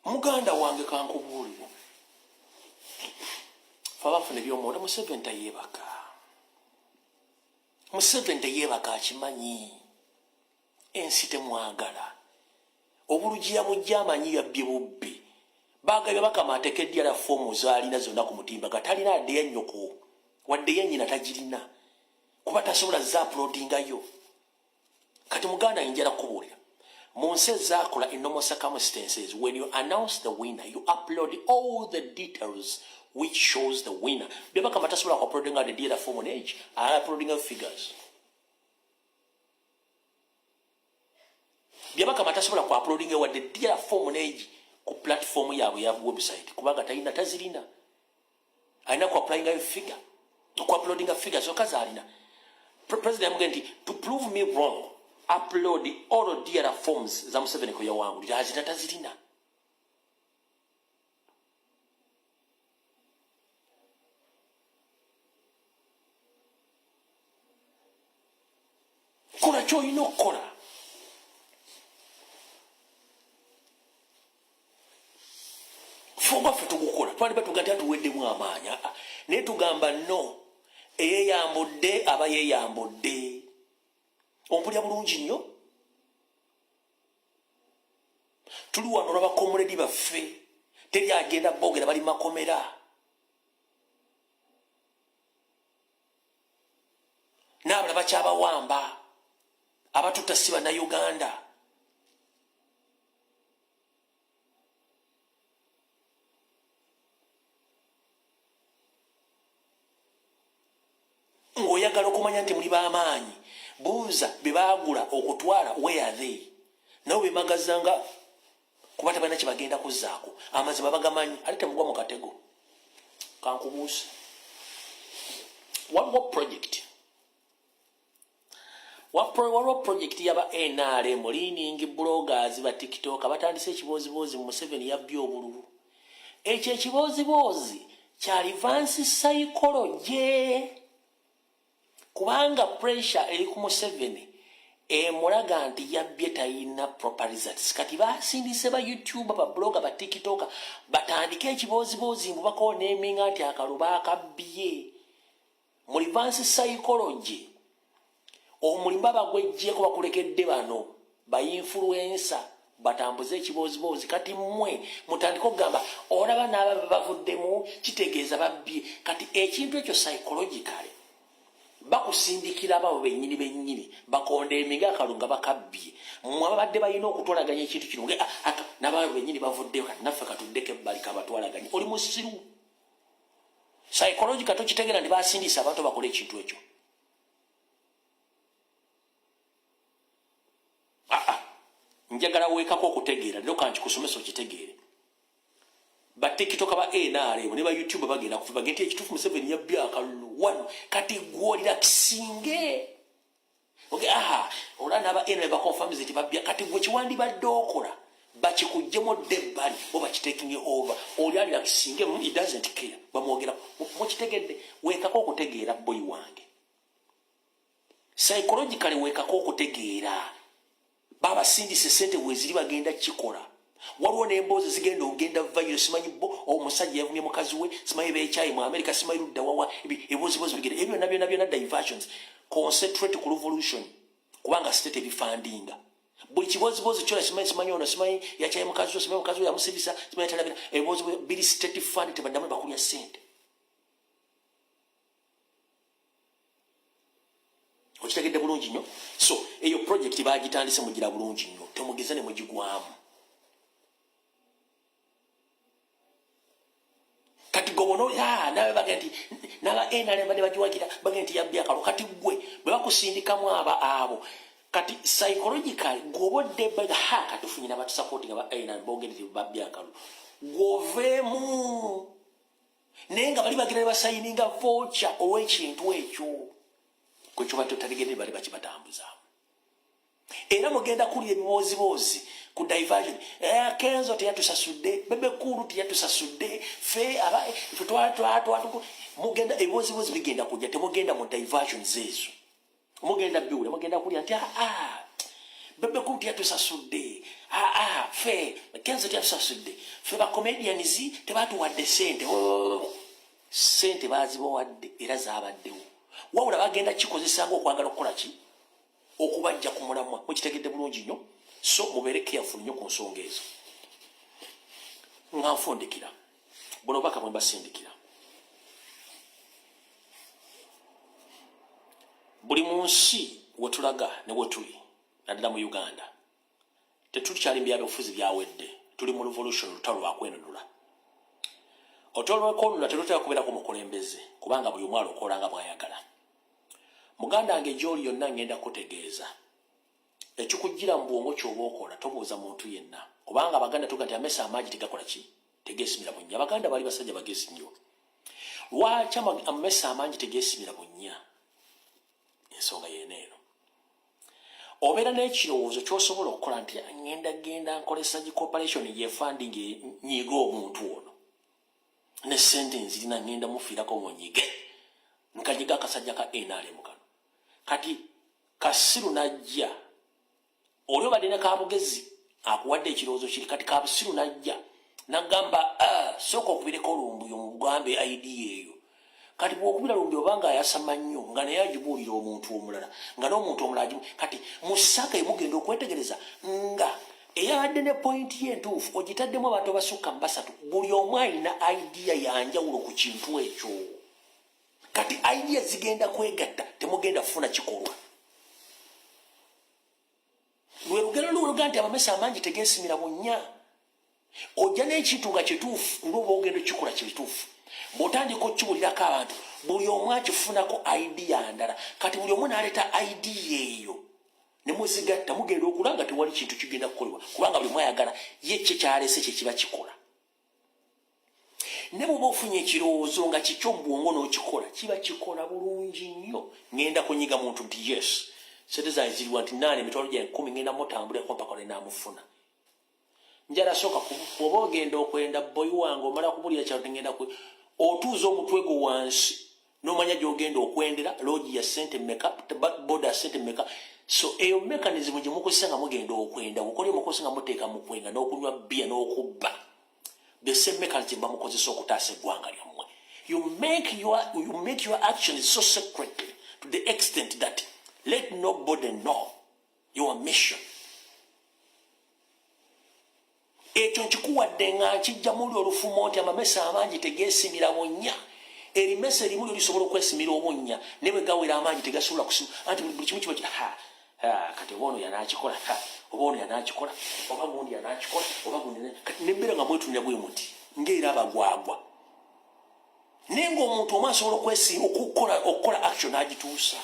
muganda wange kankubuulire fabafuna ebyomunda Museveni tayeebaka Museveni tayeebaka akimanyi ensi temwagala obulugiya mujja amanyi yabbye bubbi bagabye bakama atekeddya la foomu zaalina zonna ku mutimbaga talina adde ya nnyoko wadde ye nnyina tagirina kuba tasobola zaapulodingayo kati muganda njala kukubuulira mu nsi ezaakola in normal circumstances when you announce the winner you upload all the details which shows the winner byabakama tasobola kuuploadinga the data form on age uploading figures byabakama tasobola kuuploadinga wadde data form on age ku platform yaabwe ya website kubanga talina tazirina alina kuuploadinga figure kuuploadinga figures zokazi alina president amugenda nti to prove me wrong upload all the other forms za Museveni ko yawangulira azina tazirina kola kyolina okukola ffe tugukola twali batuga nti atuweddemu amaanyi naye tugamba no eyeyambudde aba yeyambudde ompulya bulungi nnyo tuli wano olw'abakomuledi baffe teri agenda boogera bali makomera n'abalala bakyabawamba abatutta si bannayuganda ng'oyagala okumanya nti muli b'amaanyi buuza bye baagula okutwala where are they nabo bemagazanga kuba tebalina kye bagenda kuzzaako amazima bagamanyi ate temugwa mu katego kankubuuse waliwo project yaba NRM leaning bloggers ba TikTok batandise ekibooziboozi mu Museveni yabbye obululu ekyo ekibooziboozi kya reverse psychology kubanga pressure eri ku Museveni emulaga nti yabbye tayina proper results. Kati basindise ba YouTube, ba blogger, ba TikToker batandike ekiboozibozi mbu bakoneeminga nti akaluba akabbye mu reverse psychology. Omulimba bagwejjeko bakulekedde bano ba influencer batambuze ekiboozibozi. Kati mmwe mutandika okugamba olaba n'aba bavuddemu kitegeeza babbye. Kati ekintu ekyo psychologically bakusindikira babo bennyini bakondeeminga akalunga bakabbye. Mmwe ababadde balina okutwalaganya ekintu kino n'ababo bennyini bavuddeyo kati naffe katuddeko ebbali kabatwalaganye. Oli musiru. Psychological tokitegeera nti basindisa abantu bakola ekintu ekyo. Njagala weekako okutegeera lero kanti kusomesa okitegeere. Ba TikTok ba NRM ne ba YouTube bagenda kufuba genti ekitufu Museveni yabbye akalulu wano kati gwolira kisinge. Okay, ola n'aba NRM ba confirm ziti babbye kati gwe kiwandi badde okola bakikujjemo debbali oba kitaking over. Oli alira kisinge he doesn't care. Bamwogera mukitegedde weekako okutegeera boy wange. Psychologically weekako okutegeera. Baba sindise sente weziri bagenda kikola. Waliwo n'emboozi zigenda ogenda vayo simanyi bo omusajja yavumye mukazi we simanyi beekyayi mu America simanyi ludda wawa eboozibozi bigenda ebyo byonna diversions. Concentrate ku revolution kubanga state ebifandinga. Buli kiboozibozi kyola simanyi ono simanyi yakyayi mukazi we simanyi mukazi we yamusibisa simanyi talabira eboozi biri state fund tebaddamu bakulya sente. Okitegedde bulungi nnyo. So eyo project bagitandise mugira bulungi nnyo temugeza ne mugigwamu. Kati gobono nawe bagenti naba NRM bade bajiwagira bagenti yabbye akalo kati gwe bwe bakusindikamu abo kati psychological gobodde baga katufunye n'abatu supporting aba NRM bogende babbye akalo govemu nenga bali bagira basayininga voucher ow'ekintu ekyo kwecho batotaligende bali bakibatambuza. Era mugenda kuli ebiboozibozi ku diversion. Kenzo teyatusasudde, bebe kulu teyatusasudde, fe aba twatu mugenda ebiboozibozi bigenda kujja temugenda mu diversion zezo. Mugenda biule mugenda kuli anti bebe kulu teyatusasudde. Fe Kenzo teyatusasudde. Fe ba comedians tebatuwadde sente. Sente bazibawadde era zaabaddewo. Wawula bagenda kikozesa ng'okwagala okukola ki okubajja ku mulamwa mukitegedde bulungi nnyo. So mubeere careful nnyo ku nsonga ezo. Nga nfundikira buno baka bwe mbasindikira buli mu nsi wetulaga ne wetuli naddala mu Uganda tetulikyali mbyabufuzi byawedde. Tuli mu revolution lutalo lwakwenunula. Otolo lwekwenunula terutera kubeerako mukulembeze kubanga buli omwalo okolanga bwayagala. Muganda wange gy'oli yonna ngenda kutegeeza ekikugira mu bwongo ky'oba okola tobuuza muntu yenna kubanga Abaganda tuga nti amesa amaagi tegakola ki tegeesimira bunnya. Abaganda bali basajja bageesi nnyo. Lwaki amesa amaanyi tegeesimira bunnya? Ensonga yeneeno. Obeera n'ekirowoozo ky'osobola okukola nti genda nkolesa gi corporation yefunding nyiga omuntu ono ne sente nzirina ngenda mufiirako munyige nkanyiga akasajja ka NRM kano. Kati Kasiru najja olio badene kabugezi akuwadde ekirowoozo kiri kati Kasiru najja nagamba sooka okubireko Lumbuye omugambe idea eyo. Kati bw'okubira Lumbuye obanga ayasama nnyo nga naye agibuulira omuntu omulala nga n'omuntu omulala kati musaka emugenda okwetegereza nga eyabadde ne point ye entuufu ogitaddemu abantu abasukka mu basatu buli omu alina idea yanjawulo ku kintu ekyo. Kati idea zigenda kwegatta temugenda kufuna kikolwa. Lwe lugero luga nti amamesa amangi tegeesimira bunnya. Ojja n'ekintu nga kituufu lwoba ogenda okikola kituufu. Bw'otandika okkibuulirako abantu buli omu akifunako idea ndala. Kati buli omu n'aleeta idea eyo ne muzigatta mugenda okulanga tewali kintu kigenda kukolebwa kubanga buli omu ayagala ye kye kyaleese kye kiba kikola. Ne bw'oba ofunye ekirowoozo nga kikyo mu bwongo n'okikola kiba kikola bulungi nnyo. Ngenda kunyiga muntu nti yes sente zange ziriwa nti naane emitwalo gyange 10 ngenda mutambuleko mpaka lwe naamufuna. Njala sooka bw'oba ogenda okwenda boyi wange omala kubulira kyalo ngenda otuuza omutwe gwo wansi n'omanya gy'ogenda okwendera loogi ya ssente mmeka boda ssente mmeka. So eyo mechanism gye mukozesa nga mugenda okwenda bukoli mukozesa nga muteeka mu kwenga n'okunywa bbiya n'okubba the same mechanism bamukozesa okutaasa eggwanga lyammwe. You make your actions so secret to the extent that let nobody know your mission. Ekyo nkikuwadde nga nkijja muli olufumo nti amamesa amangi tegeesimira bunnya. Erimesa erimu lisobola okwesimira obunnya ne bwe gawera amangi tegasobola kusima anti buli kimu kiba kati oba ono yanaakikola oba ono yanaakikola oba gundi yanaakikola oba gundi nembeera nga mwetunira bwe muti ng'era abagwagwa naye ng'omuntu omu asobola okukola action agituusa.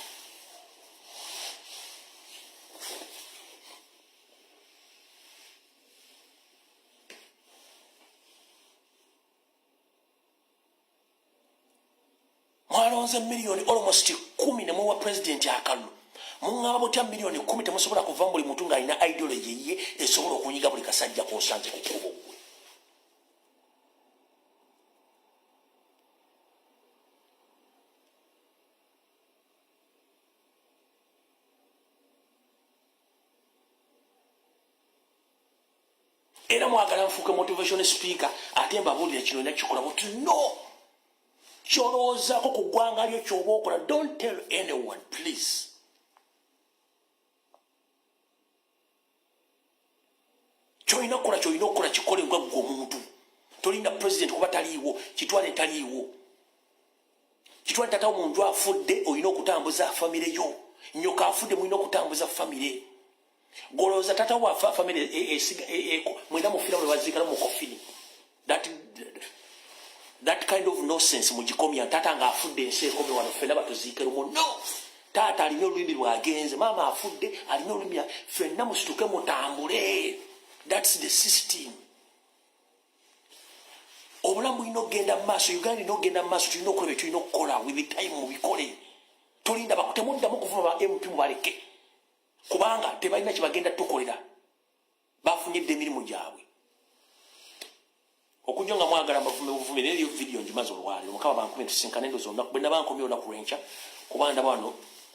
Mwalonze miliyoni almost 10 ne muwa president akalulu. Mungaba botya miliyoni 10 temusobola kuva buli muntu ng'alina ideology ye esobola okunyiga buli kasajja k'osanze ku kubo gwe. Era mwagala nfuuke motivation speaker ate mbabuulira kino nakikola buti no. Kyolowoozaako ku ggwanga lyo ky'oba okola. Don't tell anyone please. Kyolina okukola kikole nga ggwe omuntu. Tolinda president kuba taliiwo kitwale taliiwo. Kitwale tatawo mu nju afudde olina okutambuza famire yo. Nyoka afudde mulina okutambuza famire. Golowooza tatawo afa famire mwenda mufiira mwe baziikala mu kofini. That kind of nonsense mugikomya tata nga afudde ensi ekomye wano ffenna batuziike lumu. No! Taata alina olulimi lwagenze, maama afudde alina olulimi ffenna musituke mutambule. That's the system. Obulamu bulina okugenda mu maaso, Uganda erina okugenda mu maaso, tulina okukola bye tulina okukola with the time mubikole. Tolinda temuddamu okuvuma ba MP mubaleke kubanga tebalina kye bagenda tukolera. Bafunyidde emirimu gyabwe. Okujja nga mwagala buvume n'eriyo video njimaze olwaliro mukaba bankume tusinkane endozo olunaku bwe ndaba nkomye olunaku lwenkya kuba ndaba wano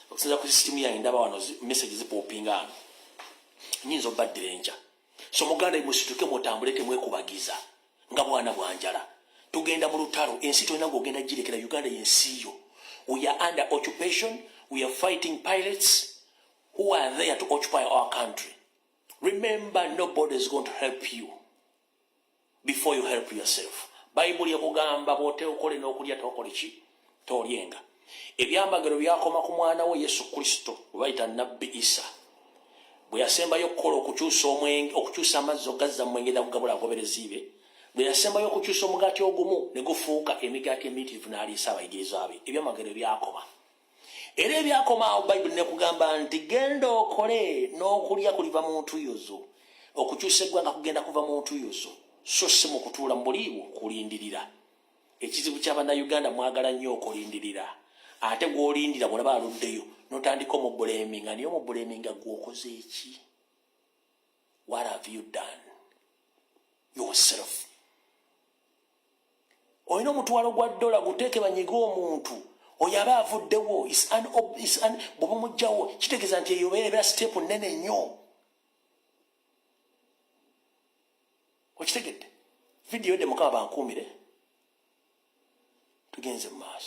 okusinza ku system yange ndaba wano message zipopinga ano nyinza obaddira enkya. So muganda musituke mutambule temwekubagiza nga bwana bwanjala. Tugenda mu lutalo ensi tolina ng'ogenda girekera. Uganda yensi yo. We are under occupation. We are fighting pirates who are there to occupy our country. Remember, nobody is going to help you before you help yourself. Bible yakugamba bote okole n'okulya tokole ki tolyenga. Ebyambagiro byakoma ku mwana we Yesu Kristo bayita Nabbi Isa. Bwe yasembayo okukola okukyusa omwenge okukyusa amazzi ogazza mu mwenge n'agugabula agoberezi be. Bwe yasembayo okukyusa omugaati ogumu ne gufuuka emigaati emiyitirivu n'aliisa abayigiriza be. Ebyambagiro byakoma. Era ebyakoma awo Bible nekugamba nti genda okole n'okulya kuliva mu ntuyozo. Okukyusa eggwanga kugenda kuva mu ntuyozo. So si mu kutuula mu buliiwo kulindirira. Ekizibu ky'Abannayuganda mwagala nnyo okulindirira. Ate gw'olindira bw'olaba aluddeyo n'otandika omubuleeminga naye omubuleeminga gw'okoze eki? What have you done yourself? Olina omutwalo gwa $1 guteeke banyiga omuntu oyo aba avuddewo bw'oba omugjawo kitegeeza nti eyo beera siteepu nnene nnyo. Okitegedde? Video de mukaba bankuumire tugenze mu maaso.